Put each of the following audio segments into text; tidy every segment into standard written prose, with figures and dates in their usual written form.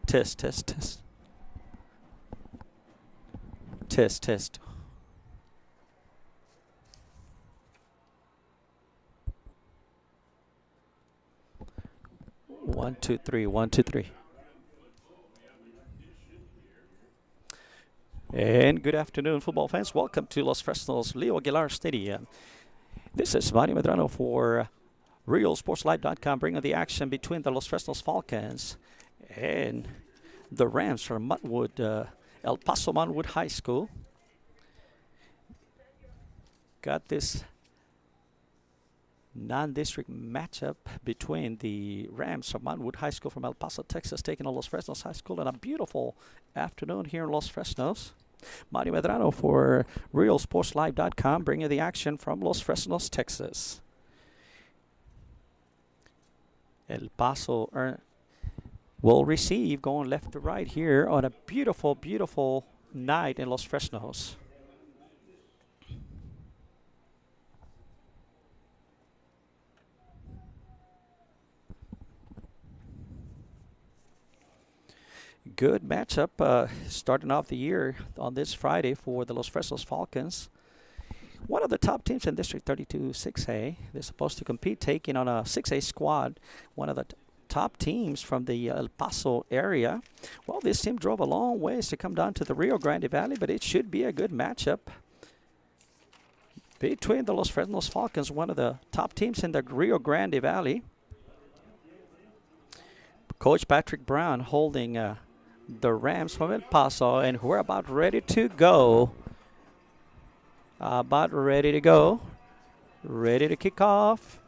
Test, test, test. Test, test. One, two, three. One, two, three. And good afternoon, football fans. Welcome to Los Fresnos Leo Aguilar Stadium. This is Mario Medrano for RealSportsLive.com, bringing the action between the Los Fresnos Falcons and the Rams from Montwood, El Paso Montwood High School. Got this non-district matchup between the Rams from Montwood High School from El Paso, Texas, taking on Los Fresnos High School on a beautiful afternoon here in Los Fresnos. Mario Medrano for RealSportsLive.com, bringing the action from Los Fresnos, Texas. El Paso will receive, going left to right here on a beautiful, beautiful night in Los Fresnos. Good matchup starting off the year on this Friday for the Los Fresnos Falcons. One of the top teams in District 32 6A. They're supposed to compete, taking on a 6A squad, one of the top teams from the El Paso area. Well, this team drove a long ways to come down to the Rio Grande Valley, but it should be a good matchup between the Los Fresnos Falcons, one of the top teams in the Rio Grande Valley. Coach Patrick Brown holding the Rams from El Paso, and we're about ready to go. Ready to kick off.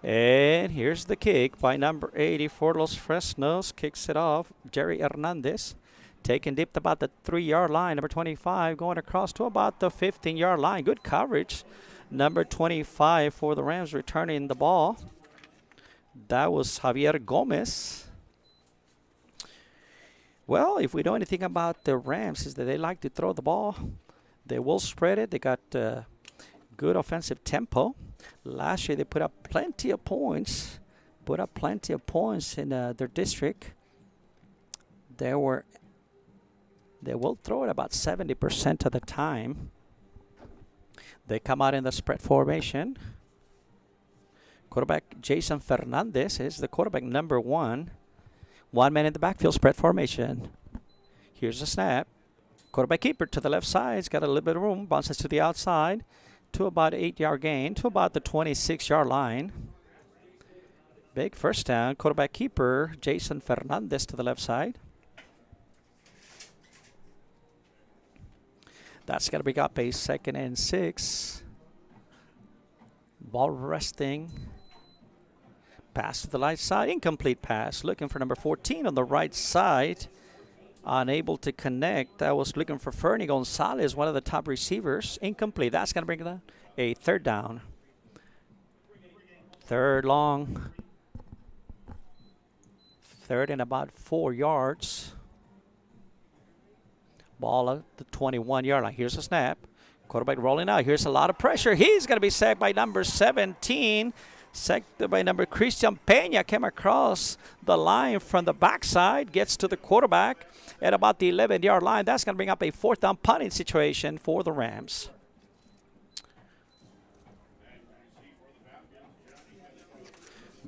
And here's the kick by number 80 for Los Fresnos. Kicks it off. Jerry Hernandez taking deep to about the 3-yard line. Number 25 going across to about the 15-yard line. Good coverage. Number 25 for the Rams returning the ball. That was Javier Gomez. Well, if we know anything about the Rams, is that they like to throw the ball. They will spread it. They got good offensive tempo. Last year they put up plenty of points. In their district. They will throw it about 70% of the time. They come out in the spread formation. Quarterback Jason Fernandez is the quarterback number 1. 1 man in the backfield, spread formation. Here's a snap. Quarterback keeper to the left side. He's got a little bit of room. Bounces to the outside to about 8-yard gain to about the 26-yard line. Big first down. Quarterback keeper Jason Fernandez to the left side. That's going to bring up a 2nd and 6. Ball resting. Pass to the right side, incomplete pass. Looking for number 14 on the right side. Unable to connect. I was looking for Fernie Gonzalez, one of the top receivers. Incomplete. That's going to bring it a 3rd down. 3rd long. 3rd and about 4 yards. Ball at the 21-yard line. Here's a snap. Quarterback rolling out. Here's a lot of pressure. He's going to be sacked by number 17. Sacked by number Christian Peña. Came across the line from the backside. Gets to the quarterback at about the 11-yard line. That's going to bring up a 4th down punting situation for the Rams.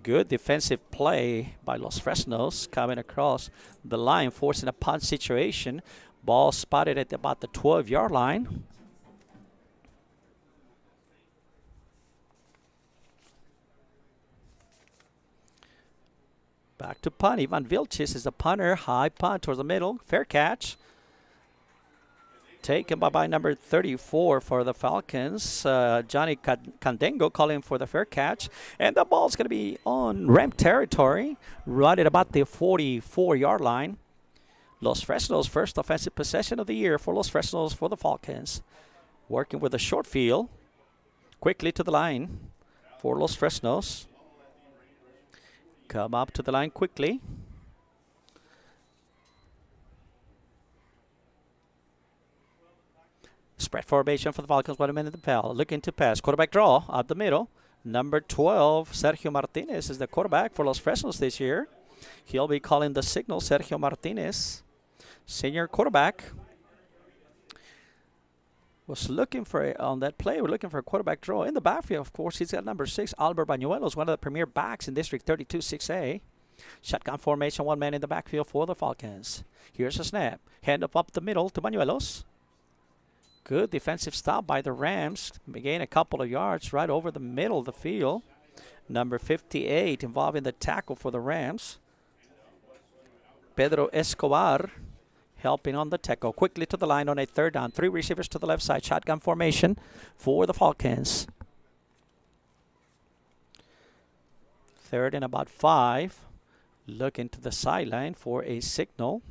Good defensive play by Los Fresnos. Coming across the line, forcing a punt situation. Ball spotted at about the 12-yard line. Back to punt. Ivan Vilches is the punter. High punt towards the middle. Fair catch. Taken by number 34 for the Falcons. Johnny Candengo calling for the fair catch. And the ball's going to be on Ram territory. Right at about the 44-yard line. Los Fresnos, first offensive possession of the year for Los Fresnos for the Falcons. Working with a short field. Quickly to the line for Los Fresnos. Come up to the line quickly. Spread formation for the Falcons. 1 minute to pal. Looking to pass. Quarterback draw up the middle. Number 12, Sergio Martinez, is the quarterback for Los Fresnos this year. He'll be calling the signal. Sergio Martinez, senior quarterback. Was looking for, on that play, we're looking for a quarterback draw. In the backfield, of course, he's got number 6, Albert Bañuelos, one of the premier backs in District 32 6A. Shotgun formation, 1 man in the backfield for the Falcons. Here's a snap. Hand up the middle to Bañuelos. Good defensive stop by the Rams. Gain a couple of yards right over the middle of the field. Number 58 involving the tackle for the Rams. Pedro Escobar helping on the tackle. Quickly to the line on a third down. 3 receivers to the left side. Shotgun formation for the Falcons. Third and about 5. Looking to the sideline for a signal.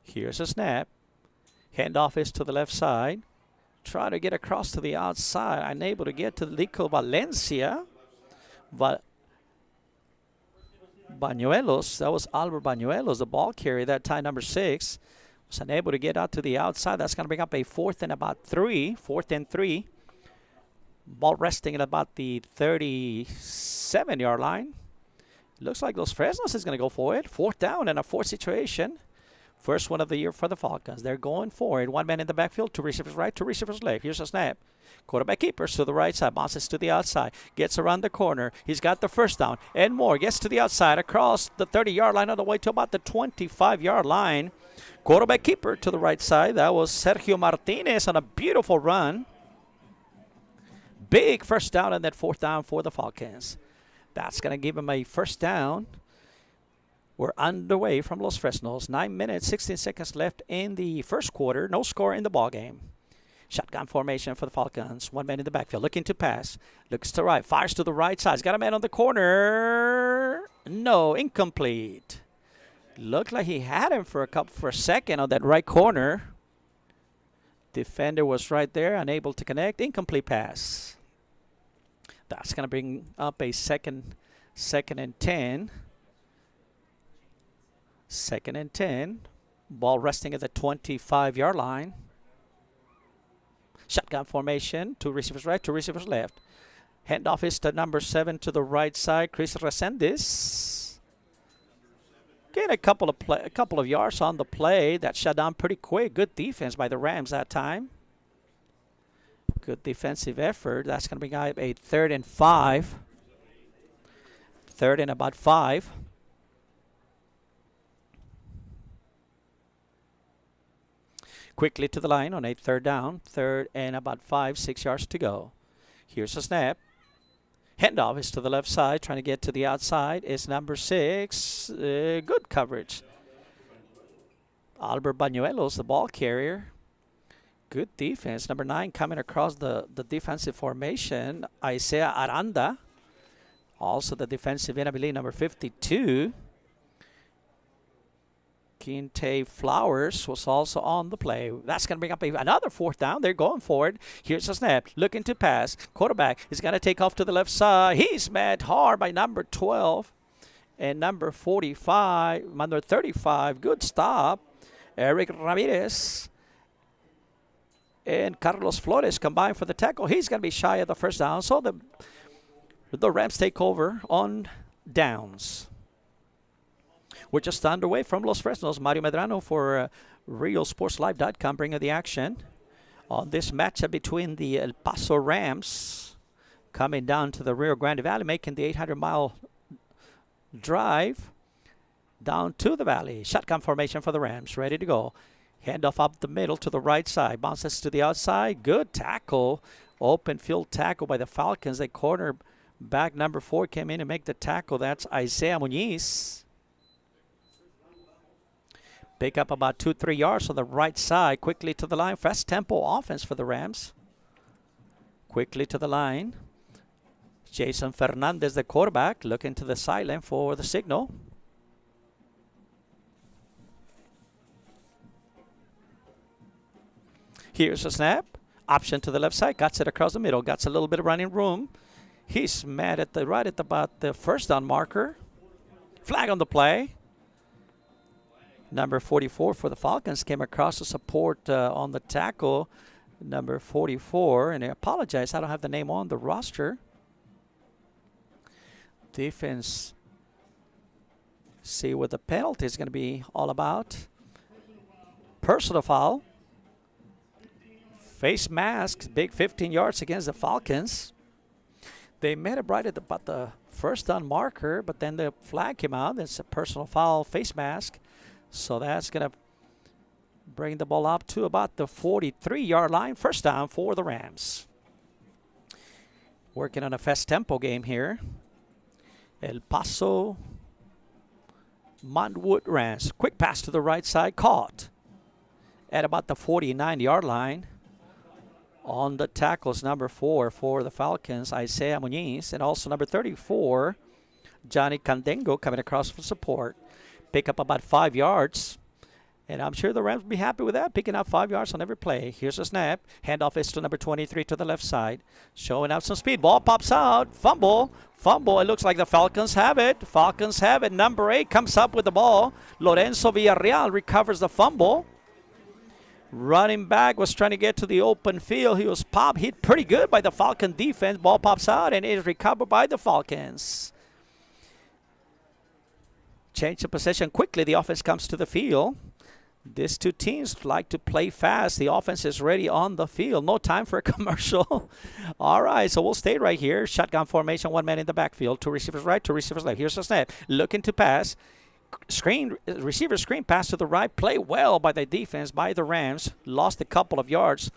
Here's a snap. Handoff is to the left side. Try to get across to the outside. Unable to get to Lico Valencia. But Bañuelos, that was Albert Bañuelos, the ball carrier that time, number 6, was unable to get out to the outside. That's going to bring up a 4th and about 3. 4th and 3. Ball resting at about the 37-yard line. Looks like Los Fresnos is going to go for it. 4th down in a 4th situation. First one of the year for the Falcons. They're going for it. 1 man in the backfield, 2 receivers right, 2 receivers left. Here's a snap. Quarterback keepers to the right side, bounces to the outside, gets around the corner. He's got the first down and more. Gets to the outside, across the 30-yard line, all the way to about the 25-yard line. Quarterback keeper to the right side. That was Sergio Martinez on a beautiful run. Big first down and that 4th down for the Falcons. That's going to give him a first down. We're underway from Los Fresnos. 9 minutes, 16 seconds left in the first quarter. No score in the ball game. Shotgun formation for the Falcons. 1 man in the backfield. Looking to pass. Looks to right. Fires to the right side. He's got a man on the corner. No, incomplete. Looked like he had him for a second on that right corner. Defender was right there, unable to connect. Incomplete pass. That's going to bring up a second and 10. 2nd and 10. Ball resting at the 25-yard line. Shotgun formation. 2 receivers right, 2 receivers left. Handoff is to number 7 to the right side. Chris Resendez. Gain a couple of yards on the play. That shut down pretty quick. Good defense by the Rams that time. Good defensive effort. That's going to bring up a 3rd and 5. 3rd and about 5. Quickly to the line on a 3rd down. 3rd and about 5, 6 yards to go. Here's a snap. Handoff is to the left side. Trying to get to the outside is number 6. Good coverage. Albert Bañuelos, the ball carrier. Good defense. Number 9 coming across the defensive formation. Isaiah Aranda. Also the defensive end, I believe, number 52. Quinte Flowers was also on the play. That's going to bring up another 4th down. They're going for it. Here's a snap. Looking to pass. Quarterback is going to take off to the left side. He's met hard by number 12 and number 45, number 35. Good stop. Eric Ramirez and Carlos Flores combined for the tackle. He's going to be shy of the first down. So the Rams take over on downs. We're just underway from Los Fresnos. Mario Medrano for RioSportsLive.com bringing the action on this matchup between the El Paso Rams coming down to the Rio Grande Valley, making the 800-mile drive down to the valley. Shotgun formation for the Rams, ready to go. Handoff up the middle to the right side. Bounces to the outside. Good tackle. Open field tackle by the Falcons. The corner back number 4 came in and make the tackle. That's Isaiah Muñiz. Pick up about 2-3 yards on the right side. Quickly to the line. Fast tempo offense for the Rams. Quickly to the line. Jason Fernandez, the quarterback, looking to the sideline for the signal. Here's a snap. Option to the left side. Got it across the middle. Got a little bit of running room. He's mad at about the first down marker. Flag on the play. Number 44 for the Falcons came across to support on the tackle. Number 44. And I apologize, I don't have the name on the roster. Defense. See what the penalty is going to be all about. Personal foul. Face mask. Big 15 yards against the Falcons. They made it right at about the first down marker, but then the flag came out. It's a personal foul face mask. So that's going to bring the ball up to about the 43-yard line. First down for the Rams. Working on a fast tempo game here. El Paso Montwood Rams. Quick pass to the right side. Caught at about the 49-yard line. On the tackles, number 4 for the Falcons, Isaiah Muñiz, and also number 34, Johnny Candengo, coming across for support. Pick up about 5 yards, and I'm sure the Rams will be happy with that, picking up 5 yards on every play. Here's a snap. Handoff is to number 23 to the left side. Showing out some speed. Ball pops out. Fumble. It looks like the Falcons have it. Number 8 comes up with the ball. Lorenzo Villarreal recovers the fumble. Running back was trying to get to the open field. He was hit pretty good by the Falcon defense. Ball pops out and it is recovered by the Falcons. Change of possession quickly. The offense comes to the field. These two teams like to play fast. The offense is ready on the field. No time for a commercial. All right, so we'll stay right here. Shotgun formation, 1 man in the backfield. 2 receivers right, 2 receivers left. Here's the snap. Looking to pass. Receiver screen pass to the right. Play well by the defense, by the Rams. Lost a couple of yards.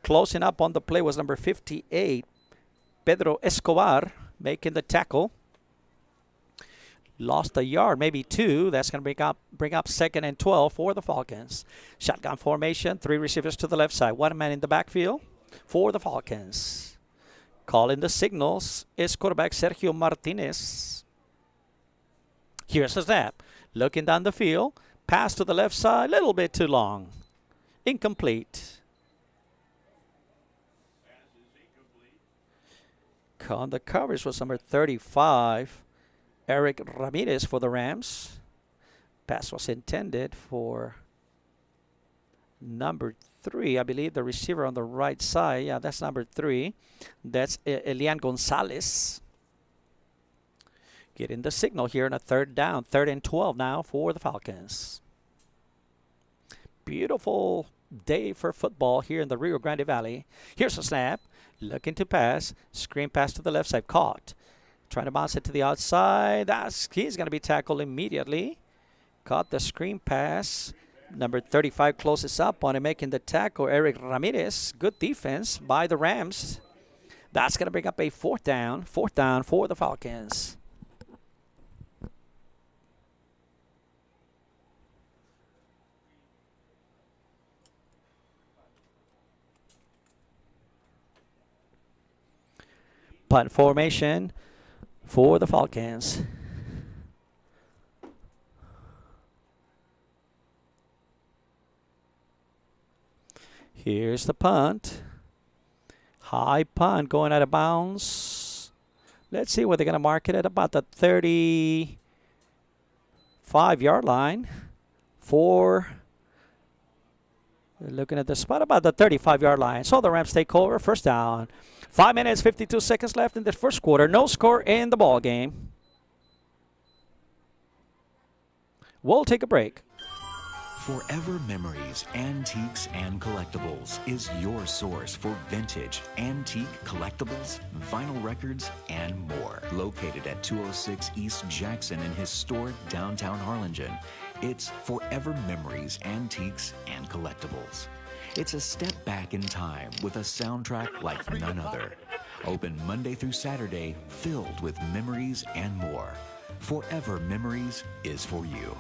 Closing up on the play was number 58, Pedro Escobar, making the tackle. Lost a yard, maybe 2. That's going to bring up 2nd and 12 for the Falcons. Shotgun formation, 3 receivers to the left side. 1 man in the backfield for the Falcons. Calling the signals is quarterback Sergio Martinez. Here's the snap. Looking down the field. Pass to the left side. A little bit too long. Incomplete. On the coverage was number 35. Eric Ramirez for the Rams. Pass was intended for number 3. I believe the receiver on the right side. Yeah, that's number 3. That's Elian Gonzalez. Getting the signal here on a 3rd down. 3rd and 12 now for the Falcons. Beautiful day for football here in the Rio Grande Valley. Here's a snap. Looking to pass. Screen pass to the left side. Caught. Trying to bounce it to the outside. He's going to be tackled immediately. Caught the screen pass. Number 35 closes up on him, making the tackle. Eric Ramirez. Good defense by the Rams. That's going to bring up a 4th down. 4th down for the Falcons. Punt formation for the Falcons. Here's the punt. High punt going out of bounds. Let's see what they're going to mark it at about the 35-yard line. Looking at the spot about the 35-yard line. So the Rams take over. First down. 5 minutes, 52 seconds left in the first quarter. No score in the ball game. We'll take a break. Forever Memories, Antiques, and Collectibles is your source for vintage, antique collectibles, vinyl records, and more. Located at 206 East Jackson in historic downtown Harlingen, it's Forever Memories, Antiques, and Collectibles. It's a step back in time with a soundtrack like none other. Open Monday through Saturday, filled with memories and more. Forever Memories is for you.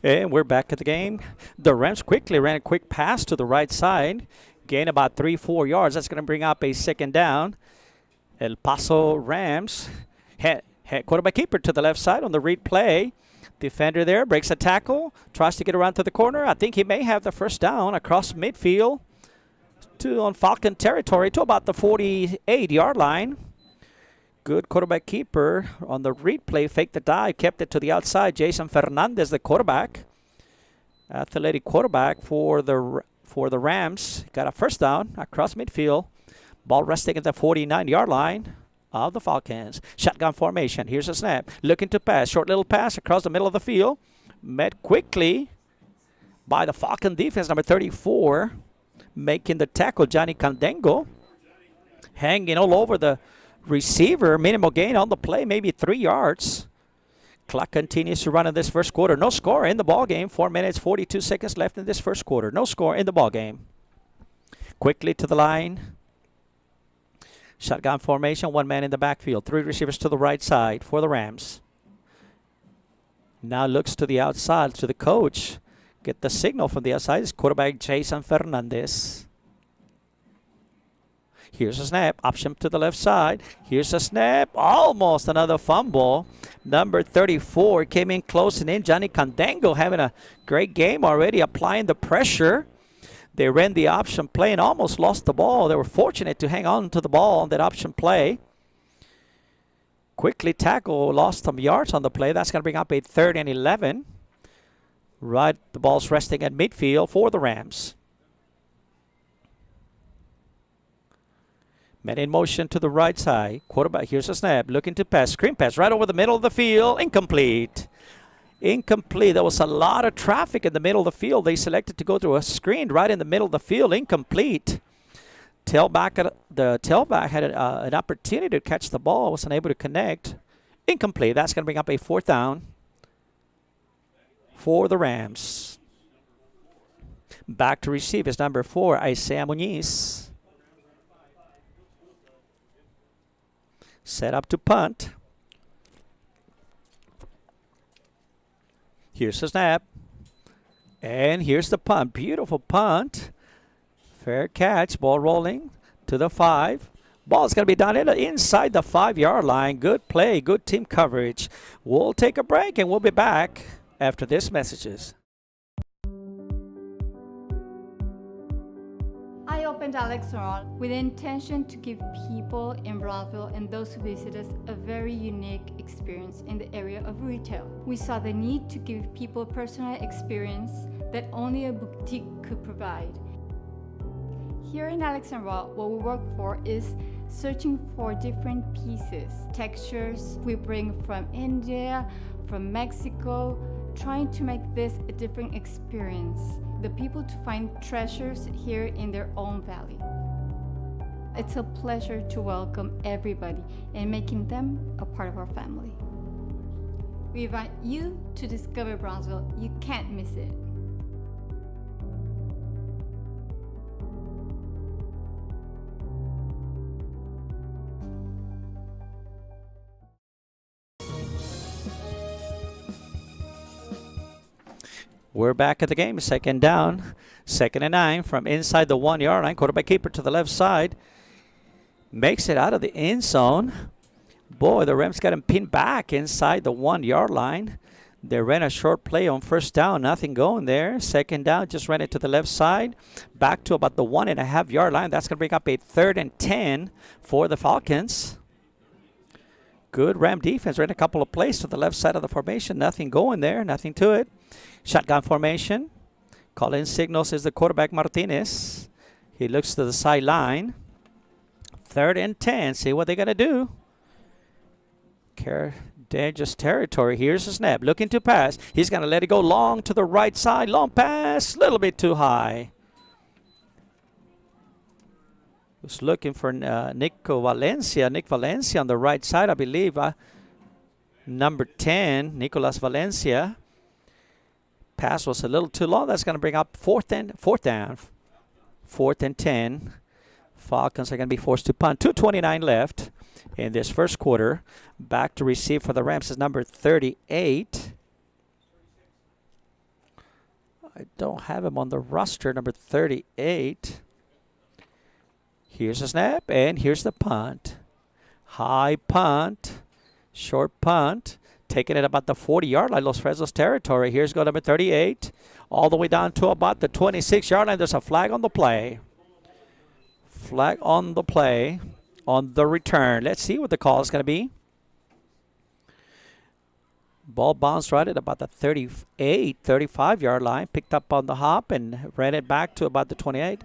And we're back at the game. The Rams quickly ran a quick pass to the right side. Gain about 3-4 yards. That's going to bring up a 2nd down. El Paso Rams. Quarterback keeper to the left side on the read play. Defender there, breaks a tackle, tries to get around to the corner. I think he may have the first down across midfield to on Falcon territory to about the 48-yard line. Good quarterback keeper on the read play, faked the dive, kept it to the outside. Jason Fernandez, the quarterback, athletic quarterback for the Rams, got a first down across midfield. Ball resting at the 49-yard line of the Falcons. Shotgun formation. Here's a snap. Looking to pass. Short little pass across the middle of the field. Met quickly by the Falcon defense, number 34. Making the tackle, Johnny Candengo. Hanging all over the receiver. Minimal gain on the play, maybe 3 yards. Clock continues to run in this first quarter. No score in the ball game. 4 minutes, 42 seconds left in this first quarter. No score in the ball game. Quickly to the line. Shotgun formation, 1 man in the backfield. 3 receivers to the right side for the Rams. Now looks to the outside, to the coach. Get the signal from the outside. It's quarterback Jason Fernandez. Here's a snap. Option to the left side. Here's a snap. Almost another fumble. Number 34 came in close and in. Johnny Candengo having a great game already, applying the pressure. They ran the option play and almost lost the ball. They were fortunate to hang on to the ball on that option play. Quickly tackle, lost some yards on the play. That's going to bring up a 3rd and 11. Right, the ball's resting at midfield for the Rams. Man in motion to the right side. Quarterback, here's a snap. Looking to pass. Screen pass right over the middle of the field. Incomplete. Incomplete. There was a lot of traffic in the middle of the field. They selected to go to a screen right in the middle of the field. Incomplete. The tailback had an opportunity to catch the ball. Was unable to connect. Incomplete. That's going to bring up a 4th down for the Rams. Back to receive is number 4, Isaiah Muñiz. Set up to punt. Here's the snap. And here's the punt. Beautiful punt. Fair catch. Ball rolling to the 5. Ball's going to be down inside the 5-yard line. Good play. Good team coverage. We'll take a break and we'll be back after this messages. I opened Alex Restaurant with the intention to give people in Brownsville and those who visit us a very unique experience in the area of retail. We saw the need to give people a personal experience that only a boutique could provide. Here in Alexandria, what we work for is searching for different pieces, textures we bring from India, from Mexico, trying to make this a different experience. The people to find treasures here in their own valley. It's a pleasure to welcome everybody and making them a part of our family. We invite you to discover Brownsville. You can't miss it. We're back at the game. 2nd down. 2nd and 9 from inside the 1-yard line. Quarterback keeper to the left side. Makes it out of the end zone. Boy, the Rams got him pinned back inside the 1-yard line. They ran a short play on 1st down. Nothing going there. 2nd down. Just ran it to the left side. Back to about the 1.5-yard line. That's going to bring up a 3rd and 10 for the Falcons. Good Ram defense. Ran a couple of plays to the left side of the formation. Nothing going there. Nothing to it. Shotgun formation. Call-in signals is the quarterback Martinez. He looks to the sideline. 3rd and 10. See what they're going to do. Dangerous territory. Here's the snap. Looking to pass. He's going to let it go long to the right side. Long pass. A little bit too high. Was looking for Nick Valencia on the right side, I believe. Number 10, Nicolas Valencia. Pass was a little too long. That's going to bring up 4th down. 4th and 10. Falcons are going to be forced to punt. 2:29 left in this first quarter. Back to receive for the Rams is number 38. I don't have him on the roster, number 38. Here's a snap, and here's the punt. High punt, short punt. taking it about the 40-yard line, Los Fresnos territory. Here's go number 38, all the way down to about the 26-yard line. There's a flag on the play. Flag on the play on the return. Let's see what the call is going to be. Ball bounced right at about the 38, 35-yard line. Picked up on the hop and ran it back to about the 28.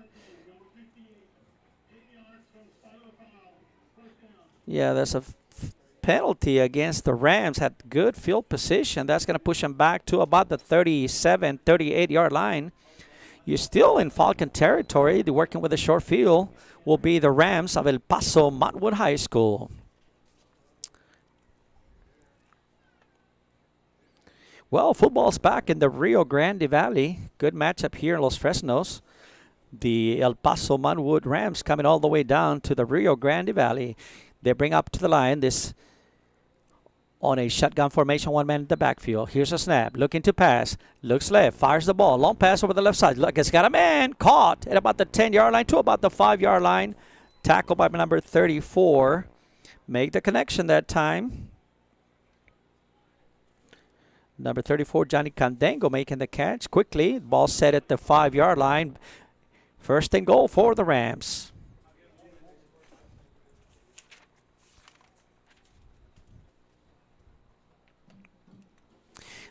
Yeah, there's a penalty against the Rams. Had good field position. That's going to push them back to about the 37, 38-yard line. You're still in Falcon territory. They're working with a short field. Will be the Rams of El Paso Montwood High School. Well, football's back in the Rio Grande Valley. Good matchup here in Los Fresnos. The El Paso Montwood Rams coming all the way down to the Rio Grande Valley. They bring up to the line this on a shotgun formation, one man in the backfield. Here's a snap, looking to pass, looks left, fires the ball, long pass over the left side. Look, it's got a man, caught at about the 10-yard line to about the 5-yard line. Tackled by number 34. Make the connection that time. Number 34, Johnny Candango making the catch quickly. Ball set at the 5-yard line. First and goal for the Rams.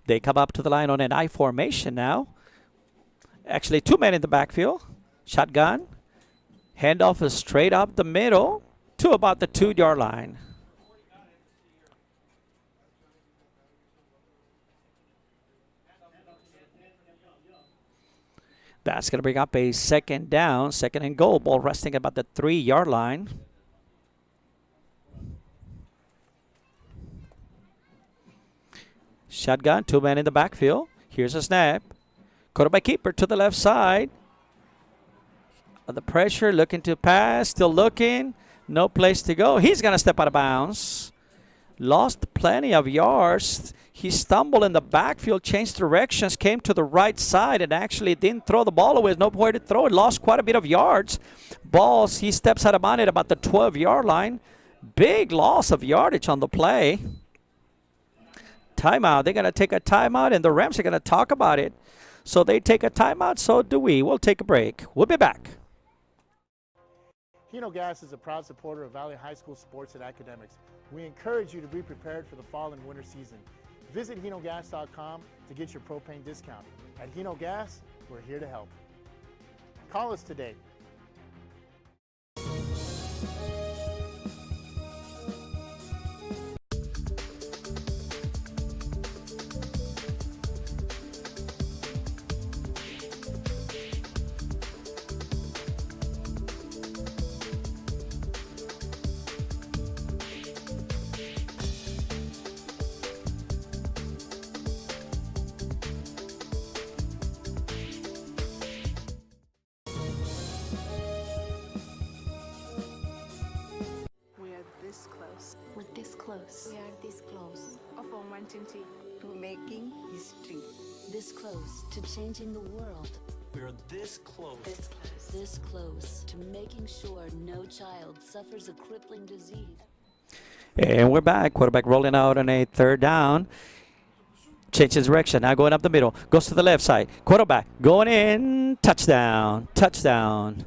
They come up to the line on an I formation now. Actually, two men in the backfield. Shotgun. Handoff is straight up the middle to about the 2-yard line. That's going to bring up a second down, second and goal. Ball resting about the 3-yard line. Shotgun, two men in the backfield. Here's a snap. Quarterback keeper to the left side. The pressure, looking to pass, still looking. No place to go. He's going to step out of bounds. Lost plenty of yards. He stumbled in the backfield, changed directions, came to the right side, and actually didn't throw the ball away. There's nowhere to throw it. Lost quite a bit of yards. Balls, he steps out of bounds at about the 12-yard line. Big loss of yardage on the play. Timeout. They're going to take a timeout, and the Rams are going to talk about it. So they take a timeout, so do we. We'll take a break. We'll be back. Hino Gas is a proud supporter of Valley High School sports and academics. We encourage you to be prepared for the fall and winter season. Visit hinogas.com to get your propane discount. At Hino Gas, we're here to help. Call us today. We're this close. We are this close Of wanting to making history. This close to changing the world. We're this close. This close to making sure no child suffers a crippling disease. And we're back. Quarterback rolling out on a third down. Changes direction. Now going up the middle. Goes to the left side. Quarterback going in. Touchdown. Touchdown.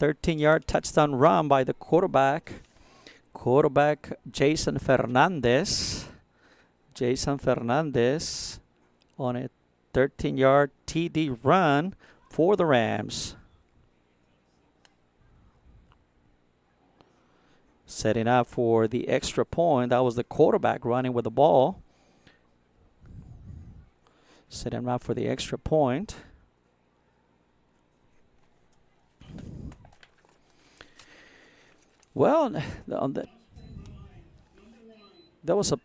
13-yard touchdown run by the quarterback. Quarterback Jason Fernandez. Jason Fernandez on a 13-yard TD run for the Rams. Setting up for the extra point. That was the quarterback running with the ball. Setting up for the extra point. Well, that was a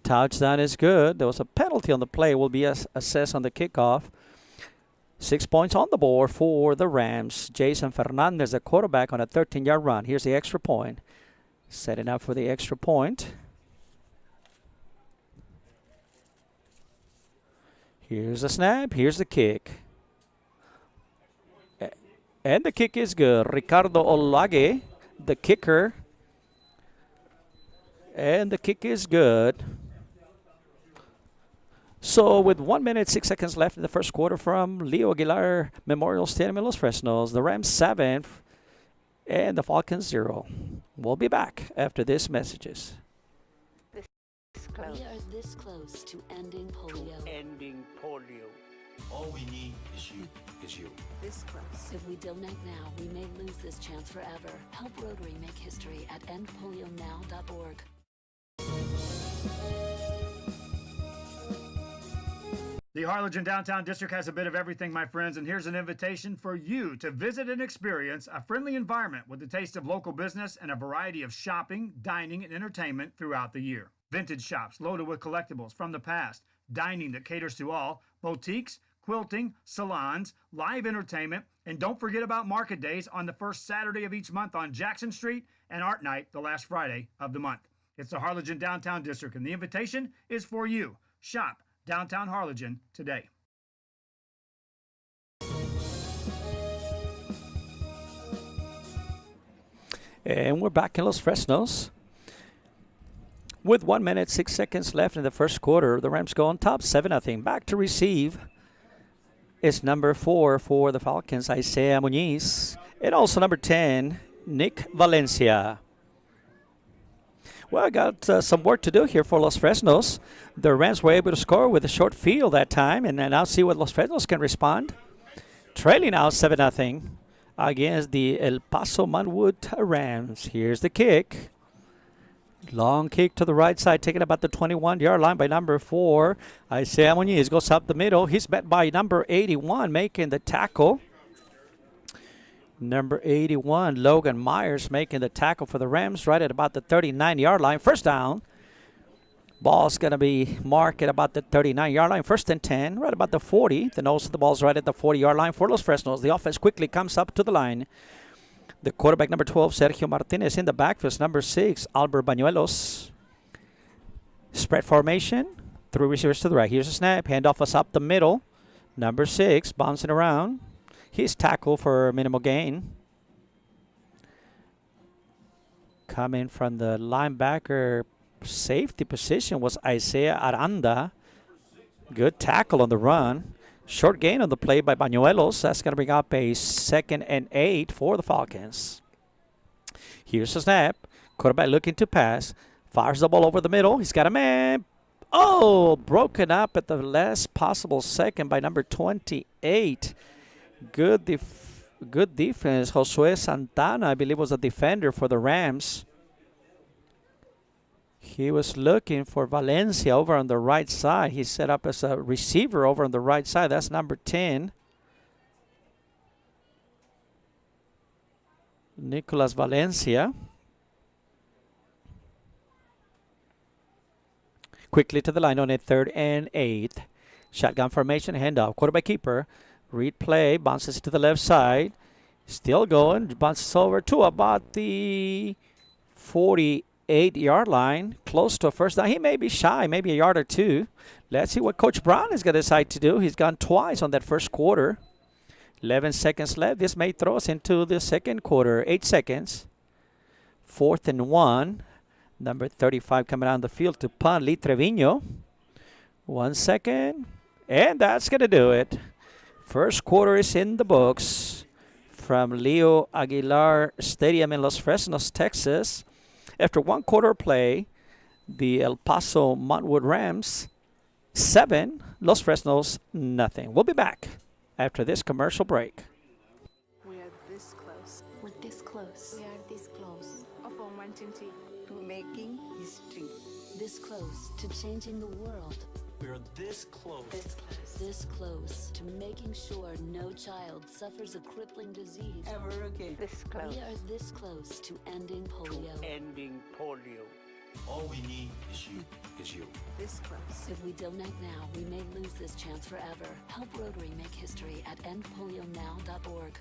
touchdown is good. There was a penalty on the play. Will be assessed on the kickoff. 6 points on the board for the Rams. Jason Fernandez, the quarterback, on a 13-yard run. Here's the extra point. Setting up for the extra point. Here's the snap. Here's the kick. And the kick is good. Ricardo Olage, the kicker. And the kick is good. So with 1 minute, 6 seconds left in the first quarter from Leo Aguilar Memorial Stadium in Los Fresnos, the Rams 7 and the Falcons 0. We'll be back after these messages. We are this close to ending polio. Ending polio. All we need is you. This close. If we donate now, we may lose this chance forever. Help Rotary make history at endpolionow.org. The Harlingen Downtown District has a bit of everything, my friends, and here's an invitation for you to visit and experience a friendly environment with a taste of local business and a variety of shopping, dining, and entertainment throughout the year. Vintage shops loaded with collectibles from the past, dining that caters to all, boutiques, quilting, salons, live entertainment, and don't forget about market days on the first Saturday of each month on Jackson Street and Art Night the last Friday of the month. It's the Harlingen Downtown District, and the invitation is for you. Shop Downtown Harlingen today. And we're back in Los Fresnos. With 1 minute, 6 seconds left in the first quarter, the Rams go on top 7-0. Back to receive is number 4 for the Falcons, Isaiah Muñiz. And also number 10, Nick Valencia. Well, I got some work to do here for Los Fresnos. The Rams were able to score with a short field that time, and now see what Los Fresnos can respond. Trailing now 7-0 against the El Paso Montwood Rams. Here's the kick. Long kick to the right side, taken about the 21-yard line by number 4. Isaiah Muñiz goes up the middle. He's met by number 81, making the tackle. Number 81, Logan Myers, making the tackle for the Rams right at about the 39-yard line. First down. Ball's going to be marked at about the 39-yard line. First and 10, right about the 40. The nose of the ball's right at the 40-yard line for Los Fresnos. The offense quickly comes up to the line. The quarterback, number 12, Sergio Martinez, in the backfield. Number 6, Albert Bañuelos. Spread formation. 3 receivers to the right. Here's a snap. Handoff us up the middle. Number 6, bouncing around. He's tackled for minimal gain. Coming from the linebacker safety position was Isaiah Aranda. Good tackle on the run. Short gain on the play by Bañuelos. That's going to bring up a 2nd and 8 for the Falcons. Here's the snap. Quarterback looking to pass. Fires the ball over the middle. He's got a man. Oh, broken up at the last possible second by number 28. Good defense. Josue Santana, I believe, was a defender for the Rams. He was looking for Valencia over on the right side. He's set up as a receiver over on the right side. That's number 10. Nicolas Valencia. Quickly to the line on a 3rd and 8. Shotgun formation, handoff. Quarterback keeper. Read play, bounces to the left side. Still going, bounces over to about the 48-yard line. Close to a first down. He may be shy, maybe a yard or two. Let's see what Coach Brown is going to decide to do. He's gone twice on that first quarter. 11 seconds left. This may throw us into the second quarter. 8 seconds. 4th and 1. Number 35 coming down the field to punt, Lee Trevino. 1 second. And that's going to do it. First quarter is in the books from Leo Aguilar Stadium in Los Fresnos, Texas. After 1 quarter play, the El Paso Montwood Rams 7, Los Fresnos nothing. We'll be back after this commercial break. We are this close. We're this close. We are this close of wanting to making history. This close to changing the world. We're this close. This close to making sure no child suffers a crippling disease. Ever again. this close. We are this close to ending polio. Ending polio. All we need is you. This close. If we donate now, we may lose this chance forever. Help Rotary make history at endpolionow.org.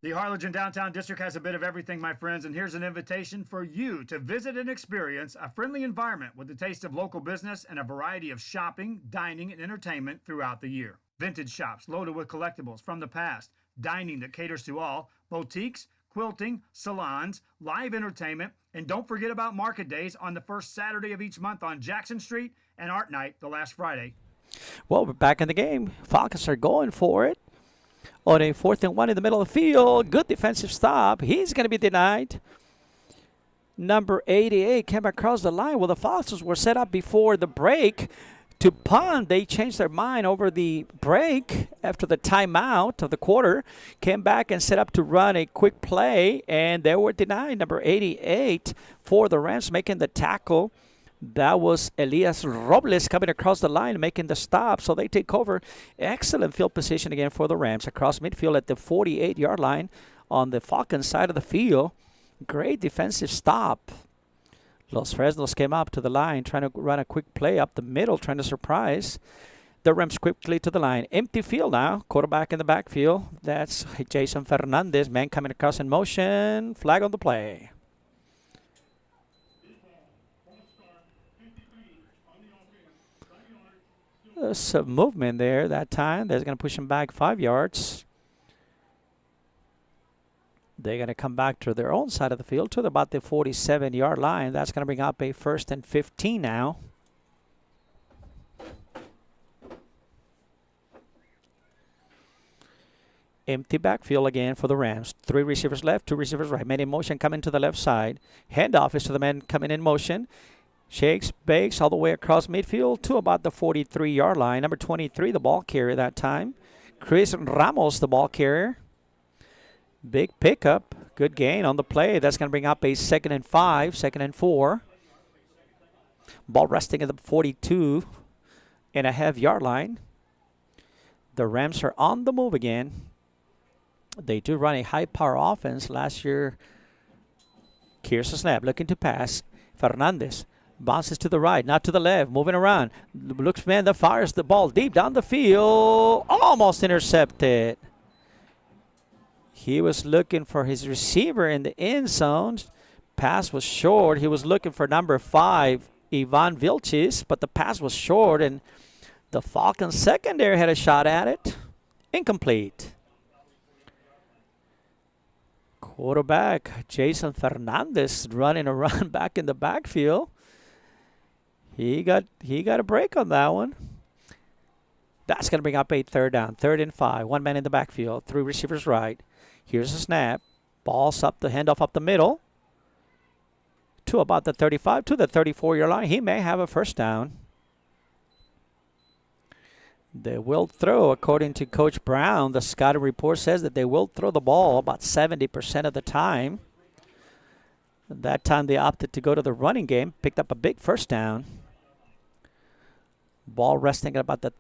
The Harlingen Downtown District has a bit of everything, my friends, and here's an invitation for you to visit and experience a friendly environment with a taste of local business and a variety of shopping, dining, and entertainment throughout the year. Vintage shops loaded with collectibles from the past, dining that caters to all, boutiques, quilting, salons, live entertainment, and don't forget about market days on the first Saturday of each month on Jackson Street and Art Night the last Friday. Well, we're back in the game. Falcons are going for it. On a 4th and 1 in the middle of the field. Good defensive stop. He's going to be denied. Number 88 came across the line. Well, the Falcons were set up before the break to punt. They changed their mind over the break after the timeout of the quarter. Came back and set up to run a quick play, and they were denied. Number 88 for the Rams making the tackle. That was Elias Robles coming across the line, making the stop. So they take over. Excellent field position again for the Rams across midfield at the 48-yard line on the Falcons side of the field. Great defensive stop. Los Fresnos came up to the line, trying to run a quick play up the middle, trying to surprise. The Rams quickly to the line. Empty field now. Quarterback in the backfield. That's Jason Fernandez. Man coming across in motion. Flag on the play. Some movement there that time. They're going to push him back 5 yards. They're going to come back to their own side of the field to about the 47-yard line. That's going to bring up a 1st and 15 now. Empty backfield again for the Rams. 3 receivers left, 2 receivers right. Man in motion coming to the left side. Handoff is to the man coming in motion. Shakes, bakes all the way across midfield to about the 43-yard line. Number 23, the ball carrier that time. Chris Ramos, the ball carrier. Big pickup. Good gain on the play. That's going to bring up a 2nd and 5, 2nd and 4. Ball resting at the 42.5-yard line. The Rams are on the move again. They do run a high-power offense. Last year, here's a snap. Looking to pass. Fernandez. Bounces to the right, not to the left, moving around. Looks man that fires the ball deep down the field. Almost intercepted. He was looking for his receiver in the end zone. Pass was short. He was looking for number 5, Ivan Vilchis, but the pass was short, and the Falcons secondary had a shot at it. Incomplete. Quarterback Jason Fernandez running around back in the backfield. He got a break on that one. That's going to bring up a 3rd down. 3rd and 5. 1 man in the backfield. 3 receivers right. Here's a snap. Ball's up the handoff up the middle. To about the 35 to the 34-yard line. He may have a 1st down. They will throw, according to Coach Brown. The scouting report says that they will throw the ball about 70% of the time. That time they opted to go to the running game. Picked up a big 1st down. Ball resting at about the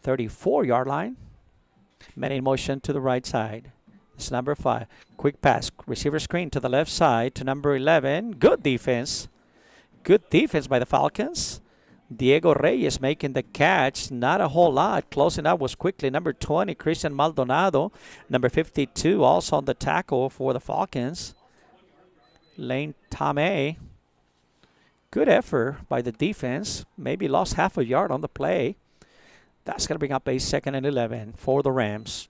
34-yard line. Man in motion to the right side. It's number 5. Quick pass. Receiver screen to the left side to number 11. Good defense. Good defense by the Falcons. Diego Reyes making the catch. Not a whole lot. Closing up was quickly number 20, Christian Maldonado. Number 52 also on the tackle for the Falcons. Lane Tomei. Good effort by the defense. Maybe lost half a yard on the play. That's going to bring up a 2nd and 11 for the Rams.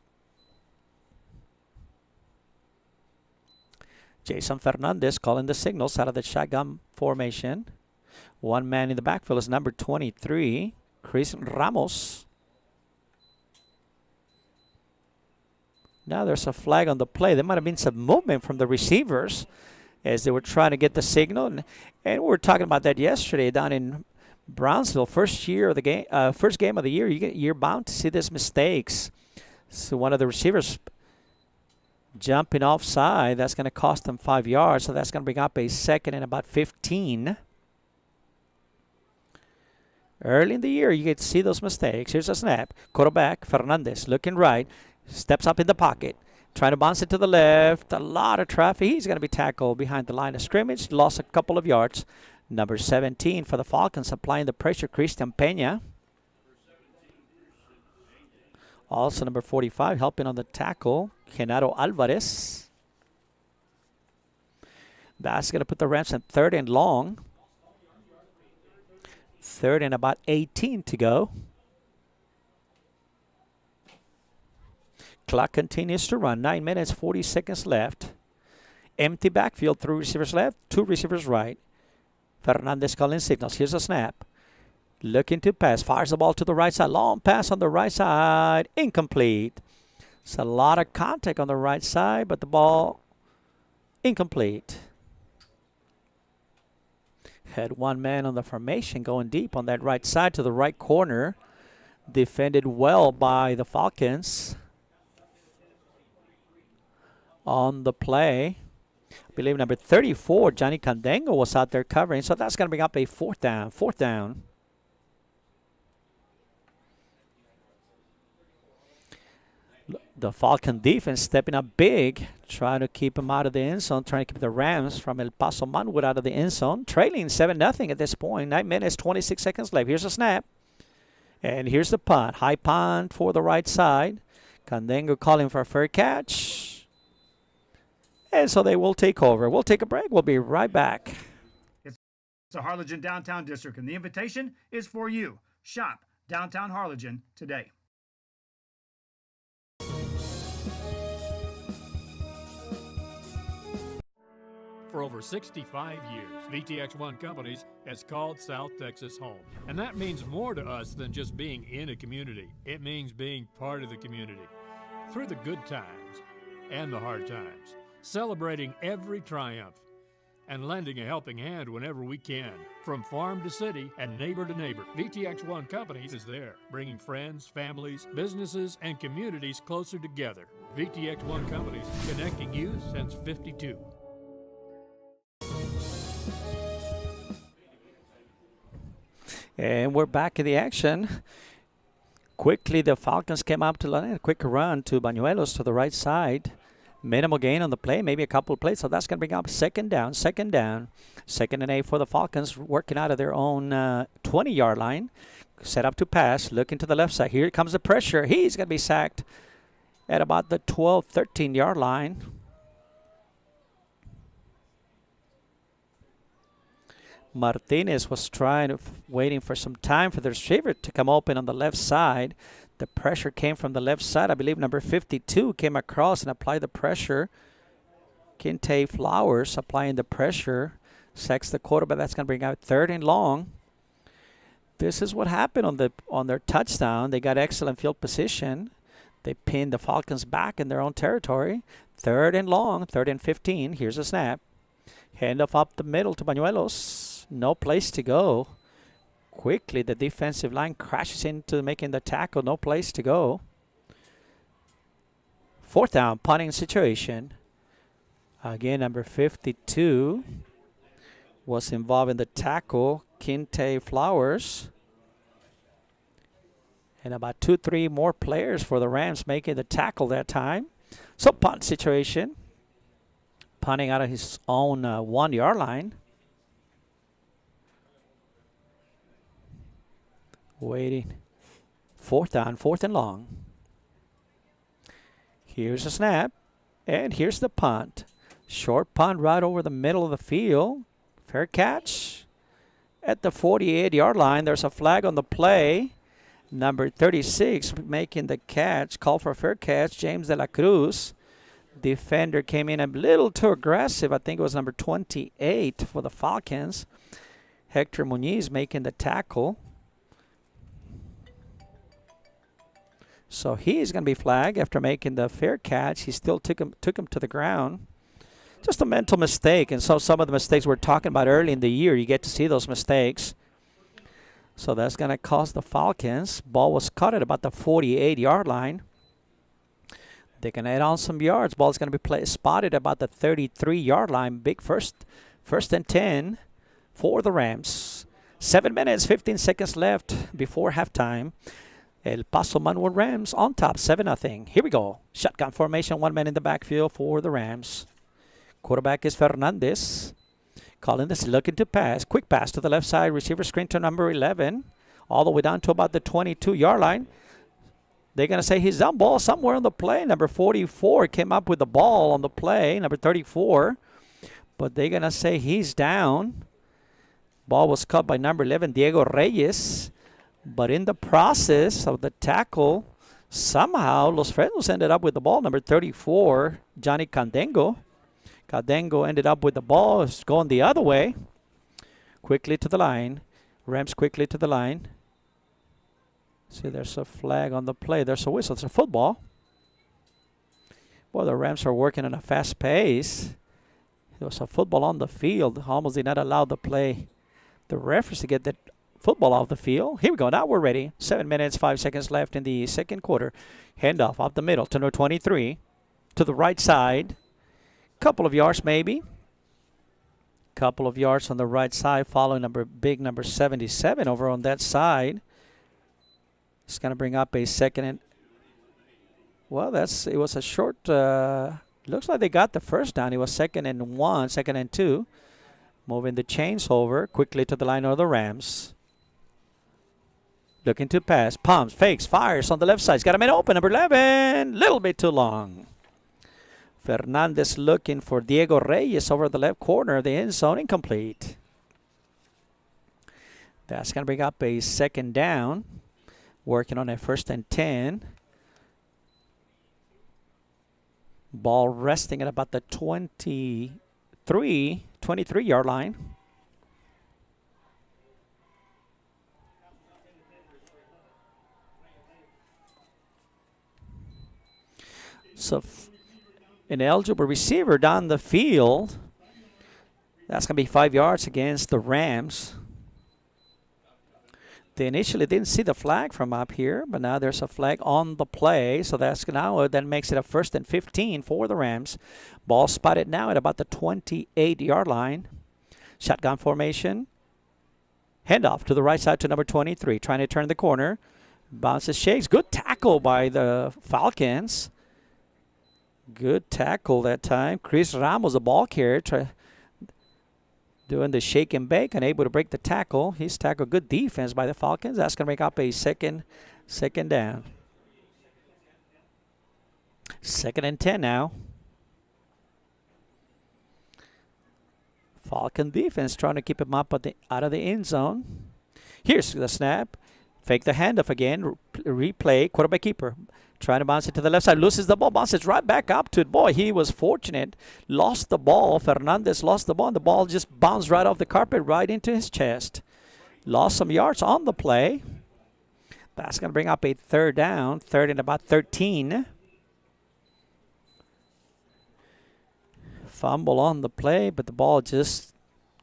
Jason Fernandez calling the signals out of the shotgun formation. 1 man in the backfield is number 23, Chris Ramos. Now there's a flag on the play. There might have been some movement from the receivers as they were trying to get the signal. And we were talking about that yesterday down in Brownsville. First game of the year, you're bound to see these mistakes. So one of the receivers jumping offside, that's going to cost them 5 yards. So that's going to bring up a 2nd and about 15. Early in the year, you get to see those mistakes. Here's a snap. Quarterback, Fernandez, looking right. Steps up in the pocket. Trying to bounce it to the left. A lot of traffic. He's going to be tackled behind the line of scrimmage. Lost a couple of yards. Number 17 for the Falcons applying the pressure, Christian Peña. Also number 45 helping on the tackle, Genaro Alvarez. That's going to put the Rams in 3rd and long. 3rd and about 18 to go. Clock continues to run. 9 minutes, 40 seconds left. Empty backfield, 3 receivers left, 2 receivers right. Fernandez calling signals. Here's a snap. Looking to pass. Fires the ball to the right side. Long pass on the right side. Incomplete. It's a lot of contact on the right side, but the ball incomplete. Had one man on the formation going deep on that right side to the right corner. Defended well by the Falcons. On the play, I believe number 34, Johnny Candango, was out there covering. So that's going to bring up a 4th down. 4th down. The Falcon defense stepping up big, trying to keep him out of the end zone, trying to keep the Rams from El Paso Montwood out of the end zone. Trailing 7-0 at this point. 9 minutes, 26 seconds left. Here's a snap. And here's the punt. High punt for the right side. Candango calling for a fair catch. And so they will take over. We'll take a break. We'll be right back. It's a Harlingen Downtown District, and the invitation is for you. Shop Downtown Harlingen today. For over 65 years, VTX1 Companies has called South Texas home. And that means more to us than just being in a community. It means being part of the community through the good times and the hard times, celebrating every triumph and lending a helping hand whenever we can. From farm to city and neighbor to neighbor, VTX1 Companies is there, bringing friends, families, businesses, and communities closer together. VTX1 Companies, connecting you since '52. And we're back in the action. Quickly, the Falcons came up to a quick run to Bañuelos to the right side. Minimal gain on the play, maybe a couple of plays. So that's going to bring up 2nd down. 2nd and 8 for the Falcons, working out of their own 20-yard line. Set up to pass, looking to the left side. Here comes the pressure. He's going to be sacked at about the 12, 13-yard line. Martinez was waiting for some time for the receiver to come open on the left side. The pressure came from the left side. I believe number 52 came across and applied the pressure. Kinte Flowers applying the pressure. Sacks the quarterback. That's going to bring out 3rd and long. This is what happened on their touchdown. They got excellent field position. They pinned the Falcons back in their own territory. 3rd and long, 3rd and 15. Here's a snap. Handoff up the middle to Bañuelos. No place to go. Quickly, the defensive line crashes into making the tackle. No place to go. 4th down, punting situation. Again, number 52 was involved in the tackle. Kinte Flowers. And about 2-3 more players for the Rams making the tackle that time. So, punt situation. Punting out of his own 1-yard line. Waiting. 4th down, 4th and long. Here's a snap. And here's the punt. Short punt right over the middle of the field. Fair catch. At the 48-yard line, there's a flag on the play. Number 36 making the catch. Call for a fair catch. James de la Cruz. Defender came in a little too aggressive. I think it was number 28 for the Falcons. Hector Muñiz making the tackle. So he's going to be flagged after making the fair catch. He still took him to the ground. Just a mental mistake. And so some of the mistakes we're talking about early in the year, you get to see those mistakes. So that's going to cost the Falcons. Ball was caught at about the 48-yard line. They can add on some yards. Ball's going to be spotted about the 33-yard line. Big first and 10 for the Rams. 7 minutes, 15 seconds left before halftime. El Paso Montwood Rams on top, 7-0. Here we go. Shotgun formation, 1 man in the backfield for the Rams. Quarterback is Fernandez. Calling this, looking to pass. Quick pass to the left side. Receiver screen to number 11. All the way down to about the 22-yard line. They're going to say he's down. Ball somewhere on the play. Number 44 came up with the ball on the play. Number 34. But they're going to say he's down. Ball was caught by number 11, Diego Reyes. But in the process of the tackle, somehow Los Fresnos ended up with the ball. Number 34, Johnny Candengo. Candengo ended up with the ball. It's going the other way. Quickly to the line. Rams quickly to the line. See, there's a flag on the play. There's a whistle. It's a football. Well, the Rams are working on a fast pace. There was a football on the field. Almost did not allow the play. The referees to get that football off the field. Here we go. Now we're ready. 7 minutes, 5 seconds left in the second quarter. Handoff off the middle to number 23. To the right side. Couple of yards maybe. Couple of yards on the right side. Following number 77 over on that side. It's going to bring up a second and... Well, it was a short... looks like they got the first down. It was 2nd and 1, 2nd and 2. Moving the chains over quickly to the line of the Rams. Looking to pass. Pumps, fakes, fires on the left side. He's got a man open. Number 11. Little bit too long. Fernandez looking for Diego Reyes over the left corner of the end zone. Incomplete. That's going to bring up a second down. Working on a 1st and 10. Ball resting at about the 23-yard line. So an eligible receiver down the field. That's going to be 5 yards against the Rams. They initially didn't see the flag from up here, but now there's a flag on the play. So that makes it a 1st and 15 for the Rams. Ball spotted now at about the 28-yard line. Shotgun formation. Handoff to the right side to number 23. Trying to turn the corner. Bounces, shakes. Good tackle by the Falcons. Good tackle that time. Chris Ramos, the ball carrier, doing the shake and bake, unable to break the tackle. He's tackled. Good defense by the Falcons. That's going to make up a second down. 2nd and 10 now. Falcon defense trying to keep him up out of the end zone. Here's the snap. Fake the handoff again. Replay. Quarterback keeper. Trying to bounce it to the left side. Loses the ball. Bounces right back up to it. Boy, he was fortunate. Lost the ball. Fernandez lost the ball. And the ball just bounced right off the carpet right into his chest. Lost some yards on the play. That's going to bring up a 3rd down. 3rd and about 13. Fumble on the play, but the ball just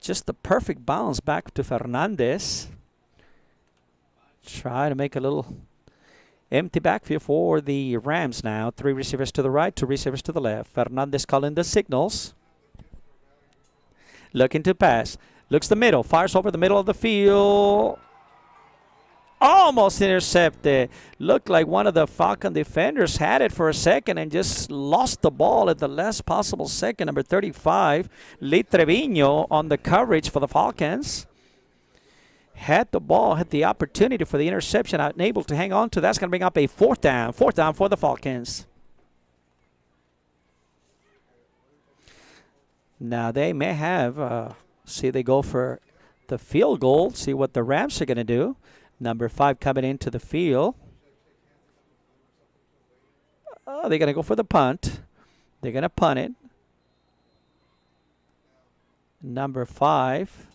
the perfect bounce back to Fernandez. Try to make a little empty backfield for the Rams now. 3 receivers to the right, 2 receivers to the left. Fernandez calling the signals. Looking to pass. Looks the middle. Fires over the middle of the field. Almost intercepted. Looked like one of the Falcon defenders had it for a second and just lost the ball at the last possible second. Number 35, Lee Trevino on the coverage for the Falcons. Had the ball, had the opportunity for the interception, unable to hang on to. That's going to bring up a 4th down. 4th down for the Falcons. Now they may have, see they go for the field goal, see what the Rams are going to do. Number 5 coming into the field. Oh, they're going to go for the punt. They're going to punt it. Number 5.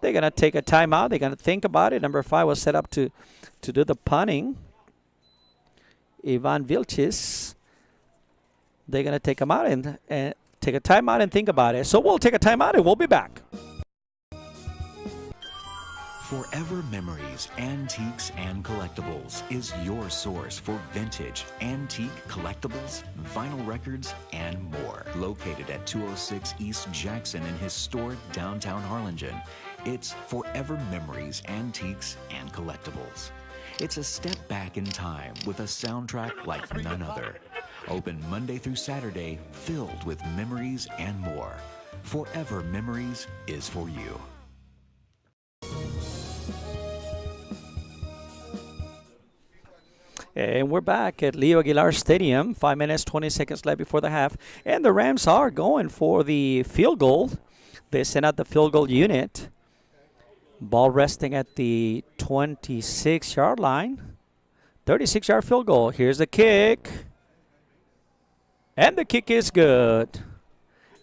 They're going to take a timeout. They're going to think about it. Number 5 was set up to do the punting. Ivan Vilches. They're going to take him out and take a timeout and think about it. So we'll take a timeout and we'll be back. Forever Memories, Antiques, and Collectibles is your source for vintage, antique collectibles, vinyl records, and more. Located at 206 East Jackson in historic downtown Harlingen, it's Forever Memories, Antiques, and Collectibles. It's a step back in time with a soundtrack like none other. Open Monday through Saturday, filled with memories and more. Forever Memories is for you. And we're back at Leo Aguilar Stadium. 5 minutes, 20 seconds left before the half. And the Rams are going for the field goal. They sent out the field goal unit. Ball resting at the 26-yard line. 36-yard field goal. Here's the kick. And the kick is good.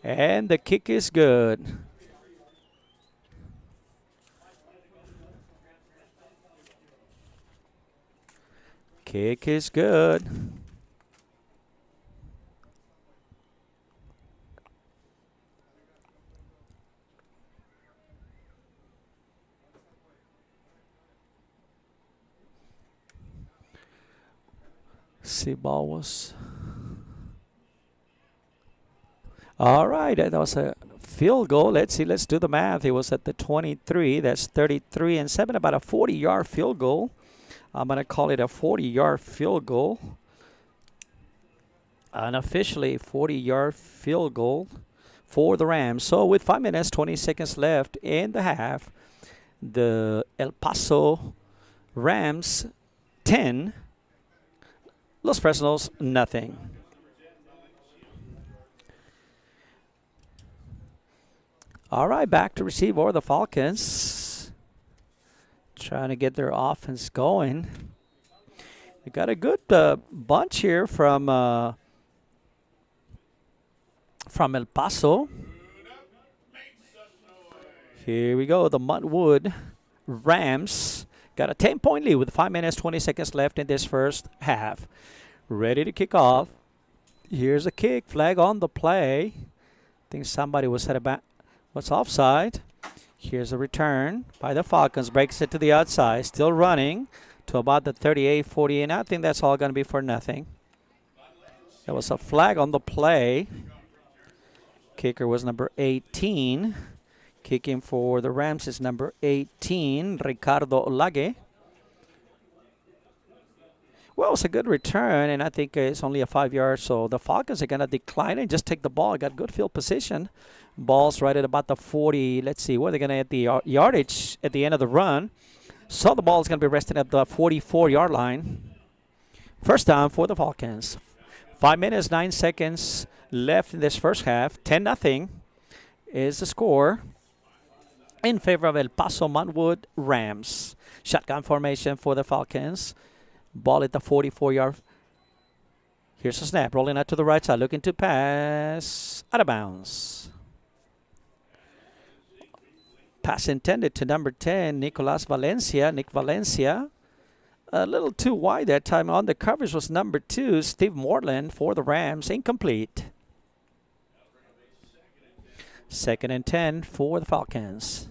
And the kick is good. Kick is good. See, ball was. All right, that was a field goal. Let's see, let's do the math. It was at the 23. That's 33 and 7, about a 40-yard field goal. I'm going to call it a 40-yard field goal. Unofficially, 40-yard field goal for the Rams. So with 5 minutes, 20 seconds left in the half, the El Paso Rams 10, Los Fresnos nothing. All right, back to receive over the Falcons. Trying to get their offense going. They got a good bunch here from El Paso. Here we go, the Montwood Rams got a 10-point lead with 5 minutes, 20 seconds left in this first half. Ready to kick off. Here's a kick, flag on the play. I think somebody was set about. What's offside? Here's a return by the Falcons. Breaks it to the outside. Still running to about the 38, 40. And I think that's all going to be for nothing. There was a flag on the play. Kicker was number 18. Kicking for the Rams is number 18, Ricardo Lage. Well, it's a good return, and I think it's only a 5 yard, so the Falcons are going to decline and just take the ball. Got good field position. Ball's right at about the 40. Let's see, where they're going to get the yardage at the end of the run. So the ball's going to be resting at the 44-yard line. First down for the Falcons. 5 minutes, 9 seconds left in this first half. 10-0 is the score in favor of El Paso Montwood Rams. Shotgun formation for the Falcons. Ball at the 44-yard. Here's a snap. Rolling out to the right side. Looking to pass. Out of bounds. Pass intended to number 10, Nick Valencia. A little too wide that time. On the coverage was number 2, Steve Moreland for the Rams. Incomplete. 2nd and 10 for the Falcons.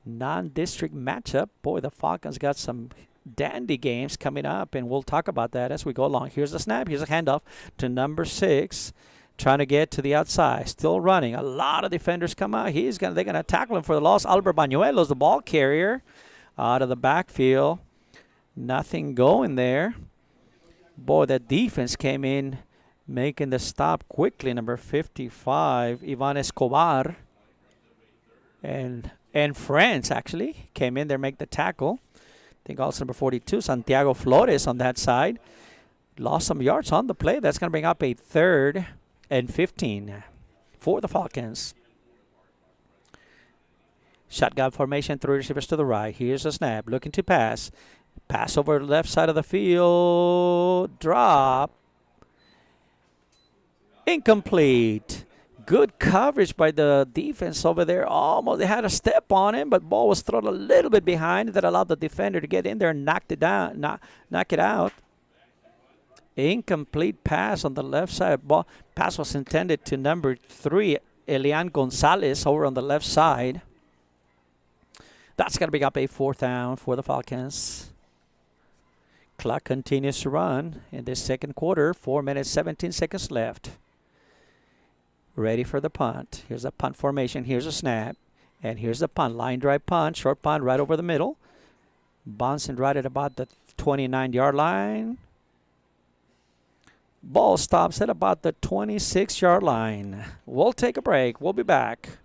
Non-district matchup. Boy, the Falcons got some dandy games coming up, and we'll talk about that as we go along. Here's the snap. Here's a handoff to number 6. Trying to get to the outside. Still running. A lot of defenders come out. They're gonna tackle him for the loss. Albert Bañuelos, the ball carrier, out of the backfield. Nothing going there. Boy, that defense came in, making the stop quickly. Number 55, Ivan Escobar. And friends actually came in there, make the tackle. I think also number 42, Santiago Flores on that side. Lost some yards on the play. That's going to bring up a 3rd and 15 for the Falcons. Shotgun formation, 3 receivers to the right. Here's a snap. Looking to pass. Pass over the left side of the field. Drop. Incomplete. Good coverage by the defense over there. Almost they had a step on him, but ball was thrown a little bit behind. That allowed the defender to get in there and knock it out. Incomplete pass on the left side. Ball pass was intended to number 3, Elian Gonzalez, over on the left side. That's going to bring up a 4th down for the Falcons. Clock continues to run in this second quarter. 4 minutes, 17 seconds left. Ready for the punt. Here's a punt formation. Here's a snap. And here's the punt. Line drive punt. Short punt right over the middle. Bouncing right at about the 29-yard line. Ball stops at about the 26-yard line. We'll take a break. We'll be back.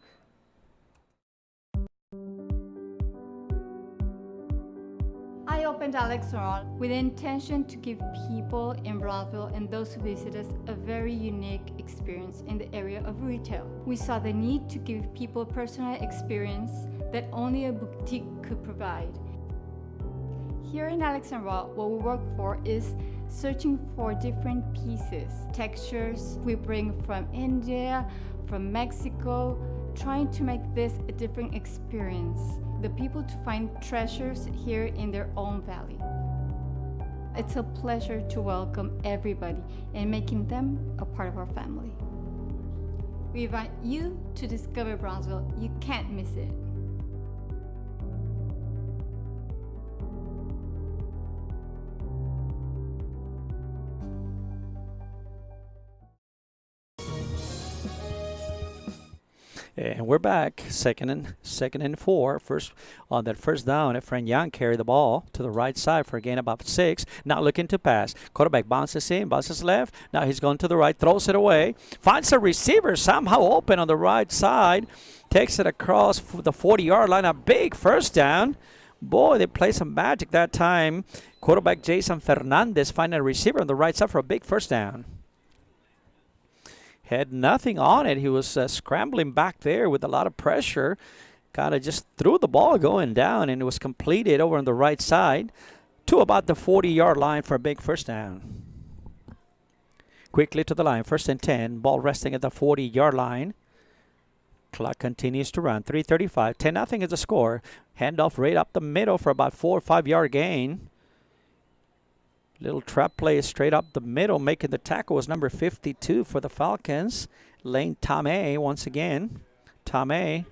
opened Alex Restaurant with the intention to give people in Brownsville and those who visit us a very unique experience in the area of retail. We saw the need to give people a personal experience that only a boutique could provide. Here in Alex and Raw, what we work for is searching for different pieces, textures we bring from India, from Mexico, trying to make this a different experience. The people to find treasures here in their own valley. It's a pleasure to welcome everybody and making them a part of our family. We invite you to discover Brownsville. You can't miss it. And we're back, second and 4. First on that first down, Efren Young carried the ball to the right side for a gain about 6. Now looking to pass. Quarterback bounces in, bounces left. Now he's going to the right, throws it away. Finds a receiver somehow open on the right side. Takes it across the 40-yard line. A big first down. Boy, they played some magic that time. Quarterback Jason Fernandez finding a receiver on the right side for a big first down. Had nothing on it. He was scrambling back there with a lot of pressure. Kind of just threw the ball going down, and it was completed over on the right side to about the 40-yard line for a big first down. Quickly to the line, 1st and 10. Ball resting at the 40-yard line. Clock continues to run. 3:35. 10-0 is the score. Handoff right up the middle for about 4 or 5-yard gain. Little trap play straight up the middle. Making the tackle was number 52 for the Falcons. Lane Tomei once again. Tomei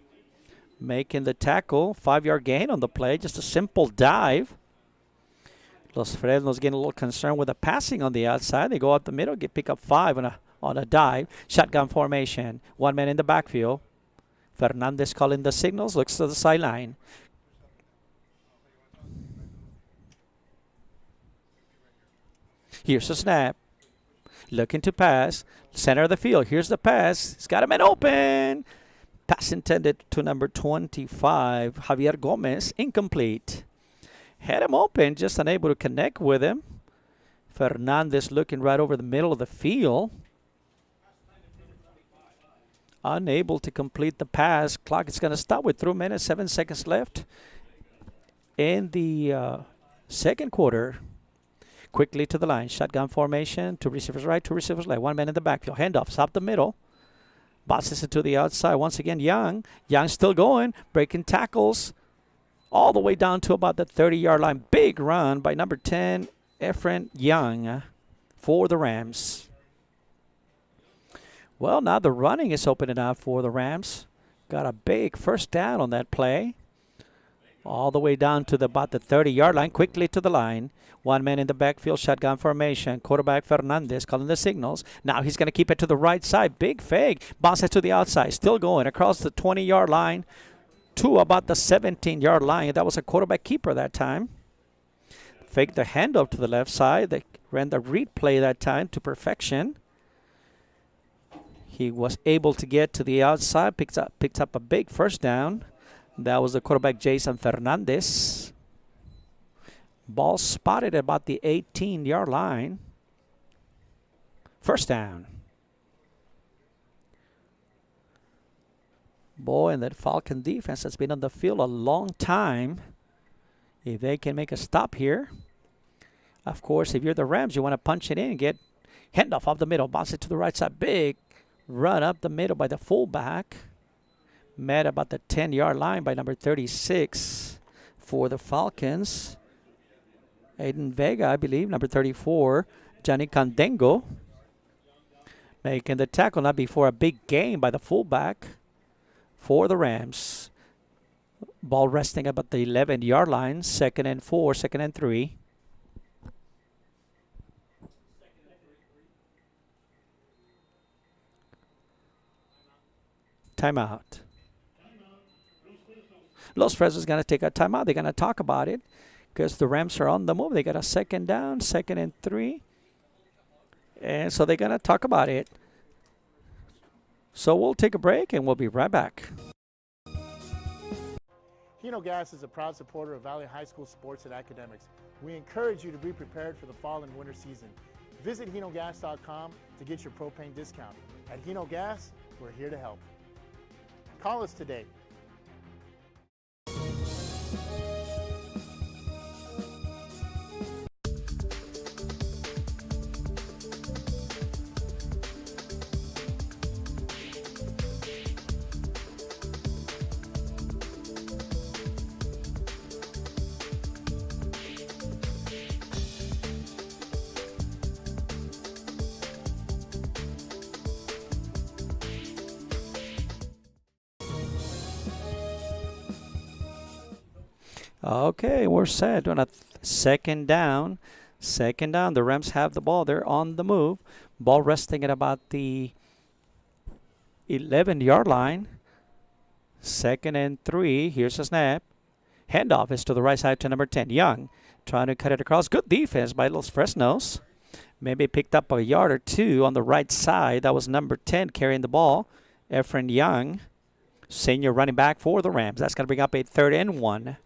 making the tackle. 5-yard gain on the play. Just a simple dive. Los Fresnos getting a little concerned with the passing on the outside. They go up the middle, pick up 5 on a dive. Shotgun formation. 1 man in the backfield. Fernandez calling the signals. Looks to the sideline. Here's the snap. Looking to pass. Center of the field. Here's the pass. He's got a man open. Pass intended to number 25, Javier Gomez. Incomplete. Had him open, just unable to connect with him. Fernandez looking right over the middle of the field. Unable to complete the pass. Clock is going to stop with 3 minutes, 7 seconds left in the second quarter. Quickly to the line. Shotgun formation. 2 receivers right, 2 receivers left. 1 man in the backfield. Handoffs up the middle. Bosses it to the outside. Once again, Young. Young still going. Breaking tackles. All the way down to about the 30-yard line. Big run by number 10, Efren Young, for the Rams. Well, now the running is opening up for the Rams. Got a big first down on that play. All the way down to about the 30-yard line. Quickly to the line. 1 man in the backfield, shotgun formation. Quarterback Fernandez calling the signals. Now he's going to keep it to the right side. Big fake. Bounces to the outside. Still going across the 20-yard line to about the 17-yard line. That was a quarterback keeper that time. Faked the handoff to the left side. They ran the read play that time to perfection. He was able to get to the outside. Picked up a big first down. That was the quarterback Jason Fernandez. Ball spotted at about the 18-yard line. First down. Boy, and that Falcon defense has been on the field a long time. If they can make a stop here. Of course, if you're the Rams, you want to punch it in and get handoff off the middle. Bounce it to the right side. Big run up the middle by the fullback. Met about the 10-yard line by number 36 for the Falcons. Aiden Vega, I believe, number 34. Johnny Candengo making the tackle, not before a big gain by the fullback for the Rams. Ball resting about the 11-yard line. 2nd and 4, 2nd and 3. Timeout. Los Fresnos is going to take a timeout. They're going to talk about it because the Rams are on the move. They got a 2nd down, 2nd and 3. And so they're going to talk about it. So we'll take a break and we'll be right back. Hino Gas is a proud supporter of Valley High School sports and academics. We encourage you to be prepared for the fall and winter season. Visit hinogas.com to get your propane discount. At Hino Gas, we're here to help. Call us today. Okay, we're set on a second down. Second down, the Rams have the ball. They're on the move. Ball resting at about the 11-yard line. 2nd and 3. Here's a snap. Handoff is to the right side to number 10, Young. Trying to cut it across. Good defense by Los Fresnos. Maybe picked up a yard or two on the right side. That was number 10 carrying the ball. Efren Young, senior running back for the Rams. That's going to bring up a 3rd and 1.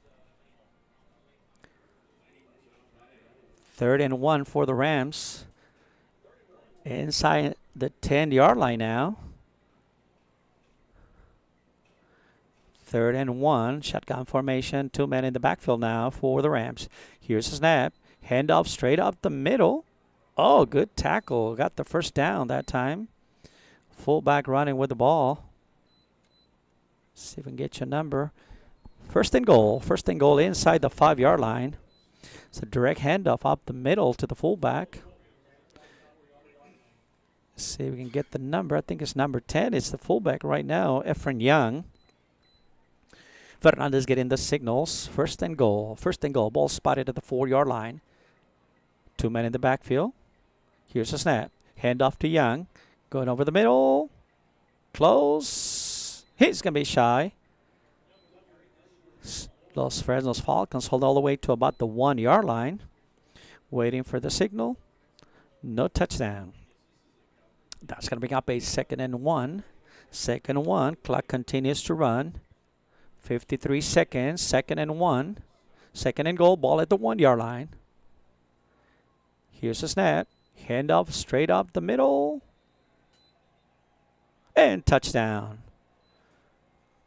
3rd and 1 for the Rams. Inside the 10-yard line now. 3rd and 1. Shotgun formation. 2 men in the backfield now for the Rams. Here's a snap. Handoff straight up the middle. Oh, good tackle. Got the first down that time. Fullback running with the ball. See if we can get your number. 1st and goal. 1st and goal inside the 5-yard line. It's a direct handoff up the middle to the fullback. See if we can get the number. I think it's number 10. It's the fullback right now, Efren Young. Fernandez getting the signals. 1st and goal. 1st and goal. Ball spotted at the 4-yard line. 2 men in the backfield. Here's a snap. Handoff to Young. Going over the middle. Close. He's going to be shy. Los Fresnos Falcons hold all the way to about the 1-yard line. Waiting for the signal. No touchdown. That's going to bring up a 2nd and 1. 2nd and 1. Clock continues to run. 53 seconds. 2nd and 1. 2nd and goal. Ball at the 1-yard line. Here's a snap. Handoff straight up the middle. And touchdown.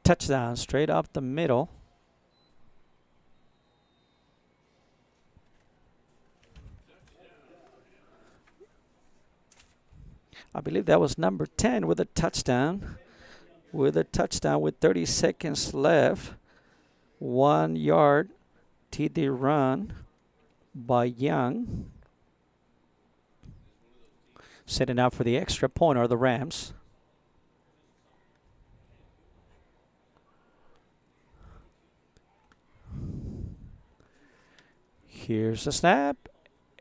Touchdown straight up the middle. I believe that was number 10 with a touchdown. With 30 seconds left. 1 yard TD run by Young. Setting out for the extra point are the Rams. Here's the snap.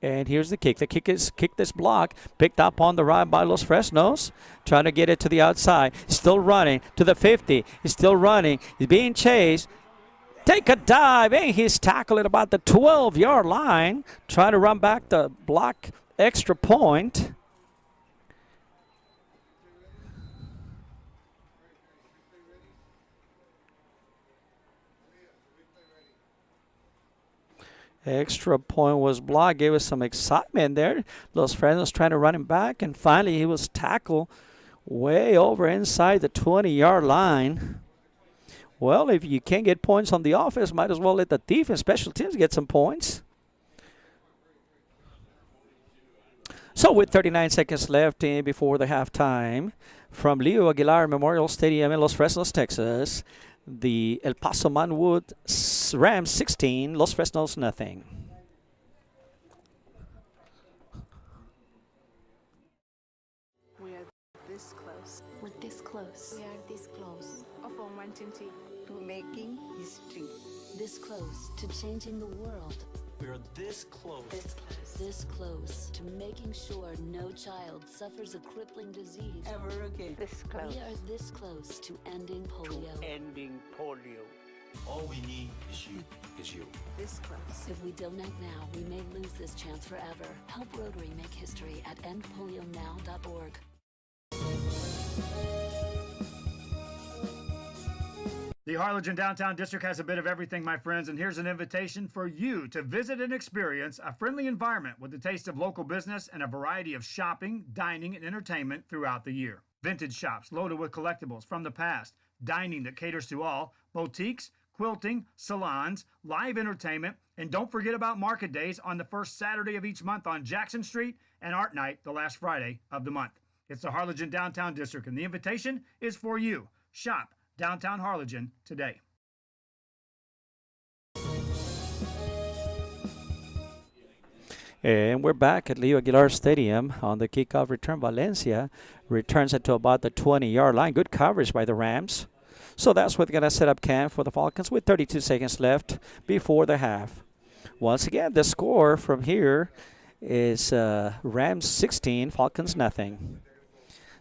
And here's the kick. The kick is this block. Picked up on the right by Los Fresnos. Trying to get it to the outside. Still running to the 50. He's still running. He's being chased. Take a dive. And he's tackled at about the 12-yard line. Trying to run back the block extra point. Extra point was blocked. Gave us some excitement there. Los Fresnos trying to run him back. And finally, he was tackled way over inside the 20-yard line. Well, if you can't get points on the offense, might as well let the defense, special teams, get some points. So with 39 seconds left before the halftime, from Leo Aguilar Memorial Stadium in Los Fresnos, Texas, the El Paso Montwood Rams 16, Los Fresnos nothing. We are this close. We're this close. We are this close Of uncertainty. to making history. This close to changing the world. We're this close. This close to making sure no child suffers a crippling disease. Ever again. This close. We are this close to ending polio. Ending polio. All we need is you. This close. If we don't act now, we may lose this chance forever. Help Rotary make history at endpolionow.org. The Harlingen Downtown District has a bit of everything, my friends, and here's an invitation for you to visit and experience a friendly environment with a taste of local business and a variety of shopping, dining, and entertainment throughout the year. Vintage shops loaded with collectibles from the past, dining that caters to all, boutiques, quilting, salons, live entertainment, and don't forget about market days on the first Saturday of each month on Jackson Street and Art Night the last Friday of the month. It's the Harlingen Downtown District, and the invitation is for you. Shop Downtown Harlingen today. And we're back at Leo Aguilar Stadium on the kickoff return. Valencia returns it to about the 20-yard line. Good coverage by the Rams. So that's what's going to set up camp for the Falcons with 32 seconds left before the half. Once again, the score from here is Rams 16, Falcons nothing.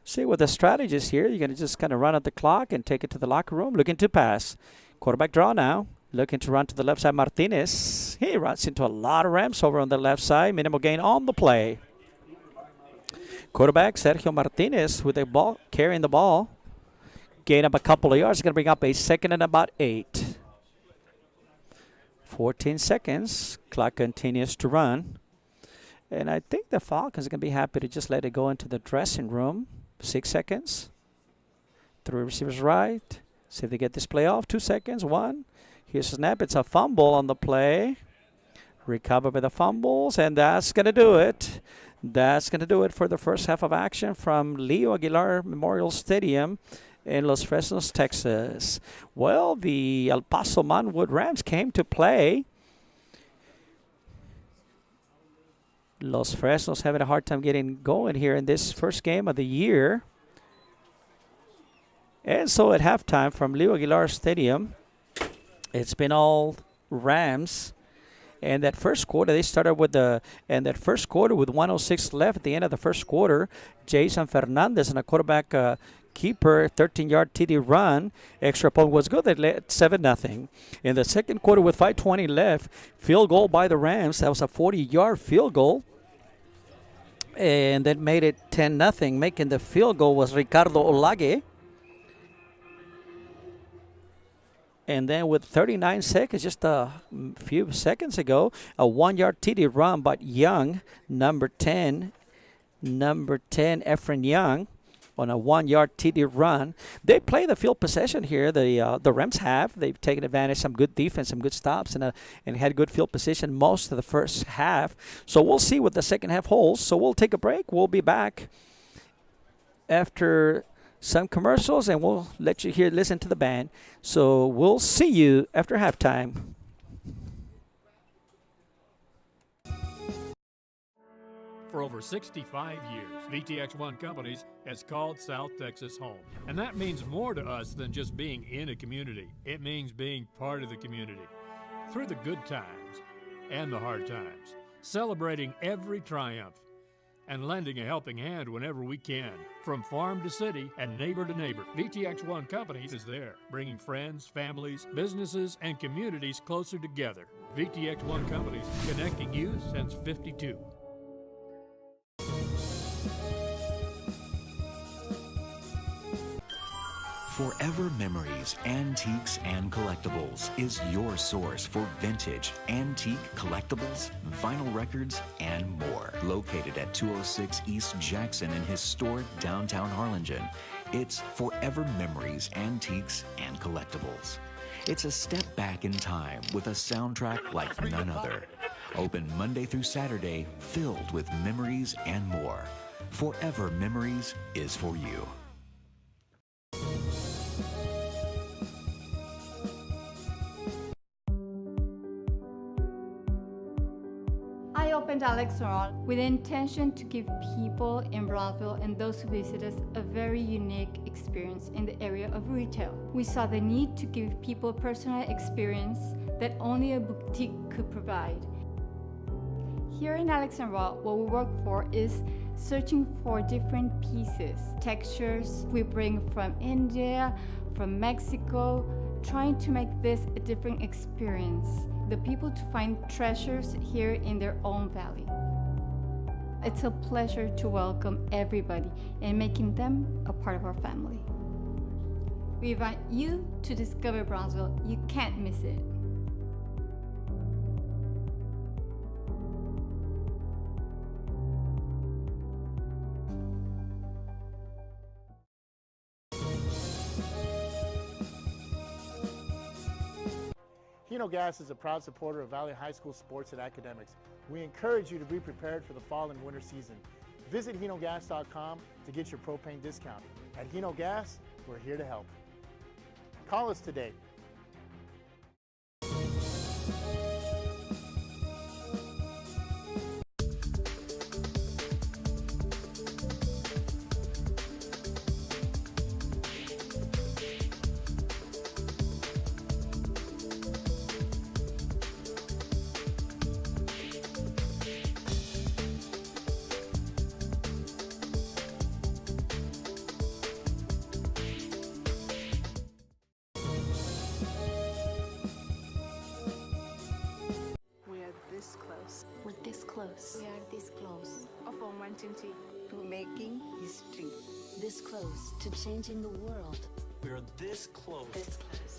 See, with the strategies here, you're going to just kind of run out the clock and take it to the locker room. Looking to pass. Quarterback draw now. Looking to run to the left side, Martinez. He runs into a lot of Rams over on the left side. Minimal gain on the play. Quarterback Sergio Martinez with the ball, carrying the ball. Gain up a couple of yards. Going to bring up a second and about 8. 14 seconds. Clock continues to run. And I think the Falcons are going to be happy to just let it go into the dressing room. 6 seconds. 3 receivers right. See if they get this play off. 2 seconds. 1. Here's a snap. It's a fumble on the play. Recover by the fumbles. And that's going to do it. That's going to do it for the first half of action from Leo Aguilar Memorial Stadium in Los Fresnos, Texas. Well, the El Paso Montwood Rams came to play. Los Fresnos having a hard time getting going here in this first game of the year. And so at halftime from Leo Aguilar Stadium, it's been all Rams. And that first quarter, they started with with 1:06 left at the end of the first quarter. Jason Fernandez and a quarterback keeper, 13-yard TD run. Extra point was good. They led 7-0. In the second quarter with 5:20 left, field goal by the Rams. That was a 40-yard field goal. And that made it 10-0. Making the field goal was Ricardo Olage. And then with 39 seconds, just a few seconds ago, a 1-yard TD run by Young, number 10, Efren Young, on a 1-yard TD run. They play the field possession here. The Rams have. They've taken advantage of some good defense, some good stops, and had good field position most of the first half. So we'll see what the second half holds. So we'll take a break. We'll be back after some commercials, and we'll let you listen to the band. So we'll see you after halftime. For over 65 years, VTX1 Companies has called South Texas home. And that means more to us than just being in a community. It means being part of the community. Through the good times and the hard times. Celebrating every triumph. And lending a helping hand whenever we can. From farm to city and neighbor to neighbor, VTX1 Companies is there, bringing friends, families, businesses, and communities closer together. VTX1 Companies, connecting you since '52. Forever Memories, Antiques, and Collectibles is your source for vintage, antique collectibles, vinyl records, and more. Located at 206 East Jackson in historic downtown Harlingen, it's Forever Memories, Antiques, and Collectibles. It's a step back in time with a soundtrack like none other. Open Monday through Saturday, filled with memories and more. Forever Memories is for you. I opened Alex Restaurant with the intention to give people in Broadville and those who visit us a very unique experience in the area of retail. We saw the need to give people a personal experience that only a boutique could provide. Here in Alex and Raw, what we work for is searching for different pieces, textures we bring from India, from Mexico, trying to make this a different experience. The people to find treasures here in their own valley. It's a pleasure to welcome everybody and making them a part of our family. We invite you to discover Brownsville. You can't miss it. Hino Gas is a proud supporter of Valley High School sports and academics. We encourage you to be prepared for the fall and winter season. Visit hinogas.com to get your propane discount. At Hino Gas, we're here to help. Call us today. We are this close. We're this close. We are this close Of wanting to making history. This close to changing the world. We are this close.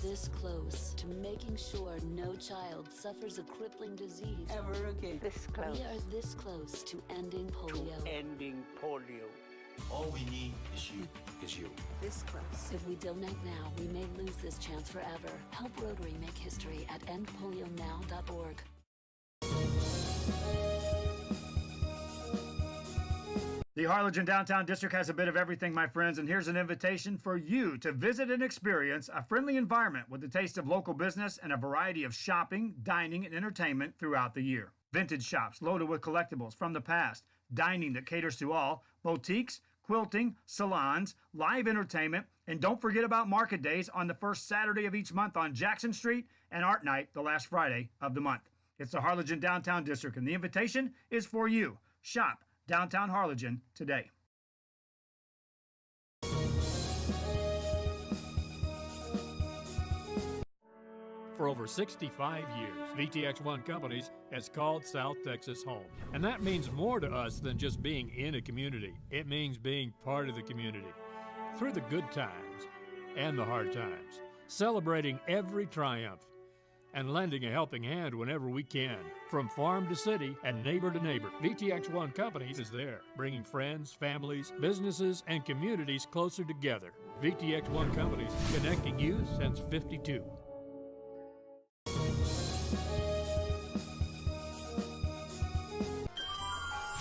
This close to making sure no child suffers a crippling disease. Ever again. This close. We are this close to ending polio. Ending polio. All we need is you. This close. If we donate now, we may lose this chance forever. Help Rotary make history at endpolionow.org. The Harlingen Downtown District has a bit of everything, my friends, and here's an invitation for you to visit and experience a friendly environment with a taste of local business and a variety of shopping, dining, and entertainment throughout the year. Vintage shops loaded with collectibles from the past, dining that caters to all, boutiques, quilting, salons, live entertainment, and don't forget about market days on the first Saturday of each month on Jackson Street and Art Night the last Friday of the month. It's the Harlingen Downtown District, and the invitation is for you. Shop Downtown Harlingen today. For over 65 years, VTX1 Companies has called South Texas home. And that means more to us than just being in a community. It means being part of the community. Through the good times and the hard times, celebrating every triumph and lending a helping hand whenever we can. From farm to city and neighbor to neighbor, VTX1 Companies is there, bringing friends, families, businesses, and communities closer together. VTX1 Companies, connecting you since '52.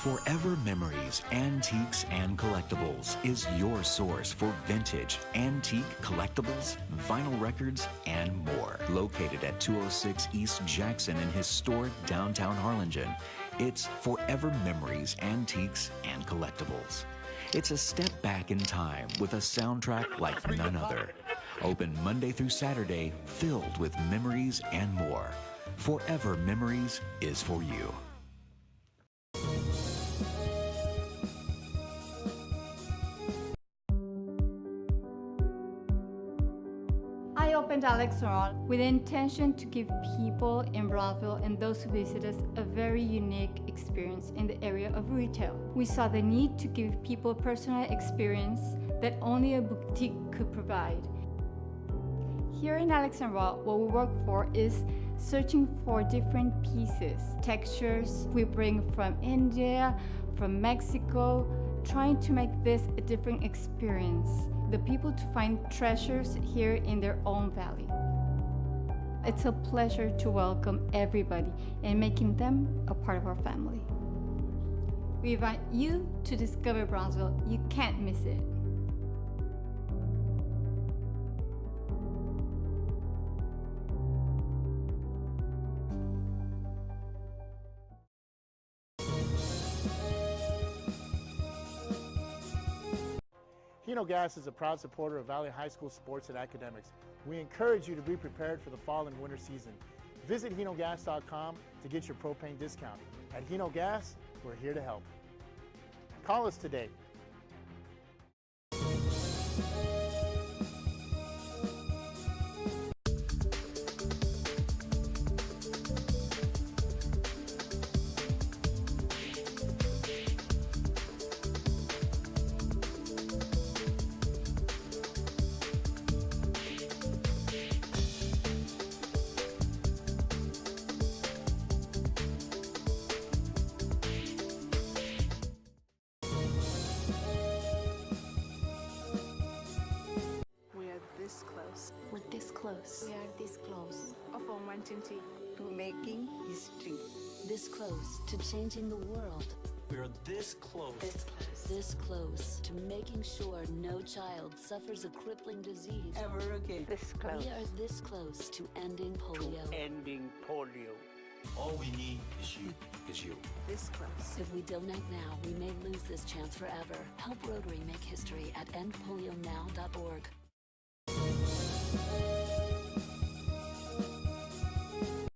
Forever Memories, Antiques, and Collectibles is your source for vintage, antique collectibles, vinyl records, and more. Located at 206 East Jackson in historic downtown Harlingen, it's Forever Memories, Antiques, and Collectibles. It's a step back in time with a soundtrack like none other. Open Monday through Saturday, filled with memories and more. Forever Memories is for you. I opened Alex Restaurant with the intention to give people in Brownsville and those who visit us a very unique experience in the area of retail. We saw the need to give people a personal experience that only a boutique could provide. Here in Alexandria, what we work for is searching for different pieces, textures we bring from India, from Mexico, trying to make this a different experience. The people to find treasures here in their own valley. It's a pleasure to welcome everybody and making them a part of our family. We invite you to discover Brownsville. You can't miss it. Hino Gas is a proud supporter of Valley High School sports and academics. We encourage you to be prepared for the fall and winter season. Visit hinogas.com to get your propane discount. At Hino Gas, we're here to help. Call us today. close. We are this close of uncertainty to making history. This close to changing the world. We're this close. This close to making sure no child suffers a crippling disease Ever again. This close. We are this close to ending polio. Ending polio. All we need is you. This close. If we don't act now, we may lose this chance forever. Help Rotary make history at endpolionow.org.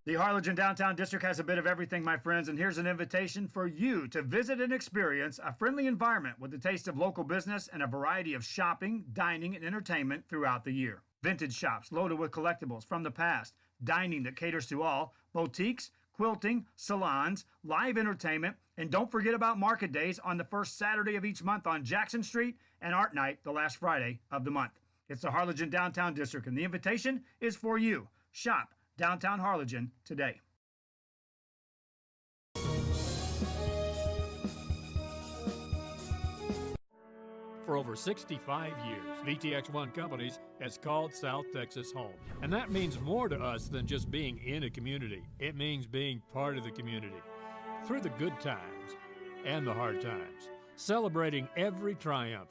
The Harlingen Downtown District has a bit of everything, my friends, and here's an invitation for you to visit and experience a friendly environment with a taste of local business and a variety of shopping, dining, and entertainment throughout the year. Vintage shops loaded with collectibles from the past, dining that caters to all, boutiques, quilting, salons, live entertainment, and don't forget about market days on the first Saturday of each month on Jackson Street and Art Night the last Friday of the month. It's the Harlingen Downtown District, and the invitation is for you. Shop Downtown Harlingen today. For over 65 years, VTX1 Companies has called South Texas home. And that means more to us than just being in a community. It means being part of the community. Through the good times and the hard times, celebrating every triumph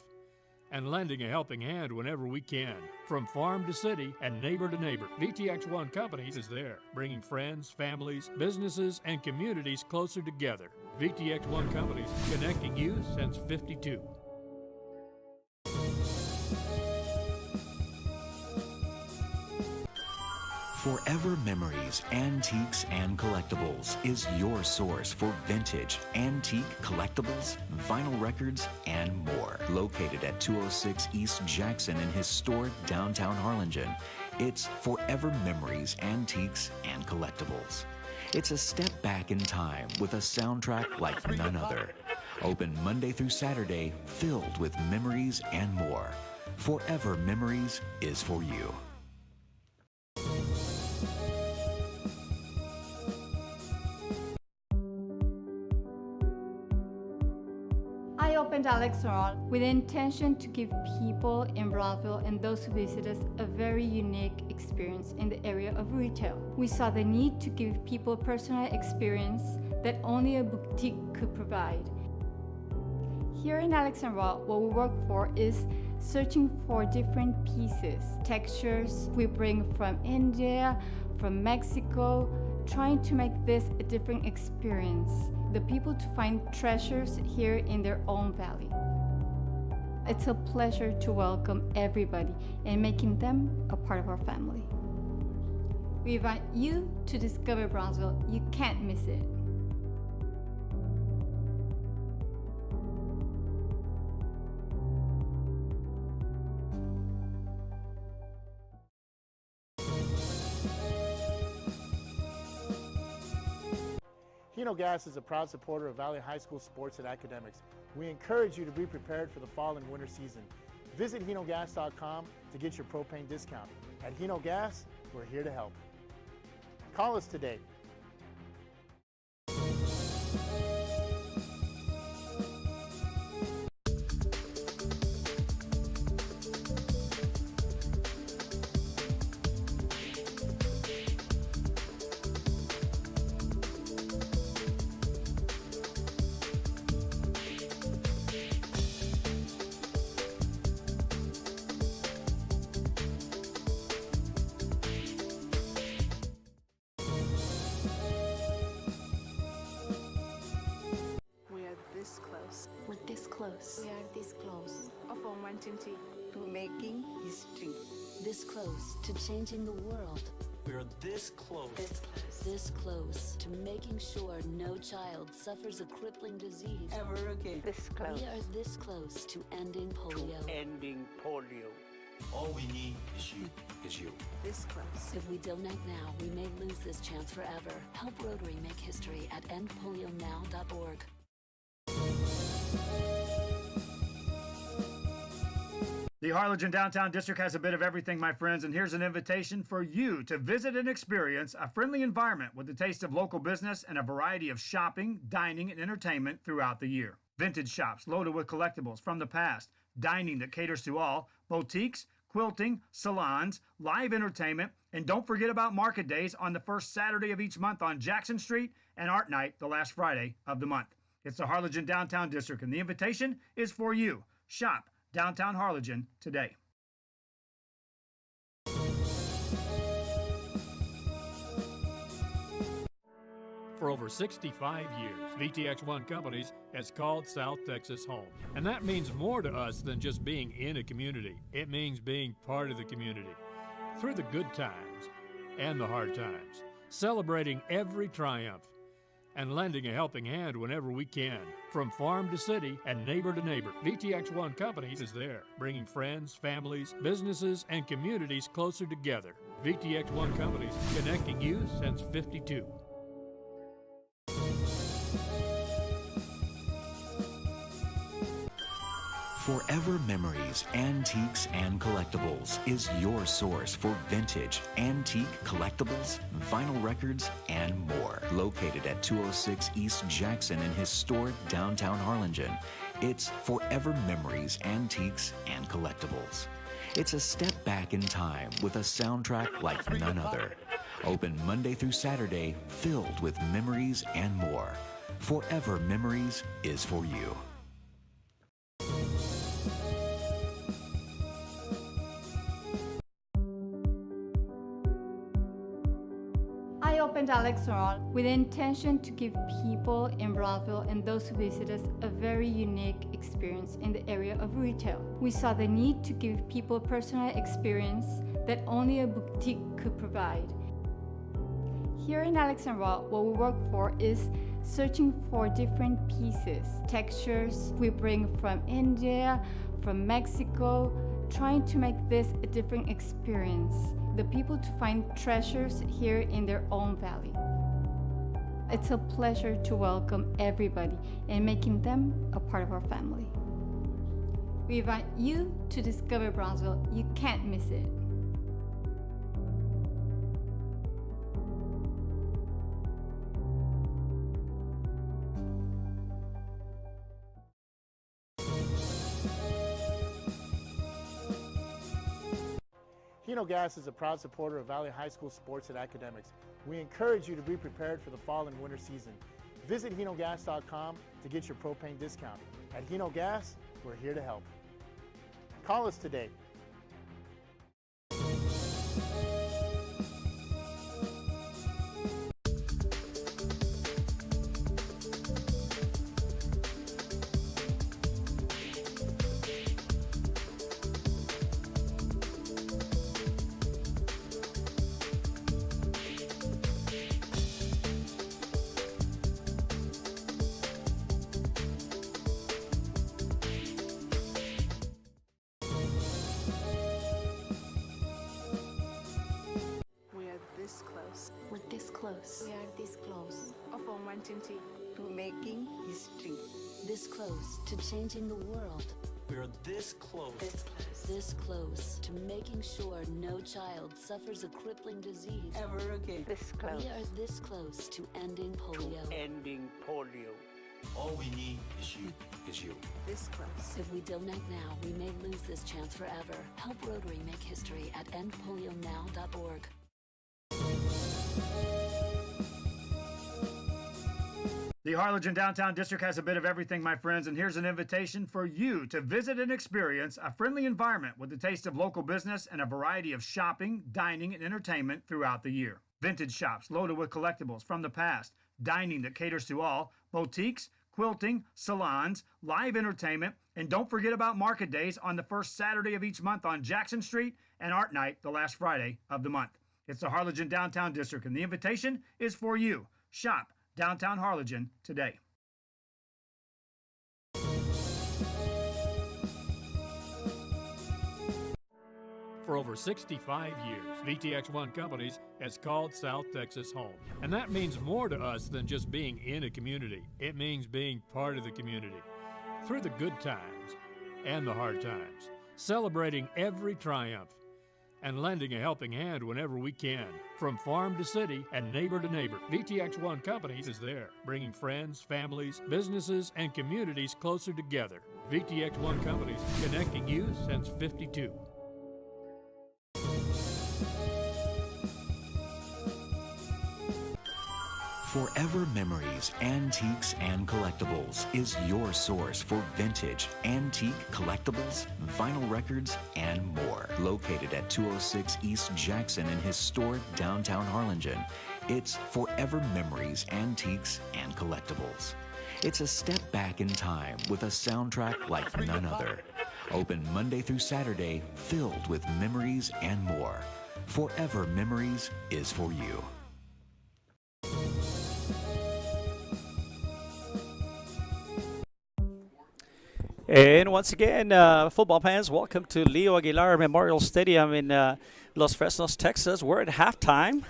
and lending a helping hand whenever we can. From farm to city and neighbor to neighbor, VTX1 Companies is there, bringing friends, families, businesses, and communities closer together. VTX1 Companies, connecting you since '52. Forever Memories, Antiques, and Collectibles is your source for vintage, antique collectibles, vinyl records, and more. Located at 206 East Jackson in historic downtown Harlingen, it's Forever Memories, Antiques, and Collectibles. It's a step back in time with a soundtrack like none other. Open Monday through Saturday, filled with memories and more. Forever Memories is for you. I opened Alex Restaurant with the intention to give people in Broadville and those who visit us a very unique experience in the area of retail. We saw the need to give people a personal experience that only a boutique could provide. Here in Alexandria, what we work for is searching for different pieces, textures we bring from India, from Mexico, trying to make this a different experience. The people to find treasures here in their own valley. It's a pleasure to welcome everybody and making them a part of our family. We invite you to discover Brownsville. You can't miss it. Hino Gas is a proud supporter of Valley High School sports and academics. We encourage you to be prepared for the fall and winter season. Visit hinogas.com to get your propane discount. At Hino Gas, we're here to help. Call us today. We're this close. We are this close of uncertainty to making history. This close to changing the world. We're this close. This close to making sure no child suffers a crippling disease Ever again. This close. We are this close to ending polio. Ending polio. All we need is you. This close. If we don't act now, we may lose this chance forever. Help Rotary make history at endpolionow.org. The Harlingen Downtown District has a bit of everything, my friends, and here's an invitation for you to visit and experience a friendly environment with a taste of local business and a variety of shopping, dining, and entertainment throughout the year. Vintage shops loaded with collectibles from the past, dining that caters to all, boutiques, quilting, salons, live entertainment, and don't forget about market days on the first Saturday of each month on Jackson Street and Art Night the last Friday of the month. It's the Harlingen Downtown District, and the invitation is for you. Shop Downtown Harlingen today. For over 65 years, VTX1 Companies has called South Texas home. And that means more to us than just being in a community. It means being part of the community. Through the good times and the hard times, celebrating every triumph and lending a helping hand whenever we can. From farm to city and neighbor to neighbor, VTX1 Companies is there, bringing friends, families, businesses, and communities closer together. VTX1 Companies, connecting you since '52. Forever Memories, Antiques, and Collectibles is your source for vintage, antique collectibles, vinyl records, and more. Located at 206 East Jackson in historic downtown Harlingen, it's Forever Memories, Antiques, and Collectibles. It's a step back in time with a soundtrack like none other. Open Monday through Saturday, filled with memories and more. Forever Memories is for you. I opened Alex Restaurant with the intention to give people in Brownsville and those who visit us a very unique experience in the area of retail. We saw the need to give people a personal experience that only a boutique could provide. Here in Alex and Raw, what we work for is searching for different pieces, textures we bring from India, from Mexico, trying to make this a different experience. The people to find treasures here in their own valley. It's a pleasure to welcome everybody and making them a part of our family. We invite you to discover Brownsville. You can't miss it. Hino Gas is a proud supporter of Valley High School sports and academics. We encourage you to be prepared for the fall and winter season. Visit hinogas.com to get your propane discount. At Hino Gas, we're here to help. Call us today. We're this close. We are this close of Wantinti. to making history. This close to changing the world. We're this close. This close to making sure no child suffers a crippling disease. Ever again. This close. We are this close to ending polio. Ending polio. All we need is you. This close. If we don't act now, we may lose this chance forever. Help Rotary make history at endpolionow.org. The Harlingen Downtown District has a bit of everything, my friends, and here's an invitation for you to visit and experience a friendly environment with a taste of local business and a variety of shopping, dining, and entertainment throughout the year. Vintage shops loaded with collectibles from the past, dining that caters to all, boutiques, quilting, salons, live entertainment, and don't forget about market days on the first Saturday of each month on Jackson Street and Art Night the last Friday of the month. It's the Harlingen Downtown District, and the invitation is for you. Shop Downtown Harlingen today. For over 65 years, VTX1 Companies has called South Texas home. And that means more to us than just being in a community. It means being part of the community. Through the good times and the hard times, celebrating every triumph and lending a helping hand whenever we can. From farm to city and neighbor to neighbor, VTX1 Companies is there, bringing friends, families, businesses, and communities closer together. VTX1 Companies, connecting you since '52. Forever Memories, Antiques, and Collectibles is your source for vintage, antique collectibles, vinyl records, and more. Located at 206 East Jackson in historic downtown Harlingen, it's Forever Memories, Antiques, and Collectibles. It's a step back in time with a soundtrack like none other. Open Monday through Saturday, filled with memories and more. Forever Memories is for you. And once again, football fans, welcome to Leo Aguilar Memorial Stadium in Los Fresnos, Texas. We're at halftime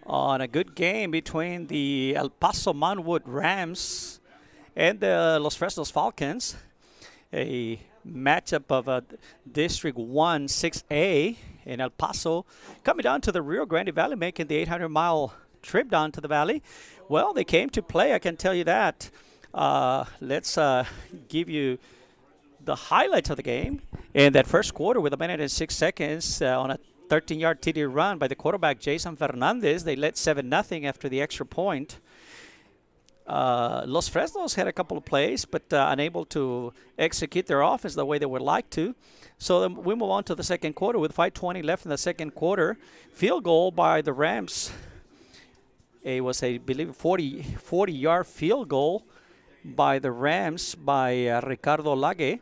on a good game between the El Paso Montwood Rams and the Los Fresnos Falcons. A matchup of District 1 6A in El Paso, coming down to the Rio Grande Valley, making the 800-mile trip down to the valley. Well, they came to play, I can tell you that. Let's give you the highlights of the game. In that first quarter, with a minute and 6 seconds, on a 13-yard TD run by the quarterback, Jason Fernandez, they led 7-0 after the extra point. Los Fresnos had a couple of plays, but unable to execute their offense the way they would like to. So then we move on to the second quarter with 5:20 left in the second quarter. Field goal by the Rams. It was, I believe, 40-yard field goal by the Rams by Ricardo Lage.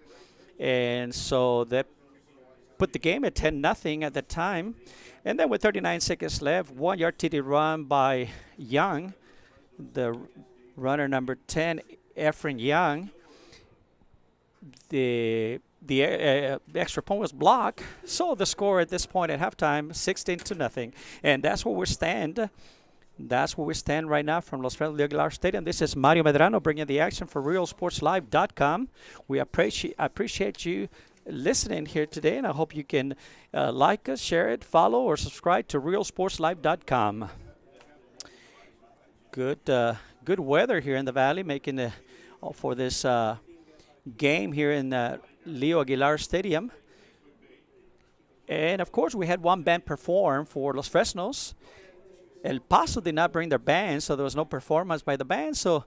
And so that put the game at 10-0 at the time. And then with 39 seconds left, 1-yard TD run by Young, the runner number 10, Efren Young. The extra point was blocked. So the score at this point at halftime, 16-0. And that's where we stand. That's where we stand right now from Los Fresnos Aguilar Stadium. This is Mario Medrano bringing the action for RealSportsLive.com. We appreciate you listening here today, and I hope you can like us, share it, follow, or subscribe to RealSportsLive.com. Good weather here in the valley, making for this game here in Leo Aguilar Stadium. And of course, we had one band perform for Los Fresnos. El Paso did not bring their band, so there was no performance by the band. So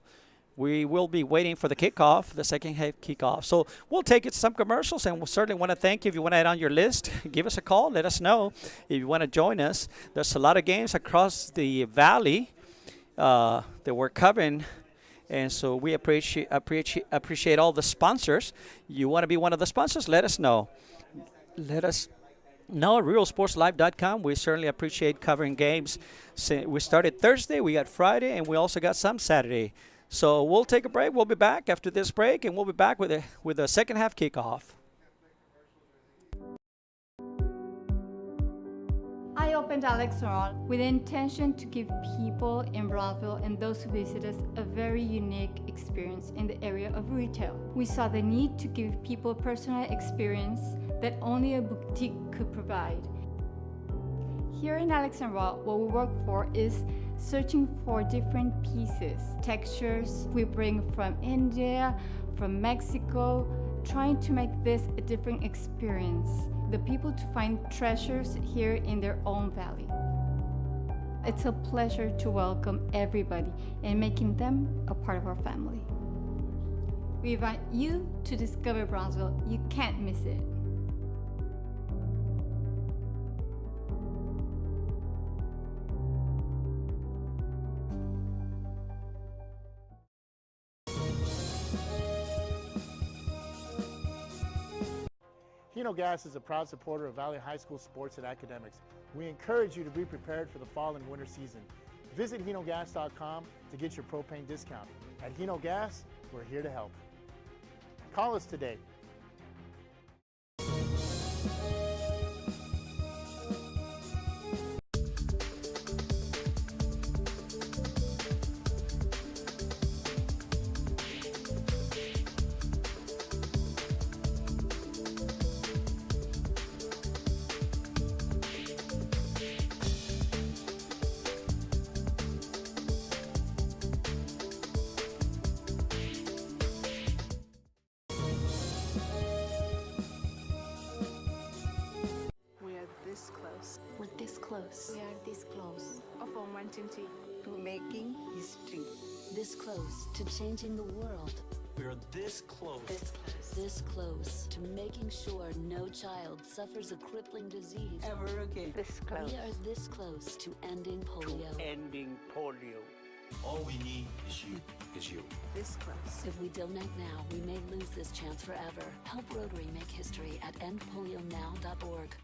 we will be waiting for the kickoff, the second half kickoff. So we'll take it some commercials, and we'll certainly want to thank you. If you want to add on your list, give us a call. Let us know if you want to join us. There's a lot of games across the valley that we're covering, and so we appreciate all the sponsors. You want to be one of the sponsors? Let us know. Let us know at RealSportsLive.com. We certainly appreciate covering games. We started Thursday, we got Friday, and we also got some Saturday. So we'll take a break. We'll be back after this break, and we'll be back with a second half kickoff. I opened Alex Restaurant with the intention to give people in Brownsville and those who visit us a very unique experience in the area of retail. We saw the need to give people a personal experience that only a boutique could provide. Here in Alex and Raw, what we work for is searching for different pieces, textures we bring from India, from Mexico, trying to make this a different experience. The people to find treasures here in their own valley. It's a pleasure to welcome everybody and making them a part of our family. We invite you to discover Brownsville. You can't miss it. Hino Gas is a proud supporter of Valley High School sports and academics. We encourage you to be prepared for the fall and winter season. Visit hinogas.com to get your propane discount. At Hino Gas, we're here to help. Call us today. We're this close. We're this close. We are this close. Of Montwood. to making history. This close to changing the world. We're this close. This close to making sure no child suffers a crippling disease Ever again. This close. We are this close to ending polio. Ending polio. All we need is you. This close. If we donate now, we may lose this chance forever. Help Rotary make history at endpolionow.org.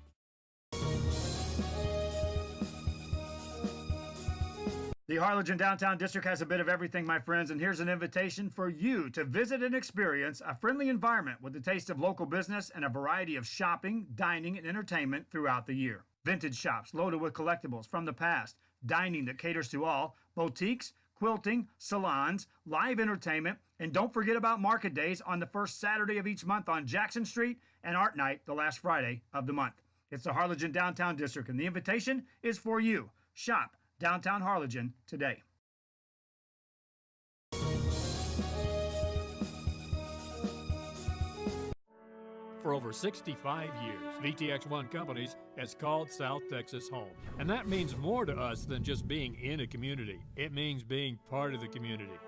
The Harlingen Downtown District has a bit of everything, my friends, and here's an invitation for you to visit and experience a friendly environment with a taste of local business and a variety of shopping, dining, and entertainment throughout the year. Vintage shops loaded with collectibles from the past, dining that caters to all, boutiques, quilting, salons, live entertainment, and don't forget about market days on the first Saturday of each month on Jackson Street and Art Night the last Friday of the month. It's the Harlingen Downtown District, and the invitation is for you. Shop Downtown Harlingen today. For over 65 years, VTX1 Companies has called South Texas home. And that means more to us than just being in a community. It means being part of the community.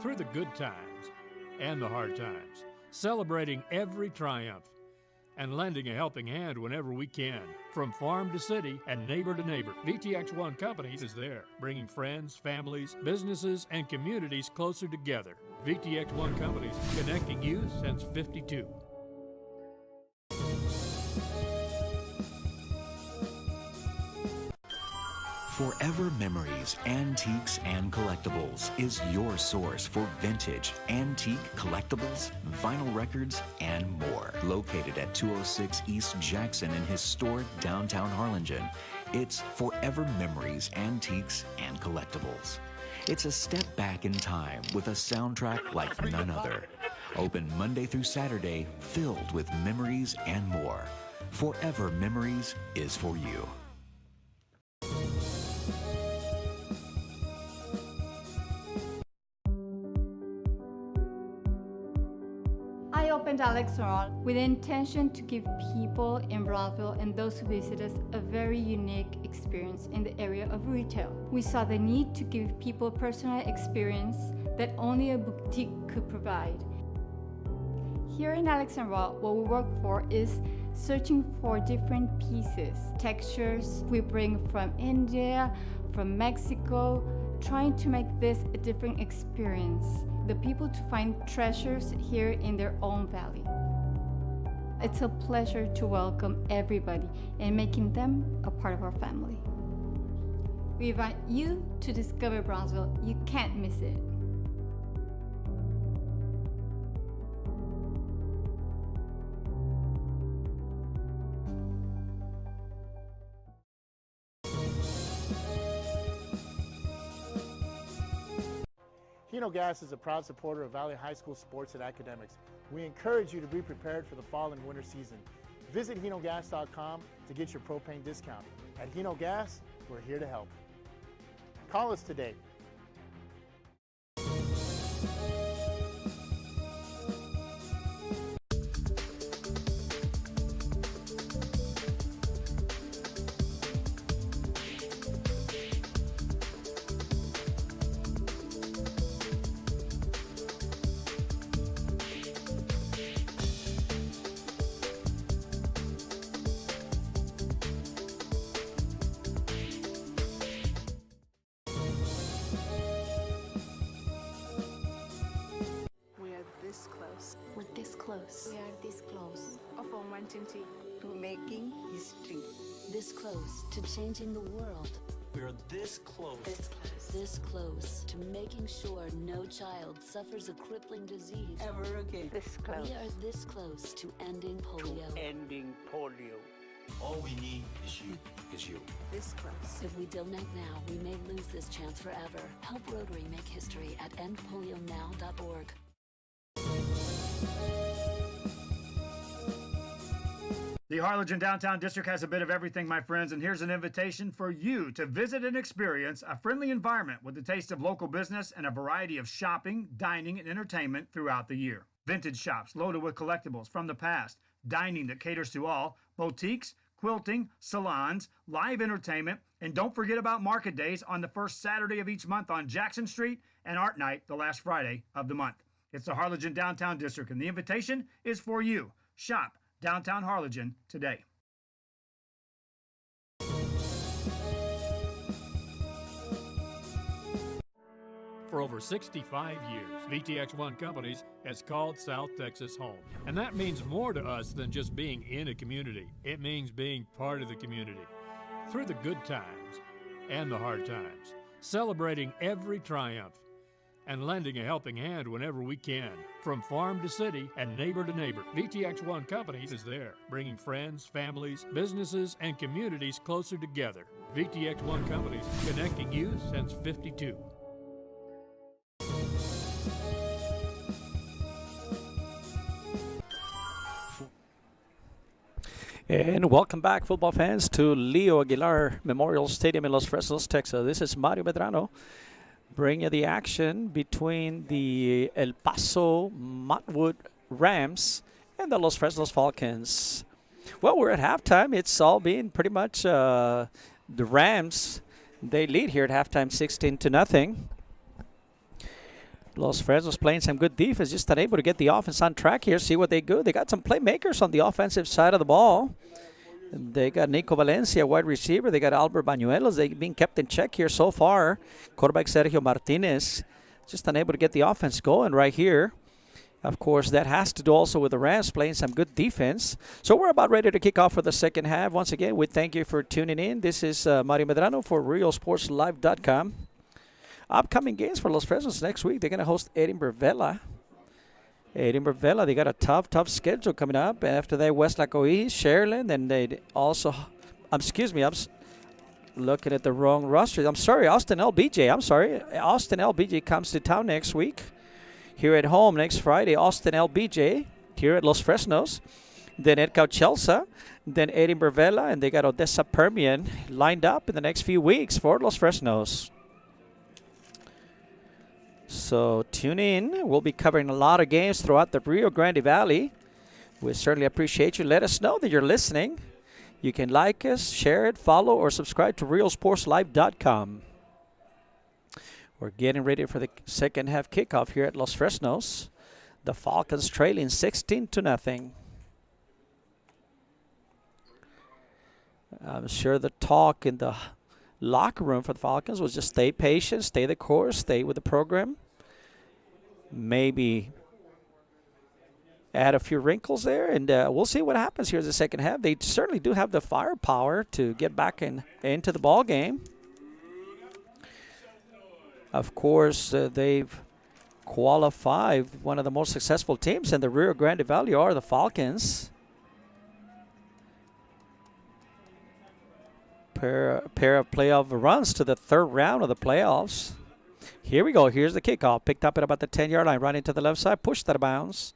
Through the good times and the hard times, celebrating every triumph and lending a helping hand whenever we can. From farm to city and neighbor to neighbor, VTX1 Companies is there, bringing friends, families, businesses, and communities closer together. VTX1 Companies, connecting you since '52. Forever Memories, Antiques, and Collectibles is your source for vintage, antique collectibles, vinyl records, and more. Located at 206 East Jackson in historic downtown Harlingen, it's Forever Memories, Antiques, and Collectibles. It's a step back in time with a soundtrack like none other. Open Monday through Saturday, filled with memories and more. Forever Memories is for you. I opened Alex Restaurant with the intention to give people in Brownsville and those who visit us a very unique experience in the area of retail. We saw the need to give people a personal experience that only a boutique could provide. Here in Alexandria, what we work for is searching for different pieces, textures we bring from India, from Mexico, trying to make this a different experience. The people to find treasures here in their own valley. It's a pleasure to welcome everybody and making them a part of our family. We invite you to discover Brownsville. You can't miss it. Hino Gas is a proud supporter of Valley High School sports and academics. We encourage you to be prepared for the fall and winter season. Visit hinogas.com to get your propane discount. At Hino Gas, we're here to help. Call us today. We are this close. We're this close. We are this close Of Wantinti. to making history. This close to changing the world. We're this close. This close to making sure no child suffers a crippling disease Ever again. This close. We are this close to ending polio. Ending polio. All we need is you. This close. If we donate now, we may lose this chance forever. Help Rotary make history at endpolionow.org. The Harlingen Downtown District has a bit of everything, my friends, and here's an invitation for you to visit and experience a friendly environment with a taste of local business and a variety of shopping, dining, and entertainment throughout the year. Vintage shops loaded with collectibles from the past, dining that caters to all, boutiques, quilting, salons, live entertainment, and don't forget about market days on the first Saturday of each month on Jackson Street and Art Night the last Friday of the month. It's the Harlingen Downtown District, and the invitation is for you. Shop Downtown Harlingen today. For over 65 years, VTX1 Companies has called South Texas home. And that means more to us than just being in a community. It means being part of the community. Through the good times and the hard times, celebrating every triumph and lending a helping hand whenever we can. From farm to city and neighbor to neighbor, VTX1 Companies is there, bringing friends, families, businesses, and communities closer together. VTX1 Companies, connecting you since '52. And welcome back, football fans, to Leo Aguilar Memorial Stadium in Los Fresnos, Texas. This is Mario Medrano bringing you the action between the El Paso Montwood Rams and the Los Fresnos Falcons. Well, we're at halftime. It's all been pretty much the Rams. They lead here at halftime 16-0. Los Fresnos playing some good defense, just unable to get the offense on track here. See what they do. They got some playmakers on the offensive side of the ball. They got Nico Valencia, wide receiver. They got Albert Bañuelos. They've been kept in check here so far. Quarterback Sergio Martinez just unable to get the offense going right here. Of course, that has to do also with the Rams playing some good defense. So we're about ready to kick off for the second half. Once again, we thank you for tuning in. This is Mario Medrano for RealSportsLive.com. Upcoming games for Los Fresnos next week. They're going to host Edinburgh Vela. Vela, they got a tough schedule coming up. After that, West Lacoí, Sharyland, and they also, I'm looking at the wrong roster. I'm sorry, Austin LBJ. Austin LBJ comes to town next week. Here at home next Friday, Austin LBJ here at Los Fresnos. Then Edcau Chelsea, then Edinburgh Vela, and they got Odessa Permian lined up in the next few weeks for Los Fresnos. So tune in. We'll be covering a lot of games throughout the Rio Grande Valley. We certainly appreciate you. Let us know that you're listening. You can like us, share it, follow, or subscribe to RealSportsLive.com. We're getting ready for the second half kickoff here at Los Fresnos. The Falcons trailing 16-0. I'm sure the talk in the locker room for the Falcons was just stay patient, stay the course, stay with the program. Maybe add a few wrinkles there, and we'll see what happens here in the second half. They certainly do have the firepower to get back into the ball game. Of course, they've qualified. One of the most successful teams in the Rio Grande Valley are the Falcons. Pair of playoff runs to the third round of the playoffs. Here we go. Here's the kickoff. Picked up at about the 10-yard line. Running to the left side. Pushed out of bounds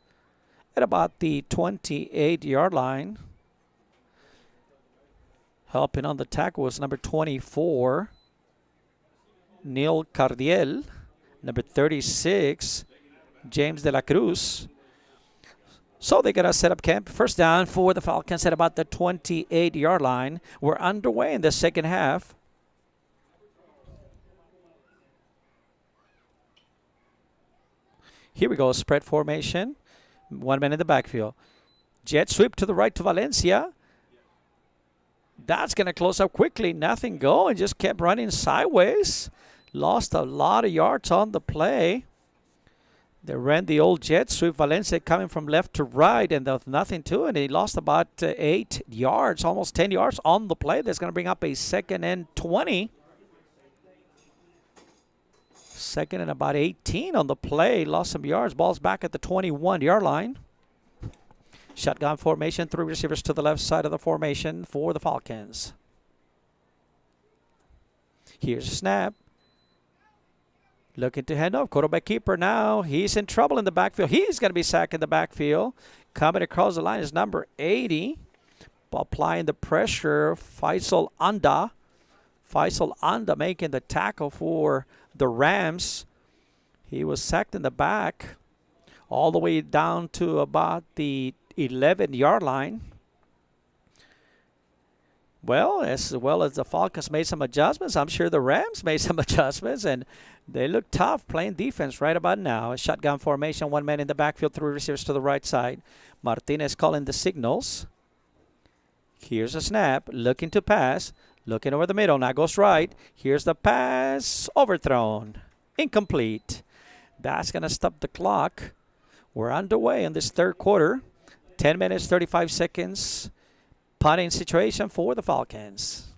at about the 28-yard line. Helping on the tackle was number 24, Neil Cardiel. Number 36, James de la Cruz. So they're going to set up camp. First down for the Falcons at about the 28-yard line. We're underway in the second half. Here we go, spread formation. 1 man in the backfield. Jet sweep to the right to Valencia. That's going to close up quickly. Nothing going, just kept running sideways. Lost a lot of yards on the play. They ran the old jet sweep. Valencia coming from left to right, and there was nothing to it. He lost about 8 yards, almost 10 yards on the play. That's going to bring up a 2nd and 20. 2nd and about 18 on the play. Lost some yards. Ball's back at the 21-yard line. Shotgun formation. 3 receivers to the left side of the formation for the Falcons. Here's a snap. Looking to hand off. Quarterback keeper now. He's in trouble in the backfield. He's going to be sacked in the backfield. Coming across the line is number 80. Applying the pressure, Faisal Anda. Faisal Anda making the tackle for the Rams. He was sacked in the back all the way down to about the 11-yard line. Well as the Falcons made some adjustments, I'm sure the Rams made some adjustments, and they look tough playing defense right about now. A shotgun formation, one man in the backfield, three receivers to the right side. Martinez calling the signals. Here's a snap, looking to pass, looking over the middle, now goes right. Here's the pass, overthrown, incomplete. That's going to stop the clock. We're underway in this third quarter. 10 minutes, 35 seconds. Punting situation for the Falcons.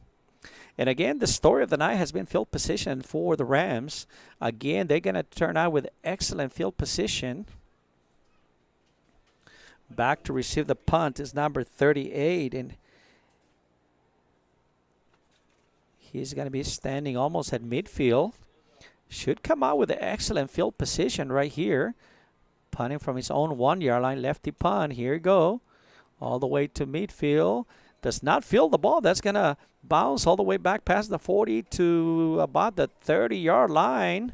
And again, the story of the night has been field position for the Rams. Again, they're going to turn out with excellent field position. Back to receive the punt is number 38. And he's going to be standing almost at midfield. Should come out with an excellent field position right here. Punting from his own 1 yard line. Lefty punt. Here you go. All the way to midfield. Does not field the ball. That's going to bounce all the way back past the 40 to about the 30-yard line.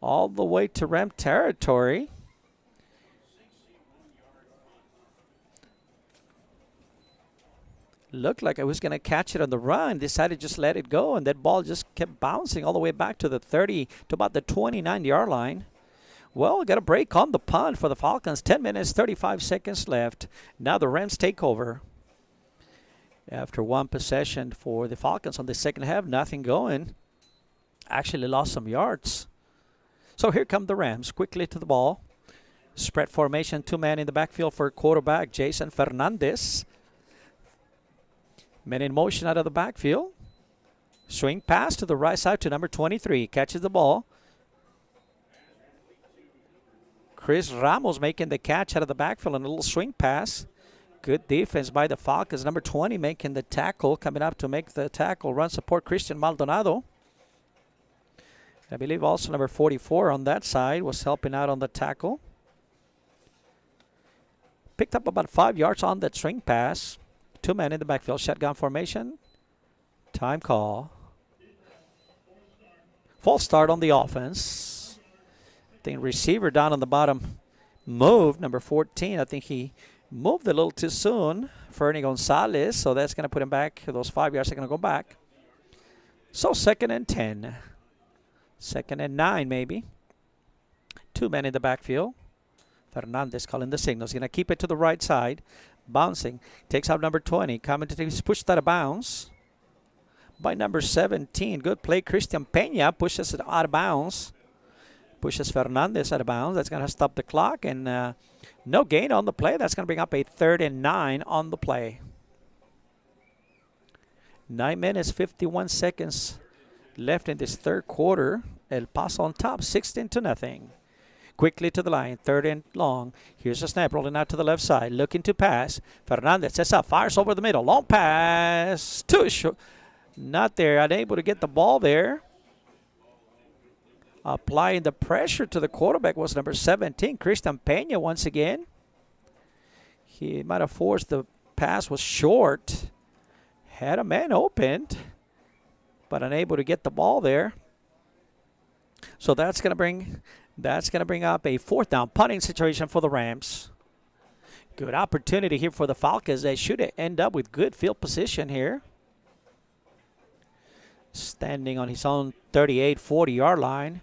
All the way to Ram territory. Looked like I was going to catch it on the run. Decided to just let it go, and that ball just kept bouncing all the way back to the 30 to about the 29-yard line. Well, got a break on the punt for the Falcons. 10 minutes, 35 seconds left. Now the Rams take over. After one possession for the Falcons on the second half, nothing going. Actually lost some yards. So here come the Rams quickly to the ball. Spread formation, two men in the backfield for quarterback Jason Fernandez. Men in motion out of the backfield. Swing pass to the right side to number 23. Catches the ball. Chris Ramos making the catch out of the backfield on a little swing pass. Good defense by the Falcons. Number 20 making the tackle. Coming up to make the tackle. Run support Christian Maldonado. I believe also number 44 on that side was helping out on the tackle. Picked up about 5 yards on that swing pass. Two men in the backfield. Shotgun formation. Time call. False start on the offense. I think receiver down on the bottom moved. Number 14. I think he moved a little too soon. Fernie Gonzalez. So that's going to put him back. Those 5 yards are going to go back. So 2nd and 10. 2nd and 9 maybe. Two men in the backfield. Fernandez calling the signals. Going to keep it to the right side. Bouncing. Takes out number 20. Coming to he's pushed out of bounds by number 17. Good play. Christian Pena pushes it out of bounds. Pushes Fernandez out of bounds. That's going to stop the clock. And no gain on the play. That's going to bring up a 3rd and 9 on the play. 9 minutes, 51 seconds left in this third quarter. El Paso on top, 16-0. Quickly to the line, 3rd and long. Here's a snap rolling out to the left side. Looking to pass. Fernandez sets up, fires over the middle. Long pass. Too short. Not there. Unable to get the ball there. Applying the pressure to the quarterback was number 17, Christian Pena once again. He might have forced the pass, was short. Had a man opened, but unable to get the ball there. So that's going to bring up a 4th down punting situation for the Rams. Good opportunity here for the Falcons. They should end up with good field position here. Standing on his own 38, 40-yard line.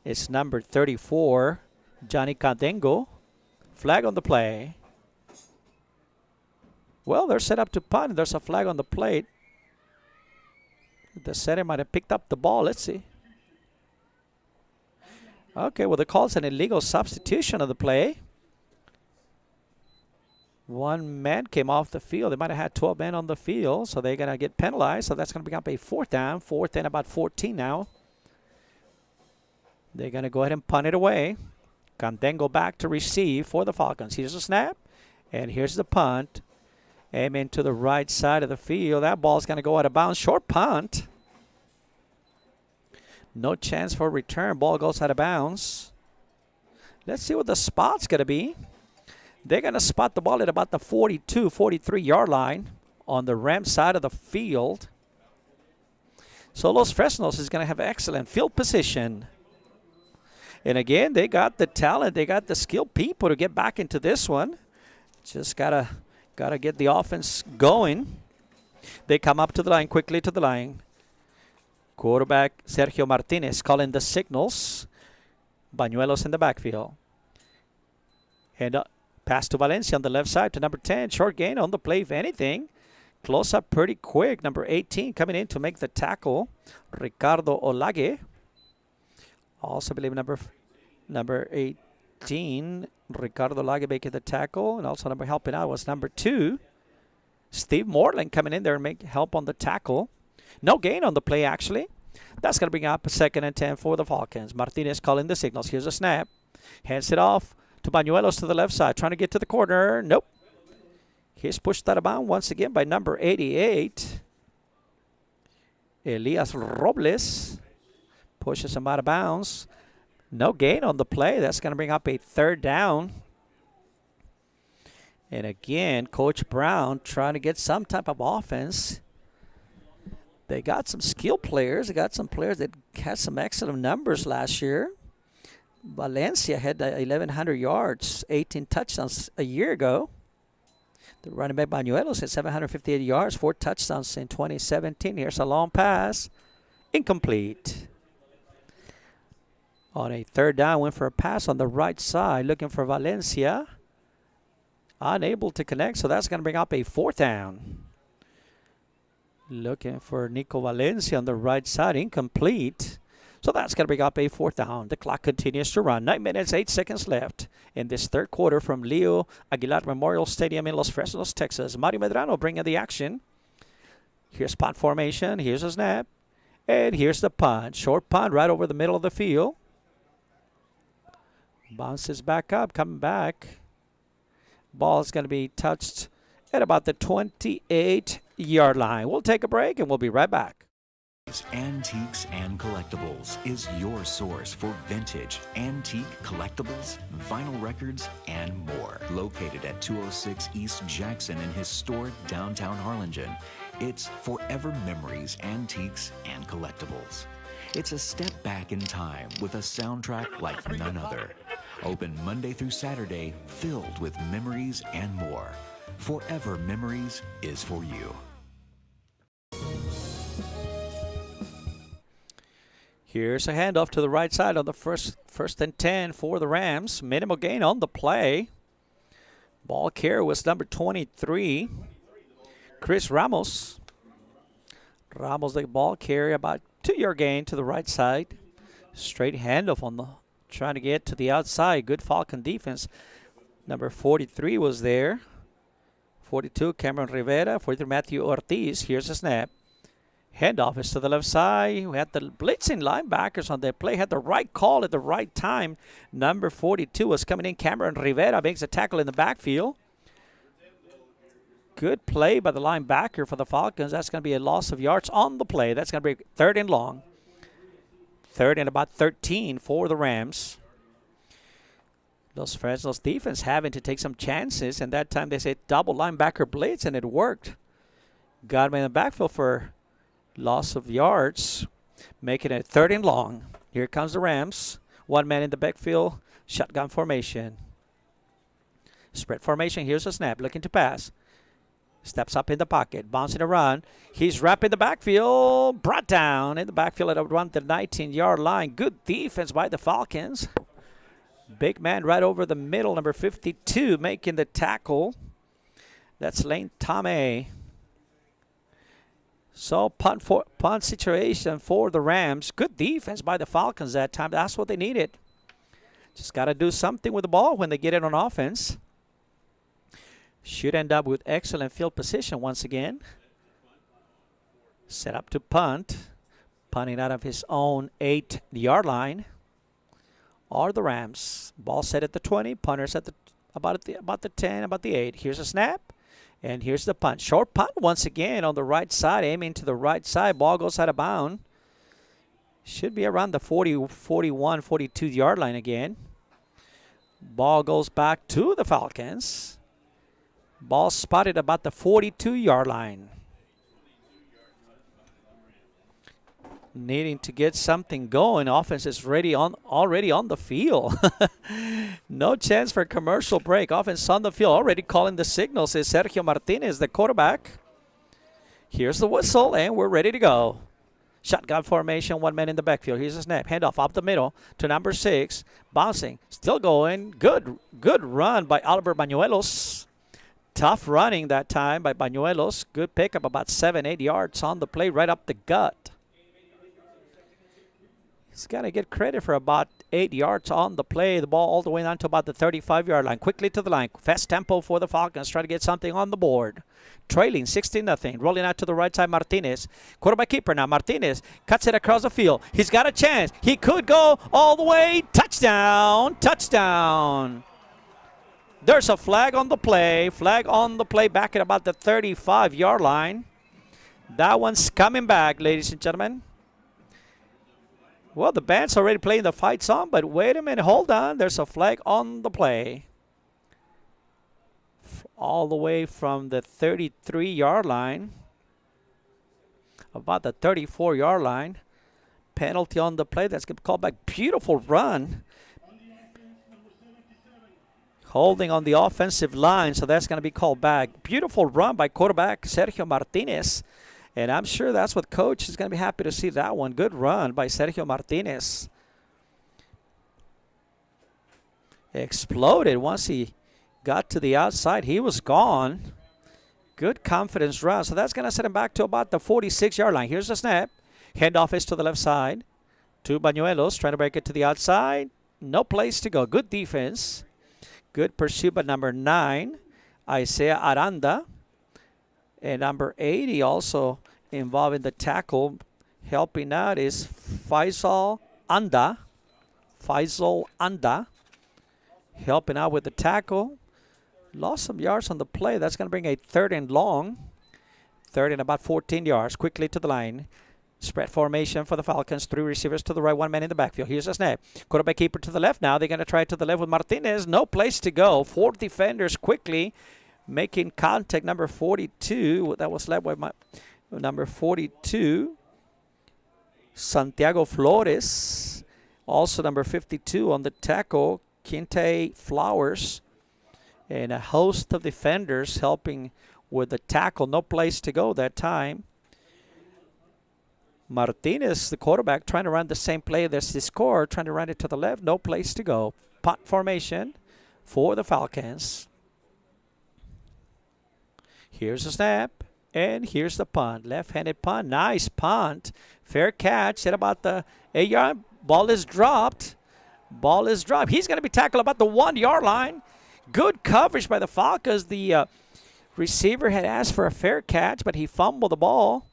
It's number 34, Johnny Candengo. Flag on the play. Well, they're set up to punt. There's a flag on the plate. The center might have picked up the ball. Let's see. Okay, well, the call's an illegal substitution of the play. One man came off the field. They might have had 12 men on the field, so they're going to get penalized. So that's going to bring up a 4th down. 4th and about 14 now. They're going to go ahead and punt it away. Candengo back to receive for the Falcons. Here's a snap, and here's the punt. Aiming to the right side of the field. That ball's going to go out of bounds. Short punt. No chance for return. Ball goes out of bounds. Let's see what the spot's going to be. They're going to spot the ball at about the 42, 43-yard line on the Rams side of the field. So Los Fresnos is going to have excellent field position. And again, they got the talent, they got the skilled people to get back into this one. Just gotta get the offense going. They come up to the line, quickly to the line. Quarterback Sergio Martinez calling the signals. Bañuelos in the backfield. And pass to Valencia on the left side to number 10. Short gain on the play, if anything. Close up pretty quick. Number 18 coming in to make the tackle. Ricardo Olage. Also believe number 18, Ricardo Olage making the tackle. And also helping out was number 2. Steve Moreland coming in there and help on the tackle. No gain on the play, actually. That's going to bring up a 2nd and 10 for the Falcons. Martinez calling the signals. Here's a snap. Hands it off to Bañuelos to the left side. Trying to get to the corner. Nope. He's pushed out of bounds once again by number 88. Elias Robles pushes him out of bounds. No gain on the play. That's going to bring up a 3rd down. And again, Coach Brown trying to get some type of offense. They got some skilled players. They got some players that had some excellent numbers last year. Valencia had 1,100 yards, 18 touchdowns a year ago. The running back Bañuelos had 758 yards, 4 touchdowns in 2017. Here's a long pass. Incomplete. On a 3rd down, went for a pass on the right side, looking for Valencia. Unable to connect, so that's going to bring up a 4th down. Looking for Nico Valencia on the right side, incomplete. So that's going to bring up a 4th down. The clock continues to run. 9 minutes, 8 seconds left in this 3rd quarter from Leo Aguilar Memorial Stadium in Los Fresnos, Texas. Mario Medrano bringing the action. Here's punt formation. Here's a snap. And here's the punt. Short punt right over the middle of the field. Bounces back up, coming back. Ball is going to be touched at about the 28-yard line. We'll take a break and we'll be right back. Antiques and Collectibles is your source for vintage, antique collectibles, vinyl records, and more. Located at 206 East Jackson in historic downtown Harlingen, it's Forever Memories, Antiques and Collectibles. It's a step back in time with a soundtrack like none other. Open Monday through Saturday, filled with memories and more. Forever Memories is for you. Here's a handoff to the right side on the first and 10 for the Rams. Minimal gain on the play. Ball carrier was number 23, Chris Ramos. Ramos, the ball carrier, about 2-yard gain to the right side. Straight handoff on the trying to get to the outside. Good Falcon defense. Number 43 was there. 42, Cameron Rivera. 43, Matthew Ortiz. Here's a snap. Handoff is to the left side. We had the blitzing linebackers on the play. Had the right call at the right time. Number 42 was coming in. Cameron Rivera makes a tackle in the backfield. Good play by the linebacker for the Falcons. That's going to be a loss of yards on the play. That's going to be 3rd and long. 3rd and about 13 for the Rams. Los Fresnos defense having to take some chances, and that time they said double linebacker blitz, and it worked. Got him in the backfield for loss of yards, making it 3rd and long. Here comes the Rams. 1 man in the backfield, shotgun formation. Spread formation, here's a snap, looking to pass. Steps up in the pocket, bouncing around. He's wrapped in the backfield, brought down in the backfield at around the 19-yard line. Good defense by the Falcons. Big man right over the middle, number 52, making the tackle. That's Lane Tomei. So punt situation for the Rams. Good defense by the Falcons that time. That's what they needed. Just got to do something with the ball when they get it on offense. Should end up with excellent field position once again. Set up to punt. Punting out of his own 8-yard line. Are the Rams. Ball set at the 20. Punters at the about the 10, about the 8. Here's a snap. And here's the punt. Short punt once again on the right side. Aiming to the right side. Ball goes out of bounds. Should be around the 40, 41, 42-yard line again. Ball goes back to the Falcons. Ball spotted about the 42-yard line. Needing to get something going. Offense is already on the field. No chance for a commercial break. Offense on the field. Already calling the signals is Sergio Martinez, the quarterback. Here's the whistle, and we're ready to go. Shotgun formation, 1 man in the backfield. Here's a snap. Handoff up the middle to number 6. Bouncing. Still going. Good run by Oliver Bañuelos. Tough running that time by Bañuelos. Good pickup, about 7-8 yards on the play, right up the gut. He's got to get credit for about 8 yards on the play. The ball all the way down to about the 35-yard line. Quickly to the line. Fast tempo for the Falcons. Try to get something on the board. Trailing 16-0. Rolling out to the right side, Martinez. Quarterback keeper now. Martinez cuts it across the field. He's got a chance. He could go all the way. Touchdown. Touchdown. There's a flag on the play. Flag on the play back at about the 35-yard line. That one's coming back, ladies and gentlemen. Well, the band's already playing the fight song, but wait a minute. Hold on. There's a flag on the play. All the way from the 33-yard line. About the 34-yard line. Penalty on the play. That's going to be called back. Beautiful run. Holding on the offensive line, so that's going to be called back. Beautiful run by quarterback Sergio Martinez. And I'm sure that's what coach is going to be happy to see that one. Good run by Sergio Martinez. Exploded once he got to the outside. He was gone. Good confidence run. So that's going to set him back to about the 46-yard line. Here's the snap. Handoff is to the left side. To Bañuelos, trying to break it to the outside. No place to go. Good defense. Good pursuit by number 9, Isaiah Aranda. And number 80 also involved in the tackle. Helping out is Faisal Anda. Faisal Anda. Helping out with the tackle. Lost some yards on the play. That's going to bring a 3rd and long. 3rd and about 14 yards. Quickly to the line. Spread formation for the Falcons. 3 receivers to the right, 1 man in the backfield. Here's a snap. Quarterback keeper to the left now. They're going to try to the left with Martinez. No place to go. 4 defenders quickly making contact. Number 42. That was led by number 42. Santiago Flores. Also number 52 on the tackle. Quinte Flowers. And a host of defenders helping with the tackle. No place to go that time. Martinez, the quarterback, trying to run the same play as the score, trying to run it to the left. No place to go. Punt formation for the Falcons. Here's the snap, and here's the punt. Left-handed punt. Nice punt. Fair catch at about the 8-yard. Ball is dropped. Ball is dropped. He's going to be tackled about the 1-yard line. Good coverage by the Falcons. The receiver had asked for a fair catch, but he fumbled the ball.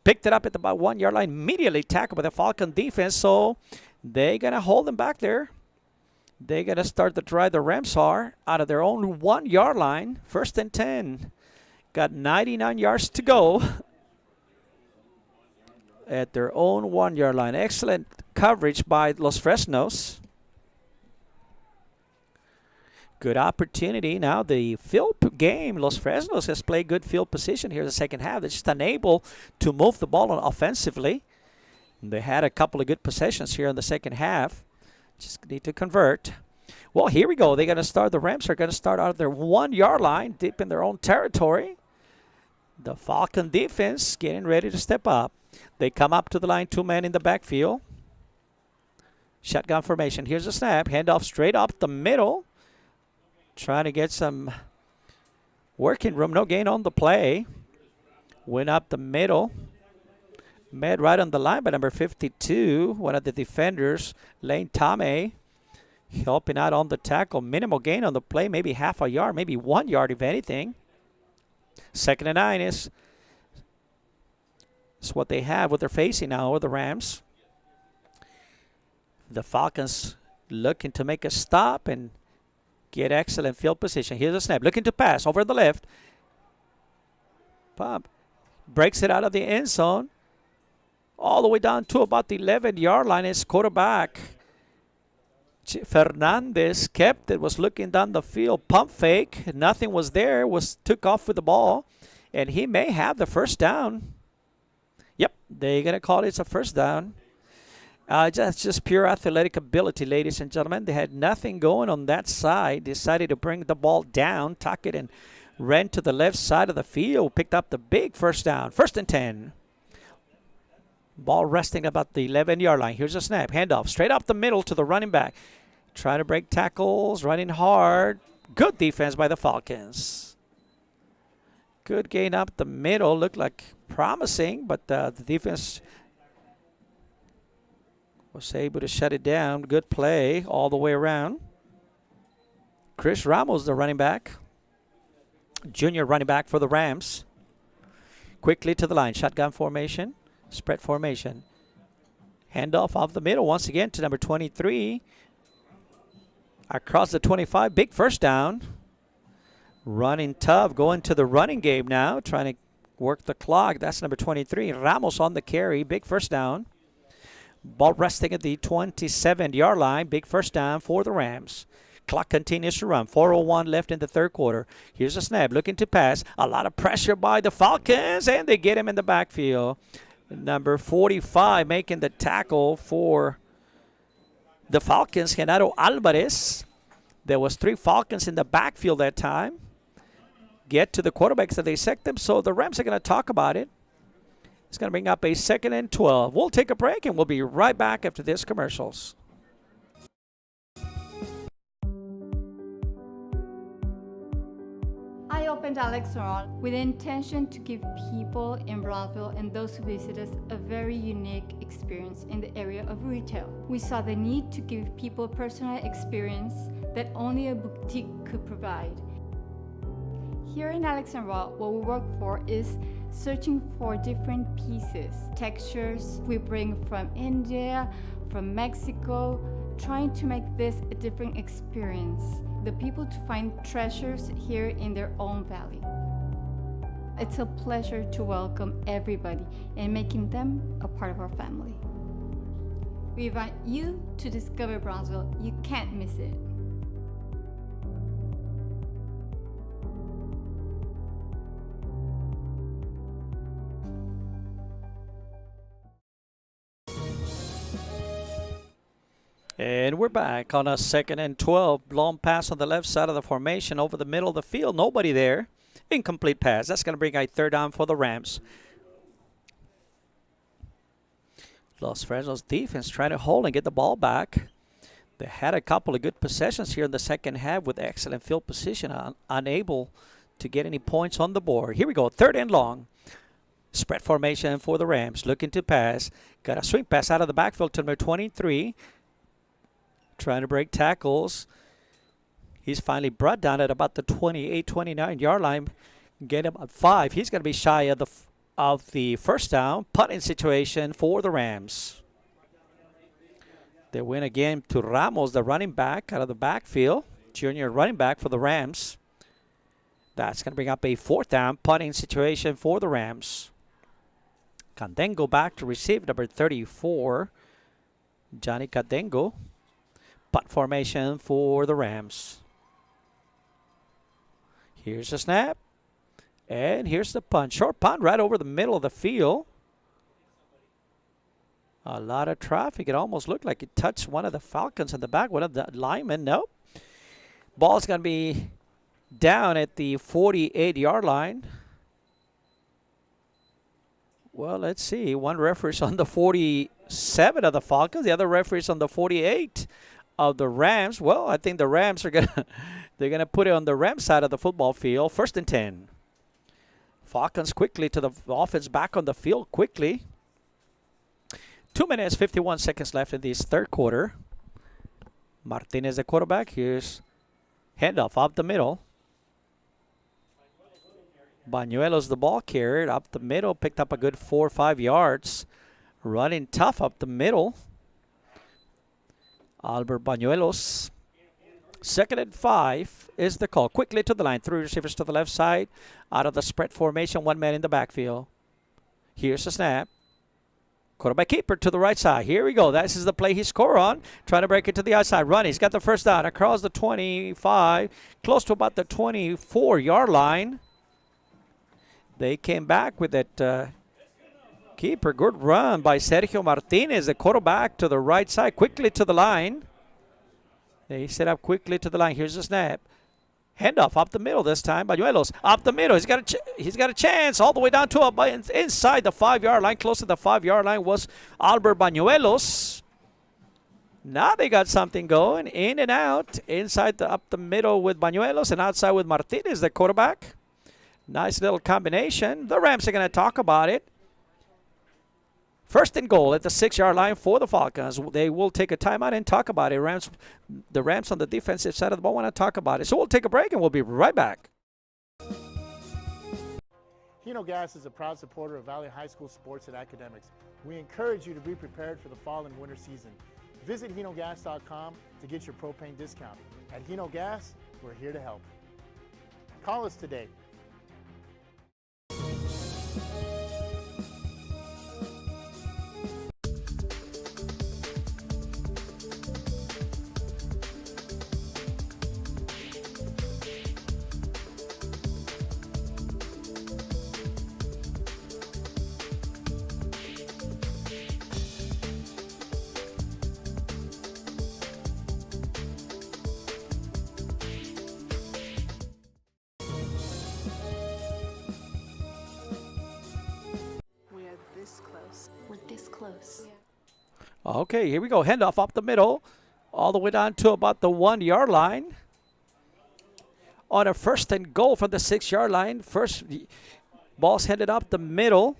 Picked it up at about 1-yard line. Immediately tackled by the Falcon defense. So they're going to hold him back there. They're going to start the drive. The Rams are out of their own 1-yard line. 1st and 10. Got 99 yards to go at their own 1-yard line. Excellent coverage by Los Fresnos. Good opportunity. Now the field game, Los Fresnos has played good field position here in the second half. They're just unable to move the ball on offensively. They had a couple of good possessions here in the second half. Just need to convert. Well, here we go. They're going to start. The Rams are going to start out of their 1-yard line, deep in their own territory. The Falcon defense getting ready to step up. They come up to the line, 2 men in the backfield. Shotgun formation. Here's a snap. Handoff straight up the middle. Trying to get some working room. No gain on the play. Went up the middle. Met right on the line by number 52. One of the defenders, Lane Tame, helping out on the tackle. Minimal gain on the play. Maybe half a yard. Maybe 1 yard if anything. 2nd and 9 is what they have, what they're facing now with the Rams. The Falcons looking to make a stop and get excellent field position. Here's a snap. Looking to pass over the left. Pump. Breaks it out of the end zone. All the way down to about the 11-yard line. His quarterback, Fernandez, kept it. Was looking down the field. Pump fake. Nothing was there. Took off with the ball. And he may have the first down. Yep. They're going to call it a first down. Just pure athletic ability, ladies and gentlemen. They had nothing going on that side. Decided to bring the ball down, tuck it, and ran to the left side of the field, picked up the big first down. 1st and 10. Ball resting about the 11-yard line. Here's a snap. Handoff straight up the middle to the running back. Trying to break tackles, running hard. Good defense by the Falcons. Good gain up the middle. Looked like promising, but the defense was able to shut it down. Good play all the way around. Chris Ramos, the running back. Junior running back for the Rams. Quickly to the line. Shotgun formation. Spread formation. Handoff off the middle once again to number 23. Across the 25. Big first down. Running tough. Going to the running game now. Trying to work the clock. That's number 23. Ramos on the carry. Big first down. Ball resting at the 27-yard line. Big first down for the Rams. Clock continues to run. 4:01 left in the third quarter. Here's a snap. Looking to pass. A lot of pressure by the Falcons, and they get him in the backfield. Number 45 making the tackle for the Falcons, Genaro Alvarez. There was 3 Falcons in the backfield that time. Get to the quarterbacks that they sacked them, so the Rams are going to talk about it. It's going to bring up a 2nd and 12. We'll take a break, and we'll be right back after this commercials. I opened Alex Restaurant with the intention to give people in Broadville and those who visit us a very unique experience in the area of retail. We saw the need to give people a personal experience that only a boutique could provide. Here in Alexandria, what we work for is searching for different pieces, textures we bring from India, from Mexico, trying to make this a different experience. The people to find treasures here in their own valley. It's a pleasure to welcome everybody and making them a part of our family. We invite you to discover Brownsville. You can't miss it. And we're back on a 2nd and 12. Long pass on the left side of the formation over the middle of the field. Nobody there. Incomplete pass. That's going to bring a 3rd down for the Rams. Los Fresnos defense trying to hold and get the ball back. They had a couple of good possessions here in the second half with excellent field position, unable to get any points on the board. Here we go. 3rd and long. Spread formation for the Rams. Looking to pass. Got a swing pass out of the backfield to number 23. Trying to break tackles. He's finally brought down at about the 28, 29-yard line. Get him at 5. He's going to be shy of the first down. Punting situation for the Rams. They win again to Ramos, the running back out of the backfield. Junior running back for the Rams. That's going to bring up a 4th down. Punting situation for the Rams. Candengo back to receive, number 34. Johnny Candengo. Punt formation for the Rams. Here's the snap. And here's the punt. Short punt right over the middle of the field. A lot of traffic. It almost looked like it touched one of the Falcons in the back. One of the linemen. Nope. Ball's going to be down at the 48-yard line. Well, let's see. One referee's on the 47 of the Falcons. The other referee's on the 48 of the Rams. Well, I think the Rams are they're gonna put it on the Rams side of the football field. 1st and 10. Falcons quickly to the offense, back on the field quickly. 2 minutes, 51 seconds left in this third quarter. Martinez, the quarterback. Here's handoff up the middle. Bañuelos, the ball carrier, up the middle, picked up a good 4 or 5 yards. Running tough up the middle. Albert Bañuelos. 2nd and 5 is the call. Quickly to the line. 3 receivers to the left side. Out of the spread formation. 1 man in the backfield. Here's the snap. Quarterback keeper to the right side. Here we go. This is the play he scored on. Trying to break it to the outside. Run. He's got the first down across the 25. Close to about the 24-yard line. They came back with that keeper. Good run by Sergio Martinez, the quarterback, to the right side. Quickly to the line. They set up quickly to the line. Here's the snap. Handoff up the middle this time. Bañuelos up the middle. He's got a chance all the way down to inside the 5-yard line. Close to the 5-yard line was Albert Bañuelos. Now they got something going. In and out. Inside up the middle with Bañuelos and outside with Martinez, the quarterback. Nice little combination. The Rams are going to talk about it. First and goal at the 6-yard line for the Falcons. They will take a timeout and talk about it. The Rams on the defensive side of the ball want to talk about it. So we'll take a break and we'll be right back. Hino Gas is a proud supporter of Valley High School sports and academics. We encourage you to be prepared for the fall and winter season. Visit hinogas.com to get your propane discount. At Hino Gas, we're here to help. Call us today. This close. We're this close. Okay, here we go. Handoff up the middle, all the way down to about the 1-yard line. On a first and goal from the 6-yard line. First ball's handed up the middle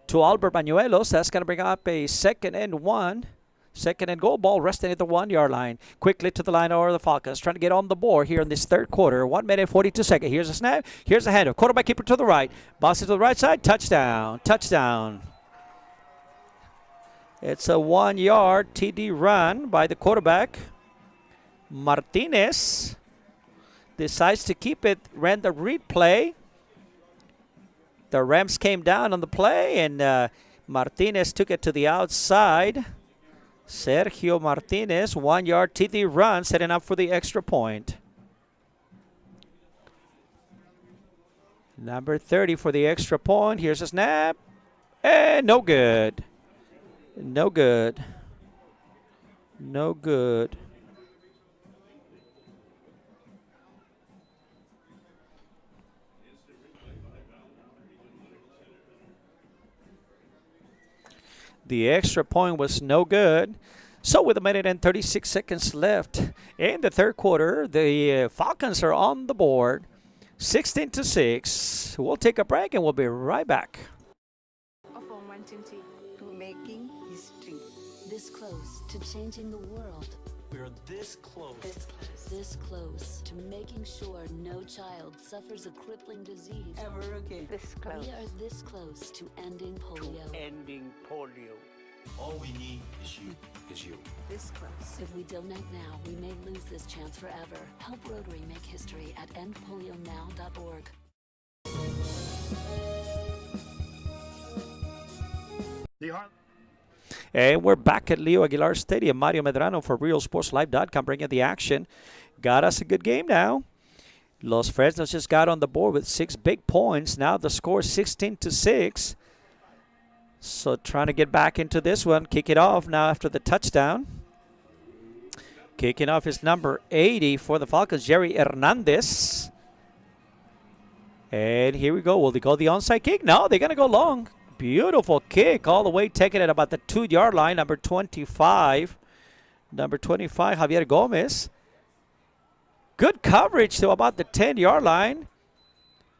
to Albert Bañuelos. That's going to bring up a 2nd and 1. 2nd and goal, ball resting at the 1-yard line. Quickly to the line over the Falcons, trying to get on the board here in this third quarter. 1 minute, 42 seconds. Here's a snap. Here's a handoff. Quarterback keeper to the right. Bounces to the right side. Touchdown. Touchdown. It's a 1-yard TD run by the quarterback. Martinez decides to keep it. Ran the read play. The Rams came down on the play, and Martinez took it to the outside. Sergio Martinez, 1-yard TD run, setting up for the extra point. Number 30 for the extra point. Here's a snap. And no good. No good. No good. The extra point was no good. So with 1 minute and 36 seconds left in the third quarter, the Falcons are on the board. 16-6. We'll take a break and we'll be right back. Of montwood. To making history. This close to changing the world. We're this close. This close to making sure no child suffers a crippling disease. Ever again. This close. We are this close to ending polio. Ending polio. All we need is you. This close. If we don't act now, we may lose this chance forever. Help Rotary make history at endpolionow.org. And we're back at Leo Aguilar Stadium. Mario Medrano for RealSportsLive.com bringing the action. Got us a good game now. Los Fresnos just got on the board with 6 big points. Now the score is 16-6. So trying to get back into this one. Kick it off now after the touchdown. Kicking off is number 80 for the Falcons, Jerry Hernandez. And here we go. Will they go the onside kick? No, they're going to go long. Beautiful kick all the way, taking it about the 2-yard line. Number 25, Javier Gomez. Good coverage to about the 10-yard line.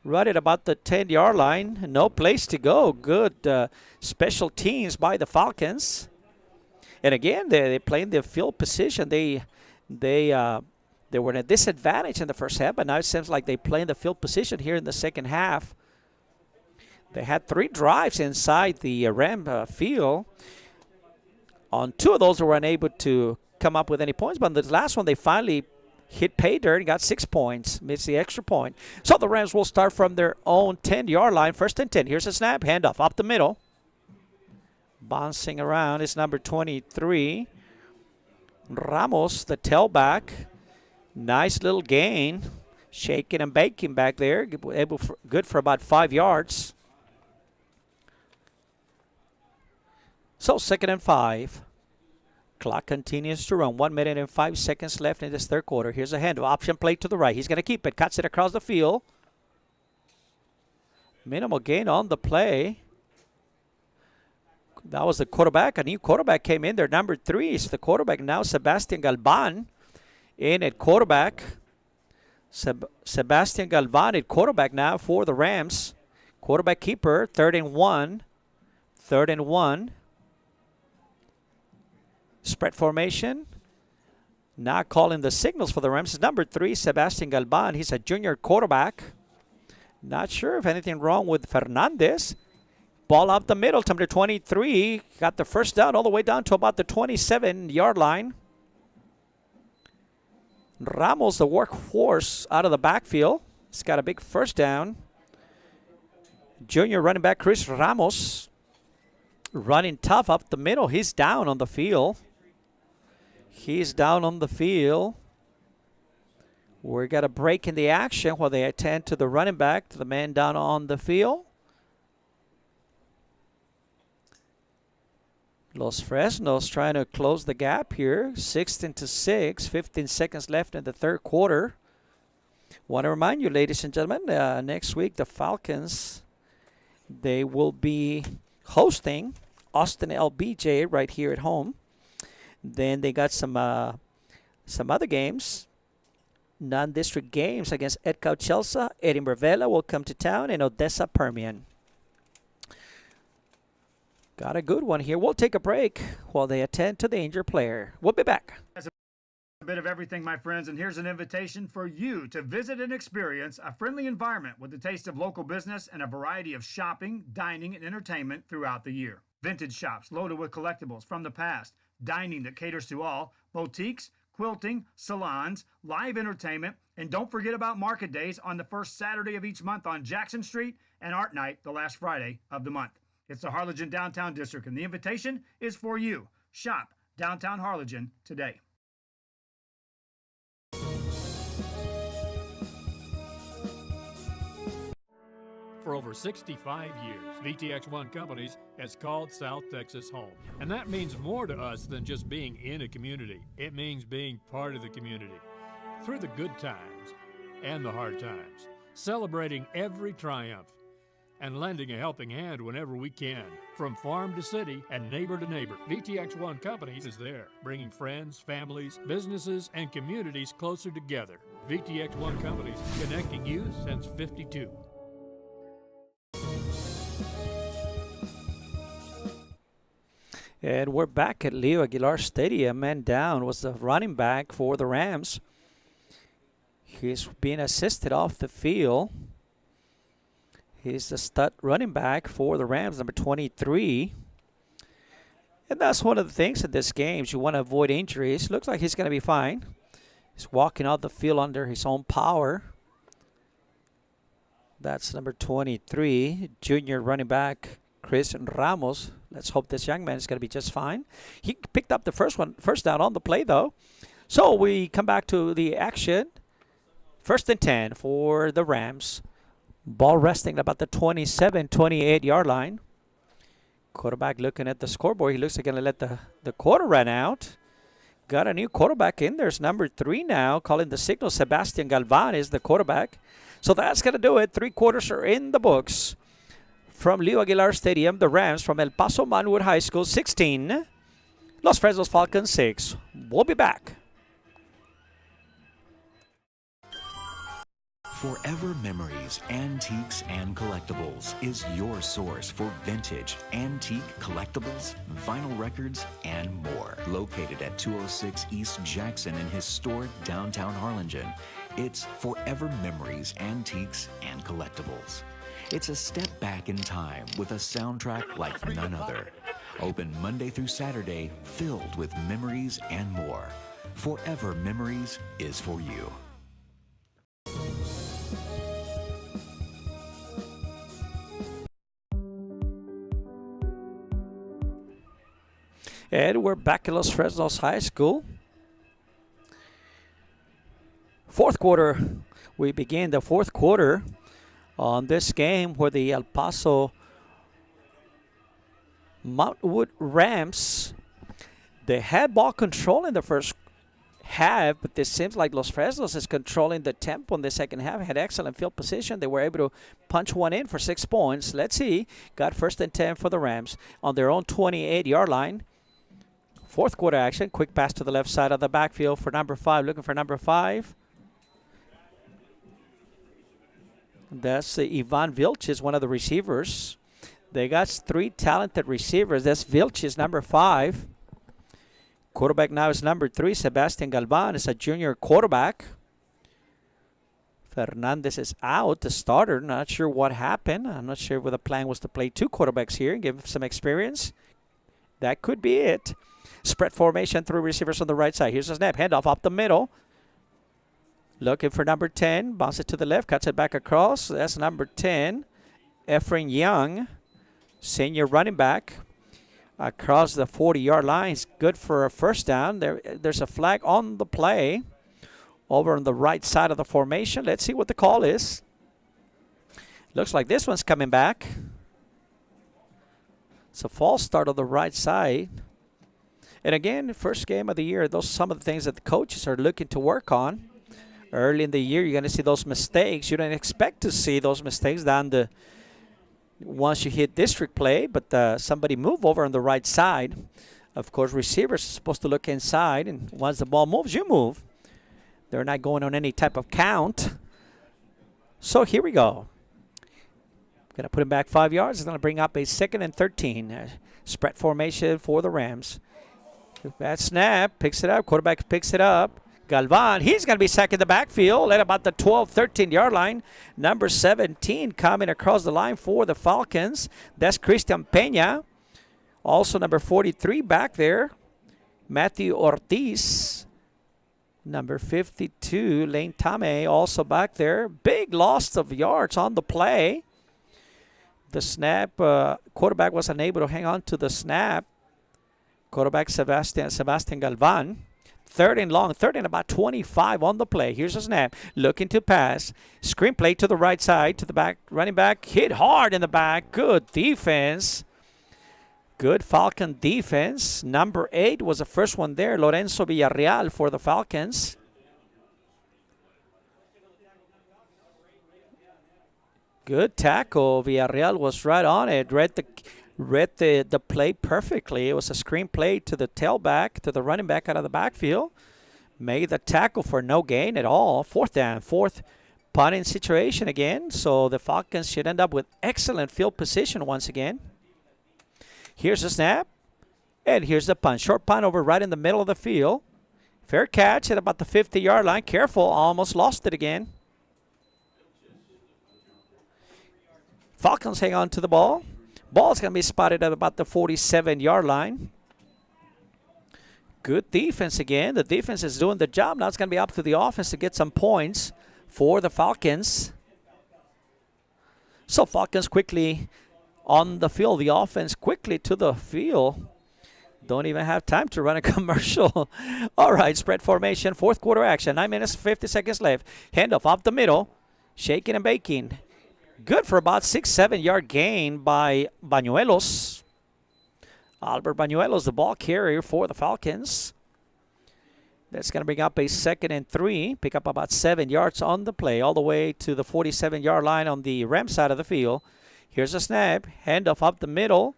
Right at about the 10-yard line. No place to go. Good special teams by the Falcons. And again, they playing the field position. They were in a disadvantage in the first half, but now it seems like they play in the field position here in the second half. They had 3 drives inside the Ram field. On 2 of those, they were unable to come up with any points. But on the last one, they finally hit pay dirt and got 6 points. Missed the extra point. So the Rams will start from their own 10-yard line. First and 10. Here's a snap. Handoff up the middle. Bouncing around is number 23. Ramos, the tailback. Nice little gain. Shaking and baking back there. Good for about 5 yards. So 2nd and 5. Clock continues to run. 1 minute and 5 seconds left in this third quarter. Here's a handoff. Option play to the right. He's going to keep it. Cuts it across the field. Minimal gain on the play. That was the quarterback. A new quarterback came in there. Number 3 is the quarterback now, Sebastian Galvan. In at quarterback. Sebastian Galvan at quarterback now for the Rams. Quarterback keeper. 3rd and 1. 3rd and 1. Spread formation. Now calling the signals for the Rams is number 3, Sebastian Galvan. He's a junior quarterback. Not sure if anything wrong with Fernandez. Ball up the middle to number 23. Got the first down all the way down to about the 27-yard line. Ramos, the workhorse, out of the backfield. He's got a big first down. Junior running back Chris Ramos running tough up the middle. He's down on the field. He's down on the field. We're got a break in the action while they attend to the running back, to the man down on the field. Los Fresnos trying to close the gap here. 16-6, 15 seconds left in the third quarter. Want to remind you, ladies and gentlemen, next week the Falcons, they will be hosting Austin LBJ right here at home. Then they got some other games, non-district games against Edcau Chelsea. Edinburgh Vela will come to town, and Odessa Permian. Got a good one here. We'll take a break while they attend to the injured player. We'll be back. A bit of everything, my friends, and here's an invitation for you to visit and experience a friendly environment with a taste of local business and a variety of shopping, dining, and entertainment throughout the year. Vintage shops loaded with collectibles from the past, dining that caters to all, boutiques, quilting, salons, live entertainment, and don't forget about market days on the first Saturday of each month on Jackson Street and Art Night the last Friday of the month. It's the Harlingen Downtown District, and the invitation is for you. Shop Downtown Harlingen today. For over 65 years, VTX1 Companies has called South Texas home. And that means more to us than just being in a community. It means being part of the community. Through the good times and the hard times. Celebrating every triumph and lending a helping hand whenever we can. From farm to city and neighbor to neighbor, VTX1 Companies is there, bringing friends, families, businesses, and communities closer together. VTX1 Companies, connecting you since '52. And we're back at Leo Aguilar Stadium. Man down was the running back for the Rams. He's being assisted off the field. He's the stud running back for the Rams, number 23. And that's one of the things in this game. You want to avoid injuries. Looks like he's going to be fine. He's walking out the field under his own power. That's number 23, junior running back Chris Ramos. Let's hope this young man is going to be just fine. He picked up the first down on the play, though. So we come back to the action. 1st and 10 for the Rams. Ball resting about the 27, 28-yard line. Quarterback looking at the scoreboard. He looks like going to let the quarter run out. Got a new quarterback in. There's number 3 now, calling the signal. Sebastian Galvan is the quarterback. So that's going to do it. 3 quarters are in the books. From Leo Aguilar Stadium, the Rams from El Paso Montwood High School, 16. Los Fresnos Falcons, 6. We'll be back. Forever Memories, Antiques, and Collectibles is your source for vintage, antique collectibles, vinyl records, and more. Located at 206 East Jackson in historic downtown Harlingen, it's Forever Memories, Antiques, and Collectibles. It's a step back in time with a soundtrack like none other. Open Monday through Saturday, filled with memories and more. Forever Memories is for you. And we're back at Los Fresnos High School. 4th quarter. We begin the 4th quarter on this game where the El Paso Montwood Rams They had ball control in the first half, but this seems like Los Fresnos is controlling the tempo in the second half. Had excellent field position. They were able to punch one in for 6 points. Let's see. Got 1st and 10 for the Rams on their own 28-yard line. Fourth quarter action. Quick pass to the left side of the backfield for number 5. Looking for number 5. That's Ivan Vilches, one of the receivers. They got 3 talented receivers. That's Vilches, number 5. Quarterback now is number 3. Sebastian Galvan is a junior quarterback. Fernandez is out, the starter. Not sure what happened. I'm not sure whether the plan was to play 2 quarterbacks here and give some experience. That could be it. Spread formation, 3 receivers on the right side. Here's a snap. Handoff up the middle. Looking for number 10. Bounce it to the left. Cuts it back across. That's number 10. Ephraim Young, senior running back. Across the 40-yard line. It's good for a first down. There's a flag on the play over on the right side of the formation. Let's see what the call is. Looks like this one's coming back. It's a false start on the right side. And again, first game of the year, those are some of the things that the coaches are looking to work on. Early in the year, you're going to see those mistakes. You don't expect to see those mistakes once you hit district play, but somebody move over on the right side. Of course, receivers are supposed to look inside, and once the ball moves, you move. They're not going on any type of count. So here we go. Going to put him back 5 yards. It's going to bring up a 2nd and 13. Spread formation for the Rams. That snap, picks it up. Quarterback picks it up. Galvan, he's going to be sacked in the backfield at about the 12, 13-yard line. Number 17 coming across the line for the Falcons. That's Christian Peña. Also number 43 back there, Matthew Ortiz. Number 52, Lane Tame, also back there. Big loss of yards on the play. The snap, quarterback was unable to hang on to the snap. Quarterback Sebastian Galvan. 3rd and long, 3rd and about 25 on the play. Here's a snap. Looking to pass. Screen play to the right side, to the back. Running back hit hard in the back. Good defense. Good Falcon defense. Number 8 was the first one there. Lorenzo Villarreal for the Falcons. Good tackle. Villarreal was right on it. Read the play perfectly. It was a screen play to the tailback, to the running back out of the backfield. Made the tackle for no gain at all. 4th down, 4th punting situation again. So the Falcons should end up with excellent field position once again. Here's the snap, and here's the punt. Short punt over right in the middle of the field. Fair catch at about the 50-yard line. Careful, almost lost it again. Falcons hang on to the ball. Ball's going to be spotted at about the 47-yard line. Good defense again. The defense is doing the job. Now it's going to be up to the offense to get some points for the Falcons. So Falcons quickly on the field. The offense quickly to the field. Don't even have time to run a commercial. All right, spread formation, 4th quarter action. 9 minutes, 50 seconds left. Handoff up the middle. Shaking and baking. Good for about 6-7 yard gain by Bañuelos. Albert Bañuelos, the ball carrier for the Falcons. That's going to bring up a 2nd and 3. Pick up about 7 yards on the play, all the way to the 47-yard line on the Ram side of the field. Here's a snap. Handoff up the middle.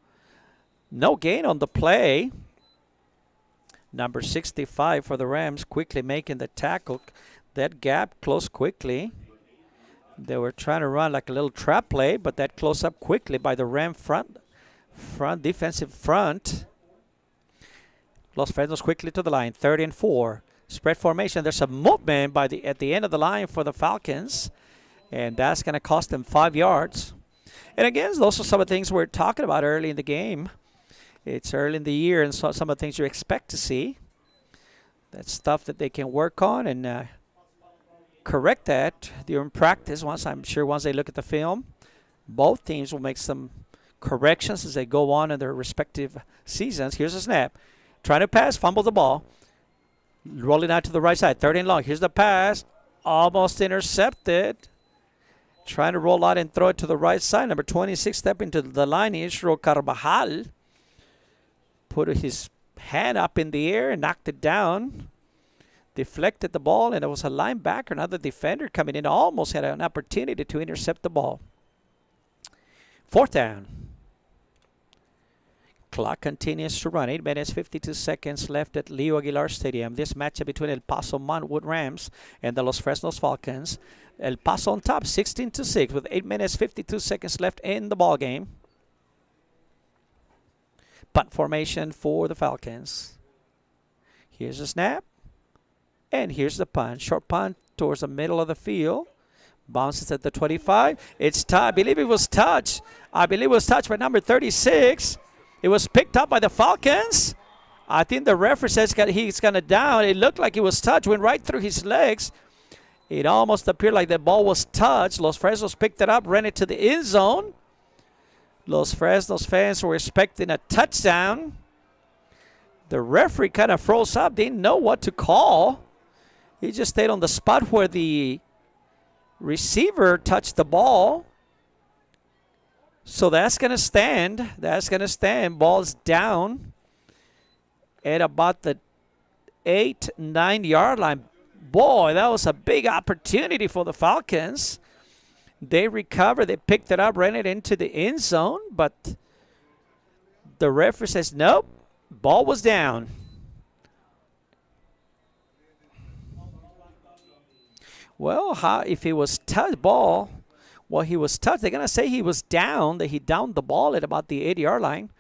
No gain on the play. Number 65 for the Rams quickly making the tackle. That gap closed quickly. They were trying to run like a little trap play, but that closed up quickly by the Ram front defensive front. Los Fresnos quickly to the line. 3rd and 4. Spread formation. There's a movement at the end of the line for the Falcons, and that's going to cost them 5 yards. And again, those are some of the things we're talking about early in the game. It's early in the year, and so some of the things you expect to see. That's stuff that they can work on and correct that during practice. Once they look at the film, both teams will make some corrections as they go on in their respective seasons. Here's a snap. Trying to pass, fumble the ball. Rolling out to the right side. 3rd and long. Here's the pass. Almost intercepted. Trying to roll out and throw it to the right side. Number 26 stepping to the line. Israel Carvajal put his hand up in the air and knocked it down. Deflected the ball, and it was a linebacker, another defender coming in, almost had an opportunity to intercept the ball. 4th down. Clock continues to run. 8 minutes, 52 seconds left at Leo Aguilar Stadium. This matchup between El Paso Montwood Rams and the Los Fresnos Falcons. El Paso on top, 16-6, with 8 minutes, 52 seconds left in the ball game. Punt formation for the Falcons. Here's a snap. And here's the punt. Short punt towards the middle of the field. Bounces at the 25. It's I believe it was touched. I believe it was touched by number 36. It was picked up by the Falcons. I think the referee says he's going to down. It looked like it was touched. Went right through his legs. It almost appeared like the ball was touched. Los Fresnos picked it up, ran it to the end zone. Los Fresnos fans were expecting a touchdown. The referee kind of froze up. Didn't know what to call. He just stayed on the spot where the receiver touched the ball. So that's going to stand. That's going to stand. Ball's down at about the 8-9 yard line. Boy, that was a big opportunity for the Falcons. They recovered. They picked it up, ran it into the end zone. But the referee says, nope, ball was down. Well, if it was touched ball, well, he was touched. They're going to say he was down, that he downed the ball at about the 8-yard line.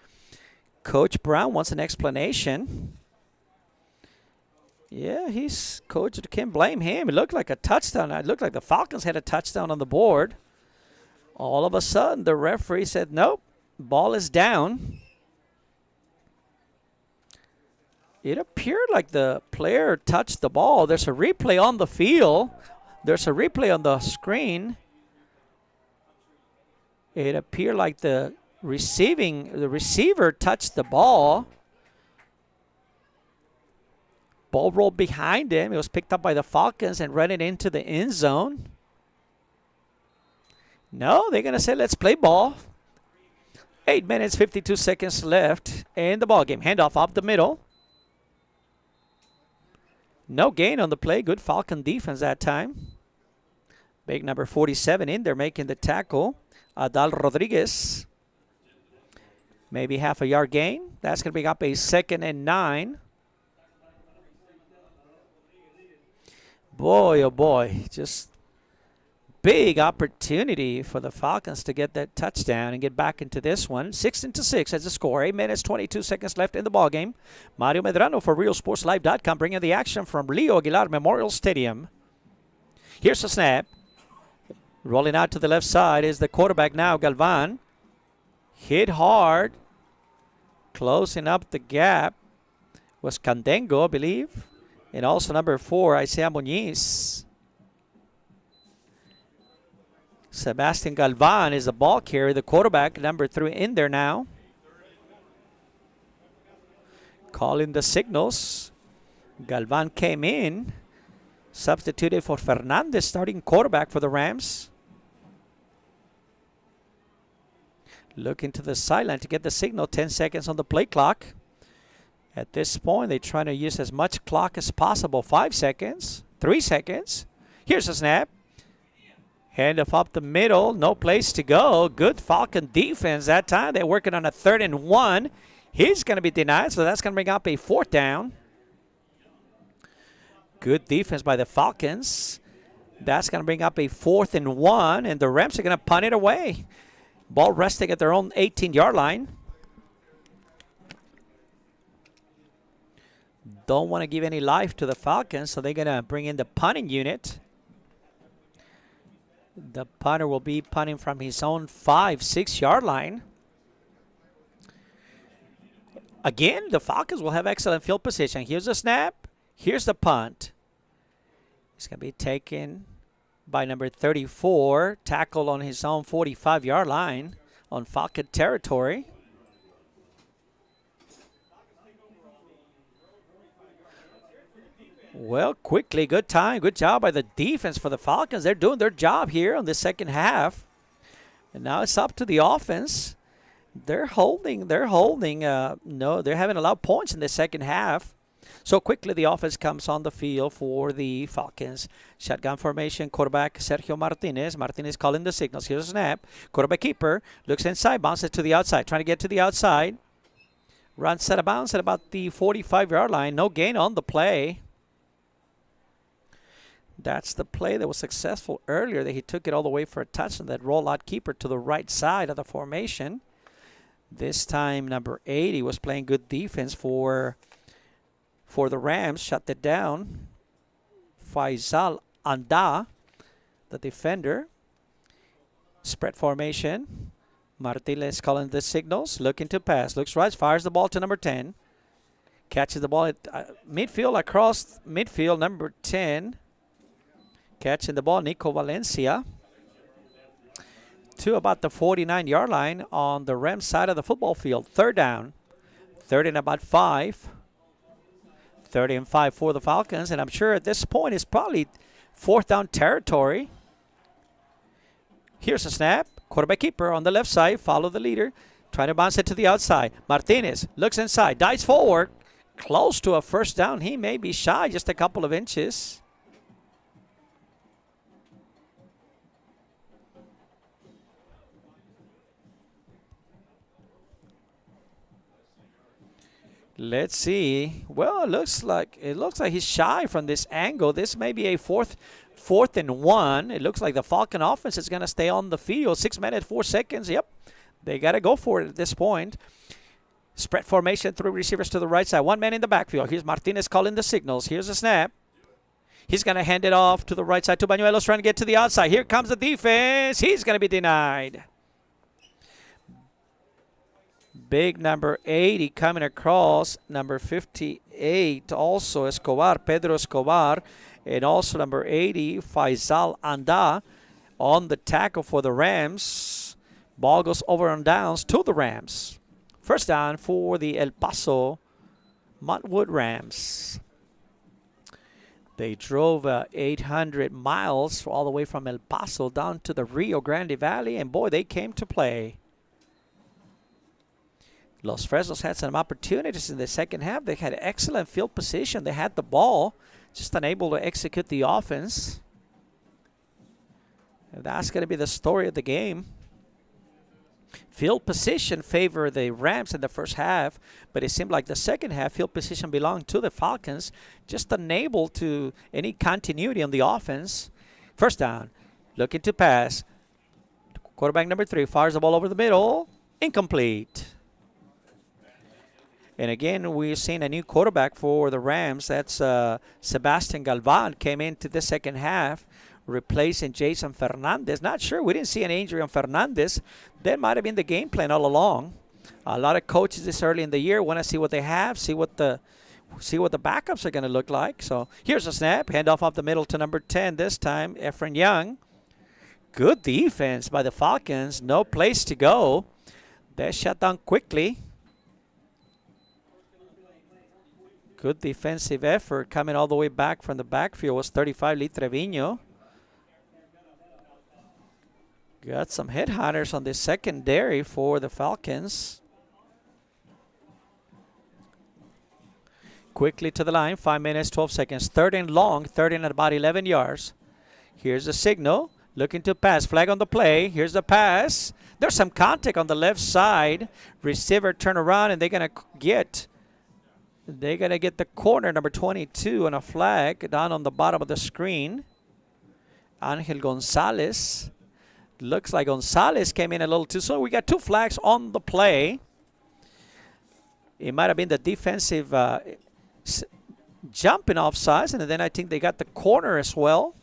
Coach Brown wants an explanation. Yeah, Coach can't blame him. It looked like a touchdown. It looked like the Falcons had a touchdown on the board. All of a sudden, the referee said, nope, ball is down. It appeared like the player touched the ball. There's a replay on the field. There's a replay on the screen. It appeared like the receiver touched the ball. Ball rolled behind him. It was picked up by the Falcons and ran it into the end zone. No, they're going to say, let's play ball. 8 minutes, 52 seconds left in the ball game. Handoff up the middle. No gain on the play. Good Falcon defense that time. Big number 47 in there making the tackle. Adal Rodriguez. Maybe half a yard gain. That's going to bring up a 2nd and 9. Boy, oh boy. Just big opportunity for the Falcons to get that touchdown and get back into this one. 16-6 as the score. 8 minutes, 22 seconds left in the ballgame. Mario Medrano for RealSportsLive.com bringing the action from Leo Aguilar Memorial Stadium. Here's the snap. Rolling out to the left side is the quarterback now, Galvan. Hit hard. Closing up the gap was Candengo, I believe. And also number 4, Isaiah Muñiz. Sebastian Galvan is the ball carrier, the quarterback, number 3 in there now. Calling the signals. Galvan came in. Substituted for Fernandez, starting quarterback for the Rams. Looking to the sideline to get the signal. 10 seconds on the play clock. At this point, they're trying to use as much clock as possible. 5 seconds. 3 seconds. Here's a snap. Handoff up the middle. No place to go. Good Falcon defense that time. They're working on a 3rd and 1. He's going to be denied, so that's going to bring up a 4th down. Good defense by the Falcons. That's going to bring up a 4th and 1, and the Rams are going to punt it away. Ball resting at their own 18-yard line. Don't want to give any life to the Falcons, so they're going to bring in the punting unit. The punter will be punting from his own 5-6-yard line. Again, the Falcons will have excellent field position. Here's the snap. Here's the punt. It's going to be taken by number 34. Tackle on his own 45-yard line on Falcon territory. Well, quickly, good time, good job by the defense for the Falcons. They're doing their job here on the second half. And now it's up to the offense. They're holding. They're holding. No, they haven't allowed points in the second half. So quickly the offense comes on the field for the Falcons. Shotgun formation, quarterback Sergio Martinez. Martinez calling the signals. Here's a snap. Quarterback keeper looks inside, bounces to the outside. Trying to get to the outside. Runs out of bounds at about the 45-yard line. No gain on the play. That's the play that was successful earlier, that he took it all the way for a touchdown. That rollout keeper to the right side of the formation. This time, number 80 was playing good defense for the Rams. Shut it down. Faisal Anda, the defender. Spread formation. Martinez calling the signals. Looking to pass. Looks right. Fires the ball to number 10. Catches the ball at midfield, across midfield. Number 10. Catching the ball, Nico Valencia. To about the 49-yard line on the Rams side of the football field. Third down. Third and about 5. 30 and 5 for the Falcons. And I'm sure at this point it's probably fourth down territory. Here's a snap. Quarterback keeper on the left side. Follow the leader. Trying to bounce it to the outside. Martinez looks inside. Dives forward. Close to a first down. He may be shy just a couple of inches. Let's see. Well, it looks like he's shy from this angle. This may be a fourth and 1. It looks like the Falcon offense is going to stay on the field. 6 minutes, 4 seconds. Yep, they got to go for it at this point. Spread formation, 3 receivers to the right side. 1 man in the backfield. Here's Martinez calling the signals. Here's a snap. He's going to hand it off to the right side to Bañuelos, trying to get to the outside. Here comes the defense. He's going to be denied. Big number 80 coming across. Number 58 also Escobar, Pedro Escobar. And also number 80, Faisal Anda on the tackle for the Rams. Ball goes over and downs to the Rams. First down for the El Paso Montwood Rams. They drove 800 miles all the way from El Paso down to the Rio Grande Valley. And boy, they came to play. Los Fresnos had some opportunities in the second half. They had excellent field position. They had the ball, just unable to execute the offense. And that's going to be the story of the game. Field position favored the Rams in the first half, but it seemed like the second half, field position belonged to the Falcons, just unable to any continuity on the offense. First down, looking to pass. Quarterback number 3 fires the ball over the middle. Incomplete. And again, we're seeing a new quarterback for the Rams. That's Sebastian Galvan came into the second half, replacing Jason Fernandez. Not sure. We didn't see an injury on Fernandez. That might have been the game plan all along. A lot of coaches this early in the year want to see what they have, see what the backups are going to look like. So here's a snap. Handoff off the middle to number 10 this time, Efren Young. Good defense by the Falcons. No place to go. They shut down quickly. Good defensive effort coming all the way back from the backfield was 35, Lee Trevino. Got some headhunters on the secondary for the Falcons. Quickly to the line, 5 minutes, 12 seconds. Third and long, third and at about 11 yards. Here's the signal, looking to pass. Flag on the play. Here's the pass. There's some contact on the left side. Receiver turn around, and they're going to get the corner, number 22, on a flag down on the bottom of the screen. Angel Gonzalez. Looks like Gonzalez came in a little too soon. We got 2 flags on the play. It might have been the defensive jumping offsides, and then I think they got the corner as well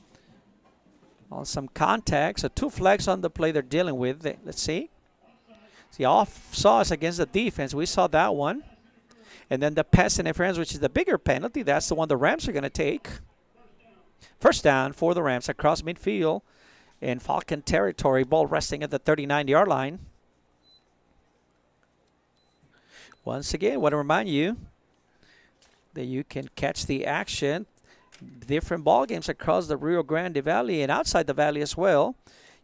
on some contact. So 2 flags on the play they're dealing with. Let's see. See, offsides against the defense. We saw that one. And then the pass interference, which is the bigger penalty, that's the one the Rams are going to take. First down for the Rams across midfield in Falcon territory. Ball resting at the 39-yard line. Once again, I want to remind you that you can catch the action, different ball games across the Rio Grande Valley and outside the valley as well.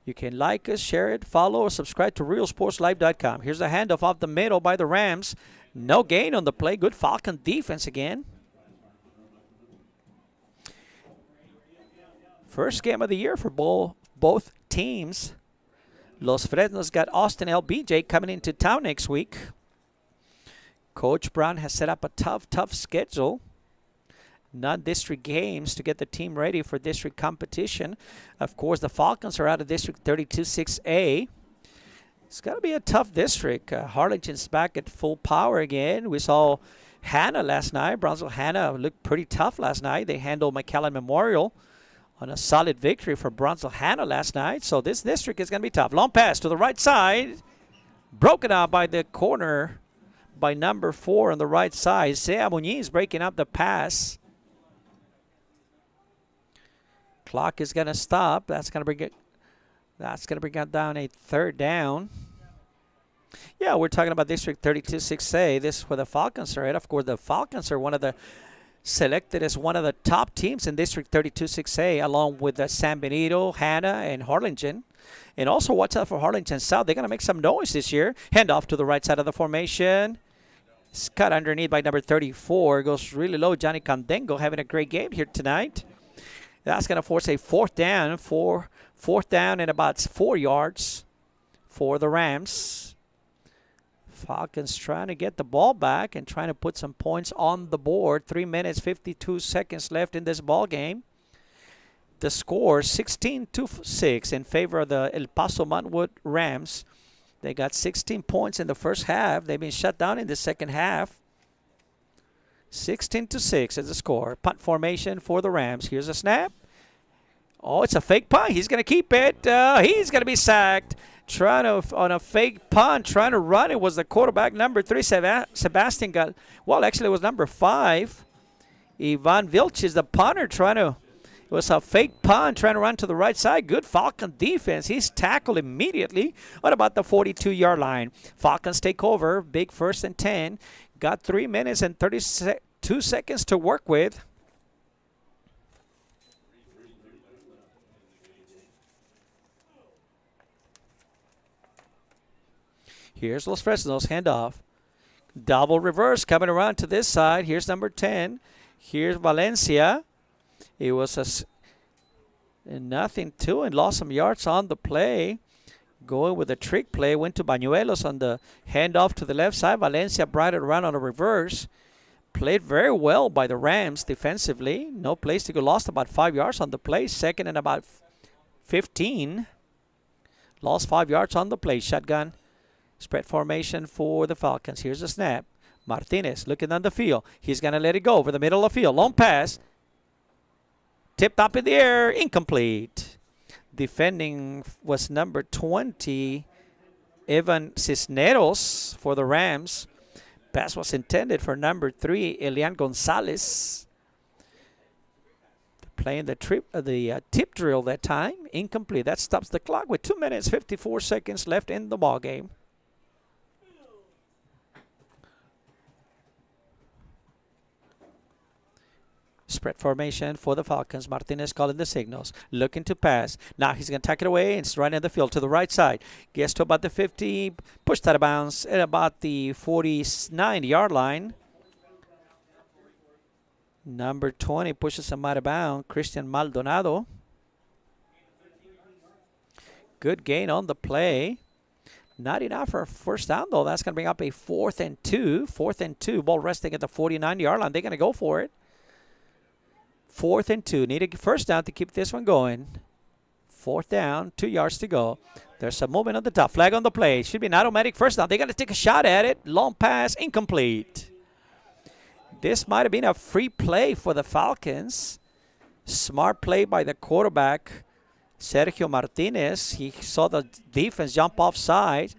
You can like us, share it, follow, or subscribe to realsportslive.com. Here's a handoff off the middle by the Rams. No gain on the play. Good Falcon defense again. First game of the year for both teams. Los Fresnos got Austin LBJ coming into town next week. Coach Brown has set up a tough schedule. Non-district games to get the team ready for district competition. Of course, the Falcons are out of District 32-6A. It's got to be a tough district. Harlingen back at full power again. We saw Hanna last night. Brownsville Hanna looked pretty tough last night. They handled McAllen Memorial on a solid victory for Brownsville Hanna last night. So this district is going to be tough. Long pass to the right side. Broken out by the corner by number 4 on the right side. Sea Muñiz breaking up the pass. Clock is going to stop. That's going to bring it down a third down. Yeah, we're talking about District 32-6A. This is where the Falcons are at. Of course, the Falcons are selected as one of the top teams in District 32-6A, along with San Benito, Hanna, and Harlingen. And also watch out for Harlingen South. They're going to make some noise this year. Handoff to the right side of the formation. It's cut underneath by number 34. Goes really low. Johnny Candengo having a great game here tonight. That's going to force a fourth down and about 4 yards for the Rams. Falcons trying to get the ball back and trying to put some points on the board. 3 minutes, 52 seconds left in this ball game. The score 16-6 in favor of the El Paso Montwood Rams. They got 16 points in the first half. They've been shut down in the second half. 16-6 is the score. Punt formation for the Rams. Here's a snap. Oh, it's a fake punt. He's going to keep it. He's going to be sacked. On a fake punt, trying to run. It was the quarterback, number 3, Sebastian. Actually, it was number 5. Ivan Vilch is the punter it was a fake punt, trying to run to the right side. Good Falcon defense. He's tackled immediately on about the 42-yard line. Falcons take over. Big 1st and 10. Got 3 minutes and 32 seconds to work with. Here's Los Fresnos, handoff. Double reverse coming around to this side. Here's number 10. Here's Valencia. It was nothing to and lost some yards on the play. Going with a trick play, went to Bañuelos on the handoff to the left side. Valencia brought it around on a reverse. Played very well by the Rams defensively. No place to go. Lost about 5 yards on the play. Second and about 15. Lost 5 yards on the play. Shotgun spread formation for the Falcons. Here's a snap. Martinez looking on the field. He's going to let it go over the middle of the field. Long pass. Tipped up in the air. Incomplete. Defending was number 20, Evan Cisneros for the Rams. Pass was intended for number 3, Elian Gonzalez. Playing the tip drill that time. Incomplete. That stops the clock with 2 minutes, 54 seconds left in the ball game. Spread formation for the Falcons. Martinez calling the signals. Looking to pass. Now he's going to tuck it away. It's right in the field to the right side. Gets to about the 50. Pushed out of bounds at about the 49-yard line. Number 20 pushes him out of bounds. Christian Maldonado. Good gain on the play. Not enough for a first down, though. That's going to bring up a 4th and 2. 4th and 2. Ball resting at the 49-yard line. They're going to go for it. 4th and 2. Need a first down to keep this one going. 4th down, 2 yards to go. There's some movement on the top. Flag on the play. Should be an automatic first down. They got to take a shot at it. Long pass, incomplete. This might have been a free play for the Falcons. Smart play by the quarterback, Sergio Martinez. He saw the defense jump offside.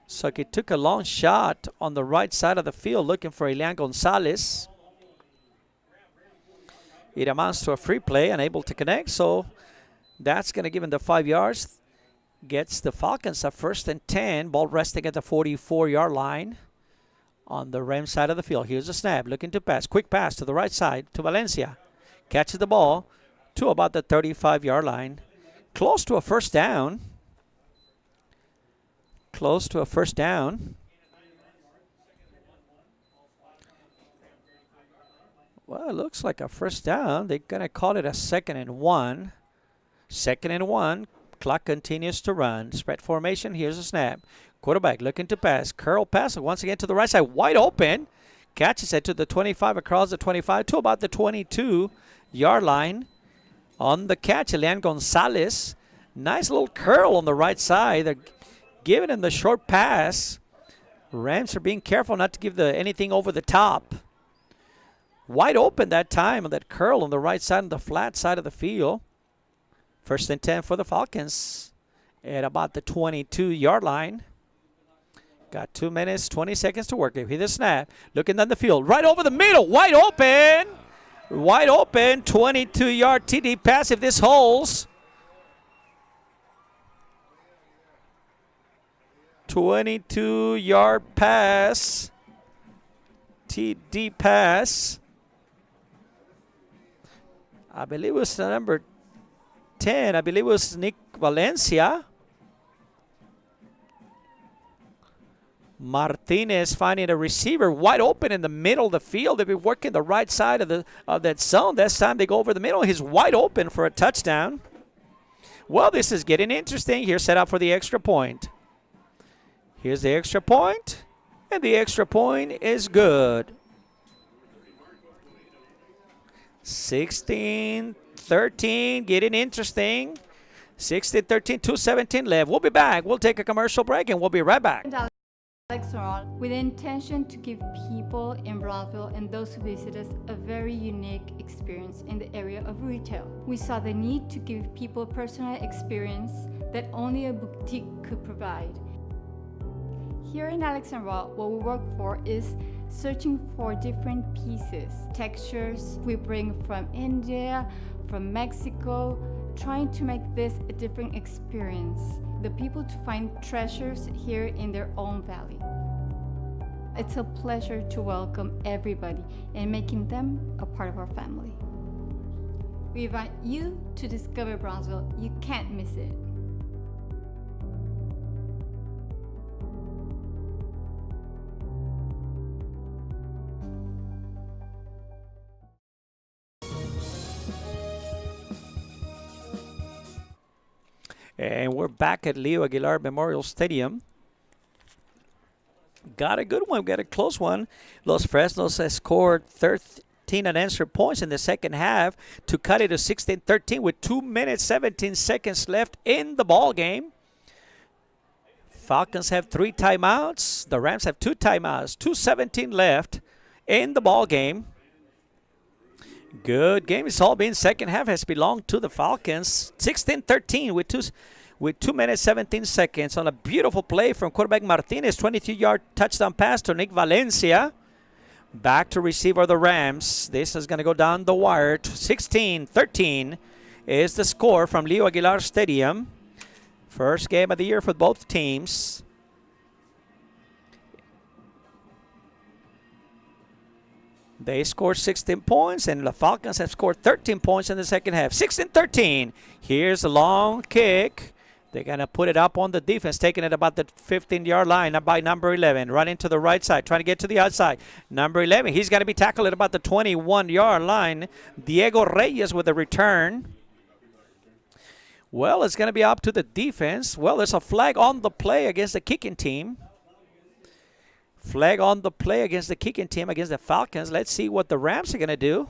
So he took a long shot on the right side of the field looking for Elian Gonzalez. It amounts to a free play, unable to connect. So that's going to give him the 5 yards. Gets the Falcons a 1st and 10. Ball resting at the 44-yard line on the Rams side of the field. Here's a snap. Looking to pass. Quick pass to the right side to Valencia. Catches the ball to about the 35-yard line. close to a first down. Close to a first down. Well, it looks like a first down. They're going to call it a 2nd and 1. 2nd and 1. Clock continues to run. Spread formation. Here's a snap. Quarterback looking to pass. Curl pass once again to the right side. Wide open. Catches it to the 25, across the 25 to about the 22-yard line. On the catch, Elian Gonzalez. Nice little curl on the right side. They're giving him the short pass. Rams are being careful not to give anything over the top. Wide open that time on that curl on the right side, on the flat side of the field. 1st and 10 for the Falcons at about the 22-yard line. Got 2 minutes, 20 seconds to work. Here's the snap. Looking down the field. Right over the middle. Wide open. Wide open. 22-yard TD pass if this holds. 22-yard pass. TD pass. I believe it was number 10. I believe it was Nick Valencia. Martinez finding a receiver wide open in the middle of the field. They've been working the right side of that zone. This time they go over the middle. He's wide open for a touchdown. Well, this is getting interesting. Here, set up for the extra point. Here's the extra point, and the extra point is good. 16-13, getting interesting. 16-13, 2:17 left. We'll be back. We'll take a commercial break, and we'll be right back. With the intention to give people in Brownsville and those who visit us a very unique experience in the area of retail. We saw the need to give people a personal experience that only a boutique could provide. Here in Alexandria, what we work for is searching for different pieces, textures we bring from India, from Mexico, trying to make this a different experience. The people to find treasures here in their own valley. It's a pleasure to welcome everybody and making them a part of our family. We invite you to discover Brownsville. You can't miss it. And we're back at Leo Aguilar Memorial Stadium. Got a good one. Got a close one. Los Fresnos has scored 13 unanswered points in the second half to cut it to 16-13 with 2 minutes, 17 seconds left in the ball game. Falcons have 3 timeouts. The Rams have 2 timeouts. 2:17 left in the ball game. Good game. It's all been second half has belonged to the Falcons. 16-13 with 2 minutes, 17 seconds on a beautiful play from quarterback Martinez. 22-yard touchdown pass to Nick Valencia. Back to receiver the Rams. This is going to go down the wire. 16-13 is the score from Leo Aguilar Stadium. First game of the year for both teams. They scored 16 points, and the Falcons have scored 13 points in the second half. 16-13. Here's a long kick. They're going to put it up on the defense, taking it about the 15-yard line by number 11. Running to the right side, trying to get to the outside. Number 11, he's going to be tackled at about the 21-yard line. Diego Reyes with a return. Well, it's going to be up to the defense. Well, there's a flag on the play against the kicking team. Flag on the play against the kicking team, against the Falcons. Let's see what the Rams are going to do.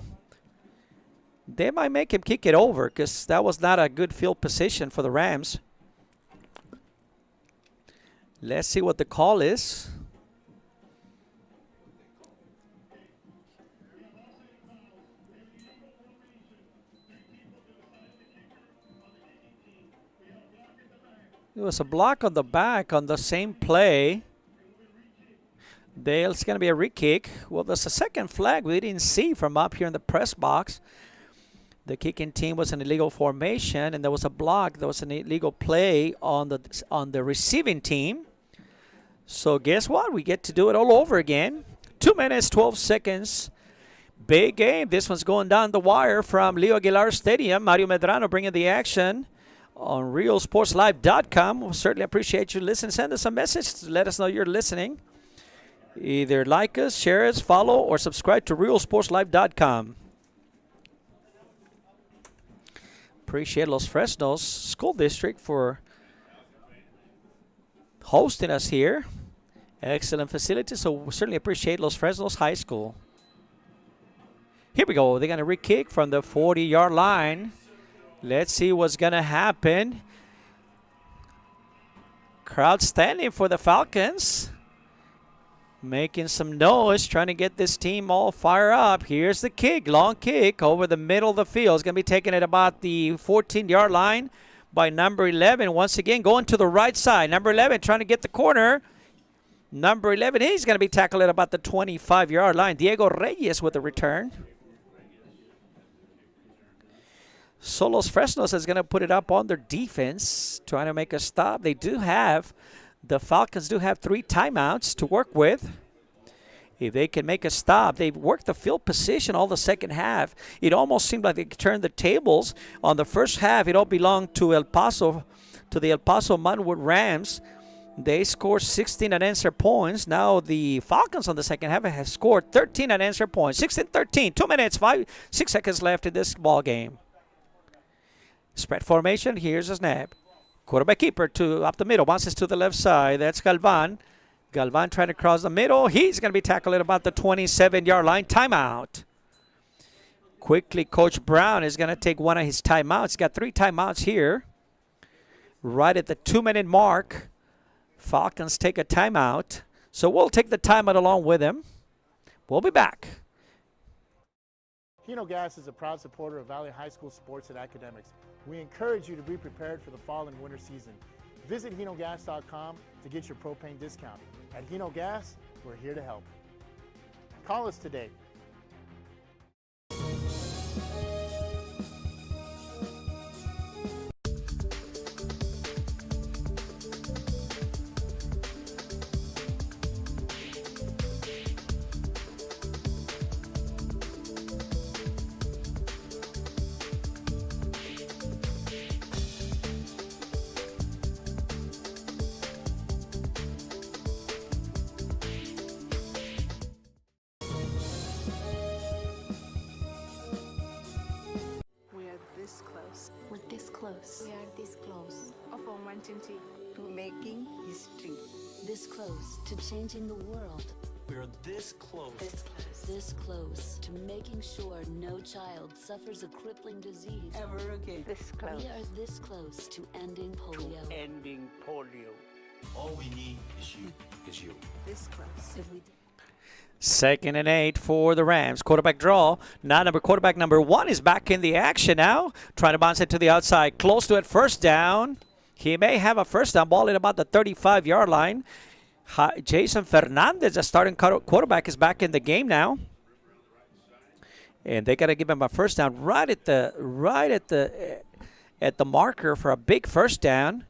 They might make him kick it over because that was not a good field position for the Rams. Let's see what the call is. There was a block on the back on the same play. It's going to be a re-kick. Well, there's a second flag we didn't see from up here in the press box. The kicking team was an illegal formation, and there was a block. There was an illegal play on the receiving team. So guess what? We get to do it all over again. 2 minutes, 12 seconds. Big game. This one's going down the wire from Leo Aguilar Stadium. Mario Medrano bringing the action on realsportslive.com. We'll certainly appreciate you listening. Send us a message to let us know you're listening. Either like us, share us, follow, or subscribe to realsportslive.com. Appreciate Los Fresnos School District for hosting us here. Excellent facility, so we certainly appreciate Los Fresnos High School. Here we go. They're going to re-kick from the 40-yard line. Let's see what's going to happen. Crowd standing for the Falcons. Making some noise, trying to get this team all fired up. Here's the kick, long kick over the middle of the field. It's going to be taken at about the 14-yard line by number 11. Once again, going to the right side. Number 11 trying to get the corner. Number 11, he's going to be tackled at about the 25-yard line. Diego Reyes with the return. So Los Fresnos is going to put it up on their defense, trying to make a stop. The Falcons do have 3 timeouts to work with. If they can make a stop, they've worked the field position all the second half. It almost seemed like they turned the tables. On the first half, it all belonged to the El Paso Montwood Rams. They scored 16 unanswered points. Now the Falcons on the second half have scored 13 unanswered points. 16-13, 2 minutes, 6 seconds left in this ball game. Spread formation, here's a snap. Quarterback keeper up the middle, bounces to the left side. That's Galvan. Galvan trying to cross the middle. He's going to be tackled at about the 27-yard line. Timeout. Quickly, Coach Brown is going to take one of his timeouts. He's got 3 timeouts here. Right at the 2-minute mark, Falcons take a timeout. So we'll take the timeout along with him. We'll be back. Hino Gas is a proud supporter of Valley High School sports and academics. We encourage you to be prepared for the fall and winter season. Visit hinogas.com to get your propane discount. At Hino Gas, we're here to help. Call us today. This close. We're this close. We are this close. Of wanting to making history. This close to changing the world. We're this close. This close. This close to making sure no child suffers a crippling disease Ever again. This close. We are this close to ending polio. Ending polio. All we need is you. this close. If we 2nd and 8 for the Rams. Quarterback draw. Now quarterback number 1 is back in the action now. Trying to bounce it to the outside. Close to it. First down. He may have a first down ball at about the 35-yard line. Jason Fernandez, the starting quarterback, is back in the game now. And they got to give him a first down right at the marker for a big first down.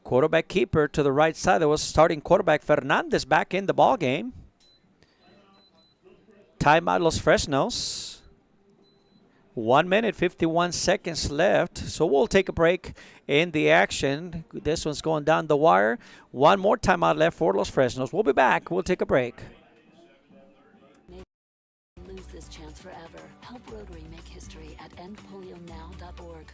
Quarterback keeper to the right side. There was starting quarterback Fernandez back in the ball game. Timeout Los Fresnos. 1 minute, 51 seconds left. So we'll take a break in the action. This one's going down the wire. One more timeout left for Los Fresnos. We'll be back. We'll take a break. lose this chance forever, help Rotary make history at endpolionow.org.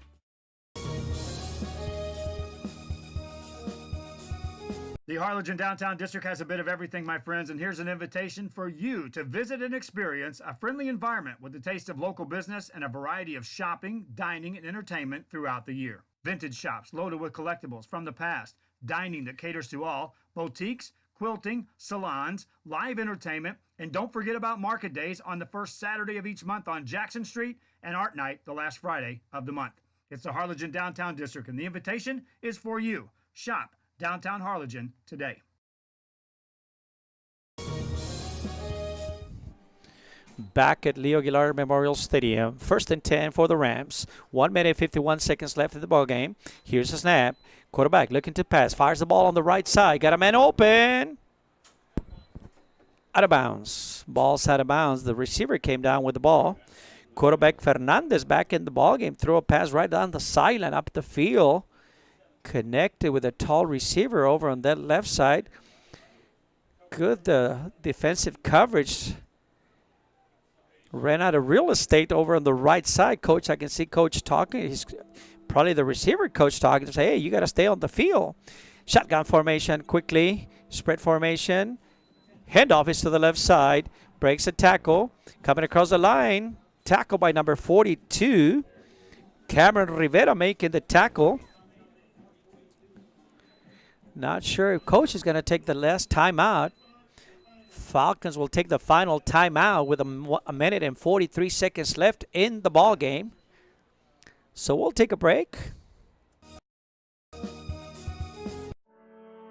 The Harlingen Downtown District has a bit of everything, my friends, and here's an invitation for you to visit and experience a friendly environment with a taste of local business and a variety of shopping, dining, and entertainment throughout the year. Vintage shops loaded with collectibles from the past, dining that caters to all, boutiques, quilting, salons, live entertainment, and don't forget about market days on the first Saturday of each month on Jackson Street and Art Night the last Friday of the month. It's the Harlingen Downtown District, and the invitation is for you. Shop Downtown Harlingen today. Back at Leo Aguilar Memorial Stadium. 1st and 10 for the Rams. 1 minute, 51 seconds left in the ball game. Here's a snap. Quarterback looking to pass. Fires the ball on the right side. Got a man open. Out of bounds. Ball's out of bounds. The receiver came down with the ball. Quarterback Fernandez back in the ball game. Threw a pass right down the sideline up the field. connected with a tall receiver over on that left side. Good defensive coverage. Ran out of real estate over on the right side. Coach, I can see Coach talking. He's probably the receiver coach talking to say, hey, you got to stay on the field. Shotgun formation quickly. Spread formation. Handoff is to the left side. Breaks a tackle. Coming across the line. Tackle by number 42. Cameron Rivera making the tackle. Not sure if Coach is going to take the last timeout. Falcons will take the final timeout with a minute and 43 seconds left in the ball game. So we'll take a break.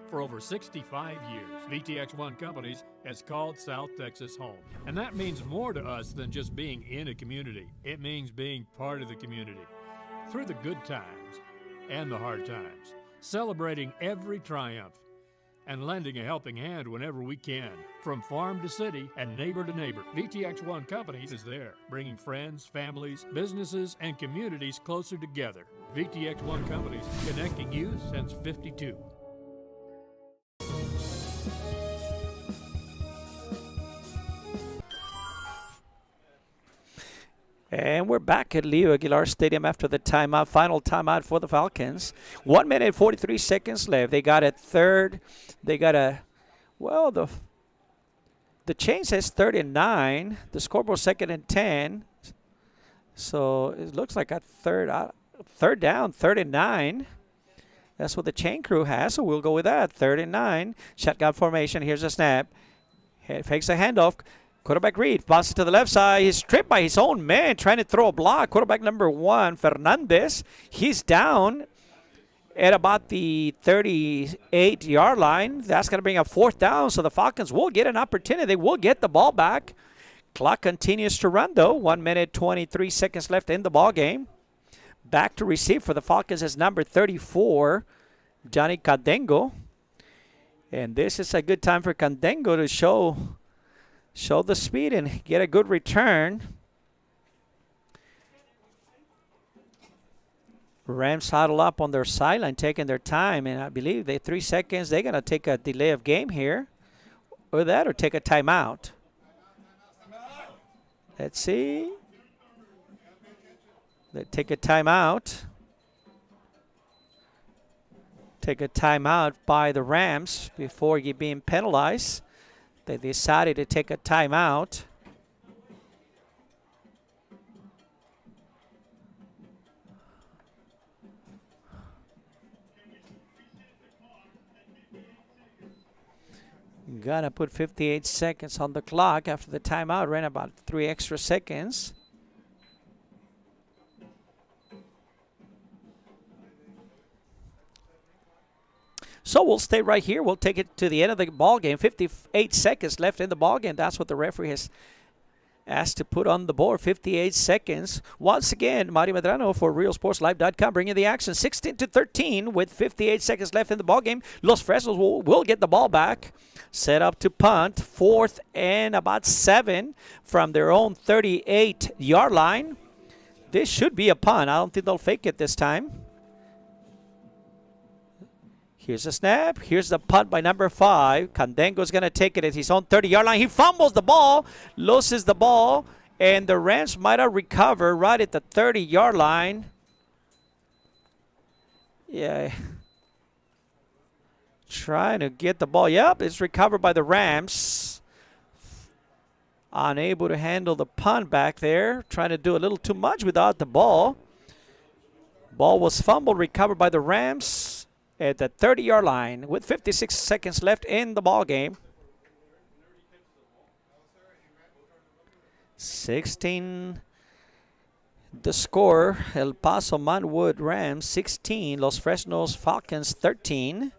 For over 65 years, VTX1 Companies has called South Texas home. And that means more to us than just being in a community. It means being part of the community through the good times and the hard times, celebrating every triumph and lending a helping hand whenever we can. From farm to city and neighbor to neighbor, VTX1 Companies is there, bringing friends, families, businesses, and communities closer together. VTX1 Companies, connecting you since '52. And we're back at Leo Aguilar Stadium after the timeout. Final timeout for the Falcons. 1 minute, 43 seconds left. They got a third. They got a, well, the chain says 39. The scoreboard second and 10. So it looks like a third down, 39. That's what the chain crew has, so we'll go with that. 39. Shotgun formation. Here's a snap. Fakes a handoff. Quarterback read, passes to the left side. He's tripped by his own man trying to throw a block. Quarterback number 1, Fernandez. He's down at about the 38-yard line. That's going to bring a 4th down, so the Falcons will get an opportunity. They will get the ball back. Clock continues to run, though. 1 minute, 23 seconds left in the ball game. Back to receive for the Falcons is number 34, Johnny Candengo. And this is a good time for Candengo to show the speed and get a good return. Rams huddle up on their sideline, taking their time, and I believe 3 seconds. They're going to take a delay of game here, or take a timeout. Let's see. They take a timeout. Take a timeout by the Rams before being penalized. They decided to take a timeout. Gonna put 58 seconds on the clock after the timeout. Ran about 3 extra seconds. So we'll stay right here. We'll take it to the end of the ball game. 58 seconds left in the ball game. That's what the referee has asked to put on the board. 58 seconds. Once again, Mario Medrano for RealSportsLive.com bringing the action. 16-13 with 58 seconds left in the ball game. Los Fresnos will get the ball back. Set up to punt. 4th and about 7 from their own 38-yard line. This should be a punt. I don't think they'll fake it this time. Here's a snap. Here's the punt by number 5. Candengo's going to take it at his own 30-yard line. He fumbles the ball, loses the ball, and the Rams might have recovered right at the 30-yard line. Yeah. Trying to get the ball. Yep, it's recovered by the Rams. Unable to handle the punt back there. Trying to do a little too much without the ball. Ball was fumbled, recovered by the Rams at the 30-yard line with 56 seconds left in the ball game. 16 the score. El Paso Montwood Rams 16, Los Fresnos Falcons 13.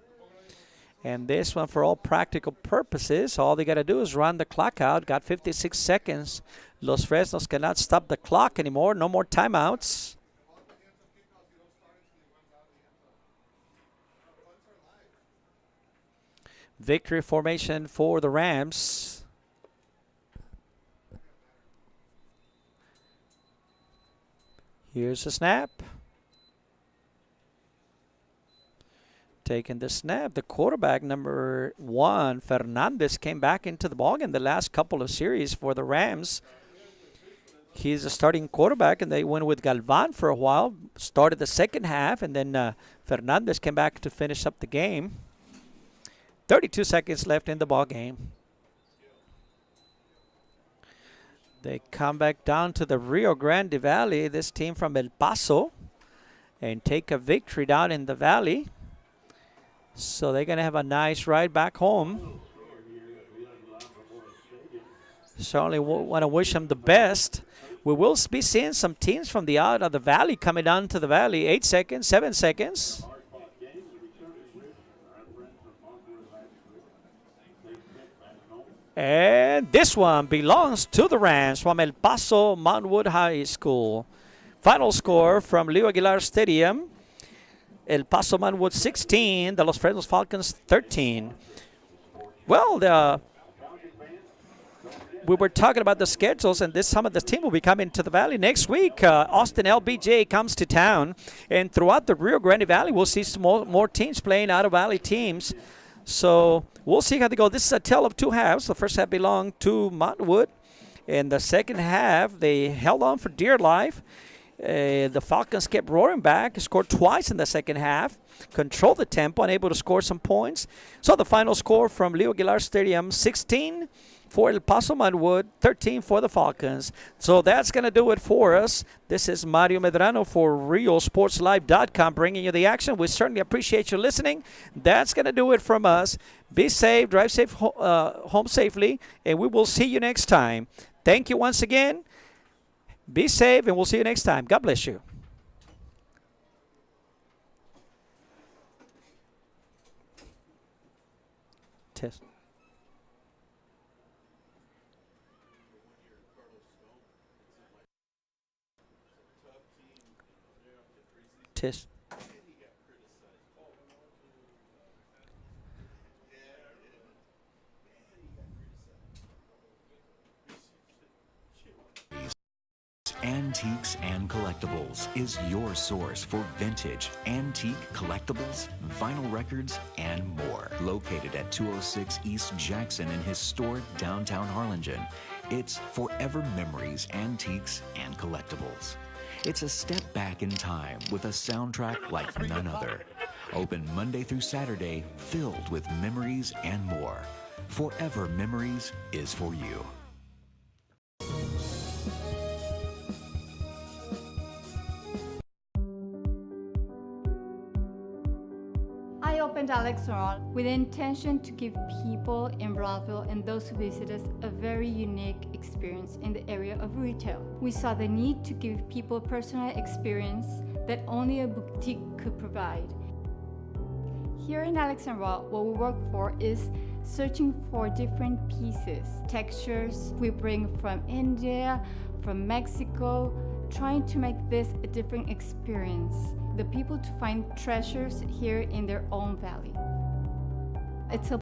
And this one, for all practical purposes, all they got to do is run the clock out. Got 56 seconds. Los Fresnos cannot stop the clock anymore. No more timeouts. Victory formation for the Rams. Here's a snap. taking the snap. The quarterback, number 1, Fernandez, came back into the ballgame the last couple of series for the Rams. He's a starting quarterback, and they went with Galvan for a while. Started the second half, and then Fernandez came back to finish up the game. 32 seconds left in the ball game. They come back down to the Rio Grande Valley, this team from El Paso, and take a victory down in the valley. So they're going to have a nice ride back home. Certainly want to wish them the best. We will be seeing some teams from the out of the valley coming down to the valley. 8 seconds, 7 seconds. And this one belongs to the Rams from El Paso Montwood High School. Final score from Leo Aguilar Stadium. El Paso Montwood 16, the Los Fresnos Falcons 13. Well, we were talking about the schedules, and some of the team will be coming to the Valley next week. Austin LBJ comes to town, and throughout the Rio Grande Valley, we'll see some more teams playing out of Valley teams. So we'll see how they go. This is a tale of two halves. The first half belonged to Montwood. In the second half, they held on for dear life. The Falcons kept roaring back, scored twice in the second half, controlled the tempo, and able to score some points. So the final score from Leo Aguilar Stadium, 16 for El Paso Montwood, 13 for the Falcons. So that's going to do it for us. This is Mario Medrano for RioSportsLive.com bringing you the action. We certainly appreciate you listening. That's going to do it from us. Be safe, drive safe, home safely, and we will see you next time. Thank you once again. Be safe, and we'll see you next time. God bless you. Test. Test. Antiques and Collectibles is your source for vintage, antique collectibles, vinyl records, and more. Located at 206 East Jackson in historic downtown Harlingen, it's Forever Memories, Antiques and Collectibles. It's a step back in time with a soundtrack like none other. Open Monday through Saturday, filled with memories and more. Forever Memories is for you. I opened Alex Restaurant with the intention to give people in Broadville and those who visit us a very unique experience in the area of retail. We saw the need to give people a personal experience that only a boutique could provide. Here in Alex and Raw, what we work for is searching for different pieces, textures we bring from India, from Mexico, trying to make this a different experience. The people to find treasures here in their own valley. It's a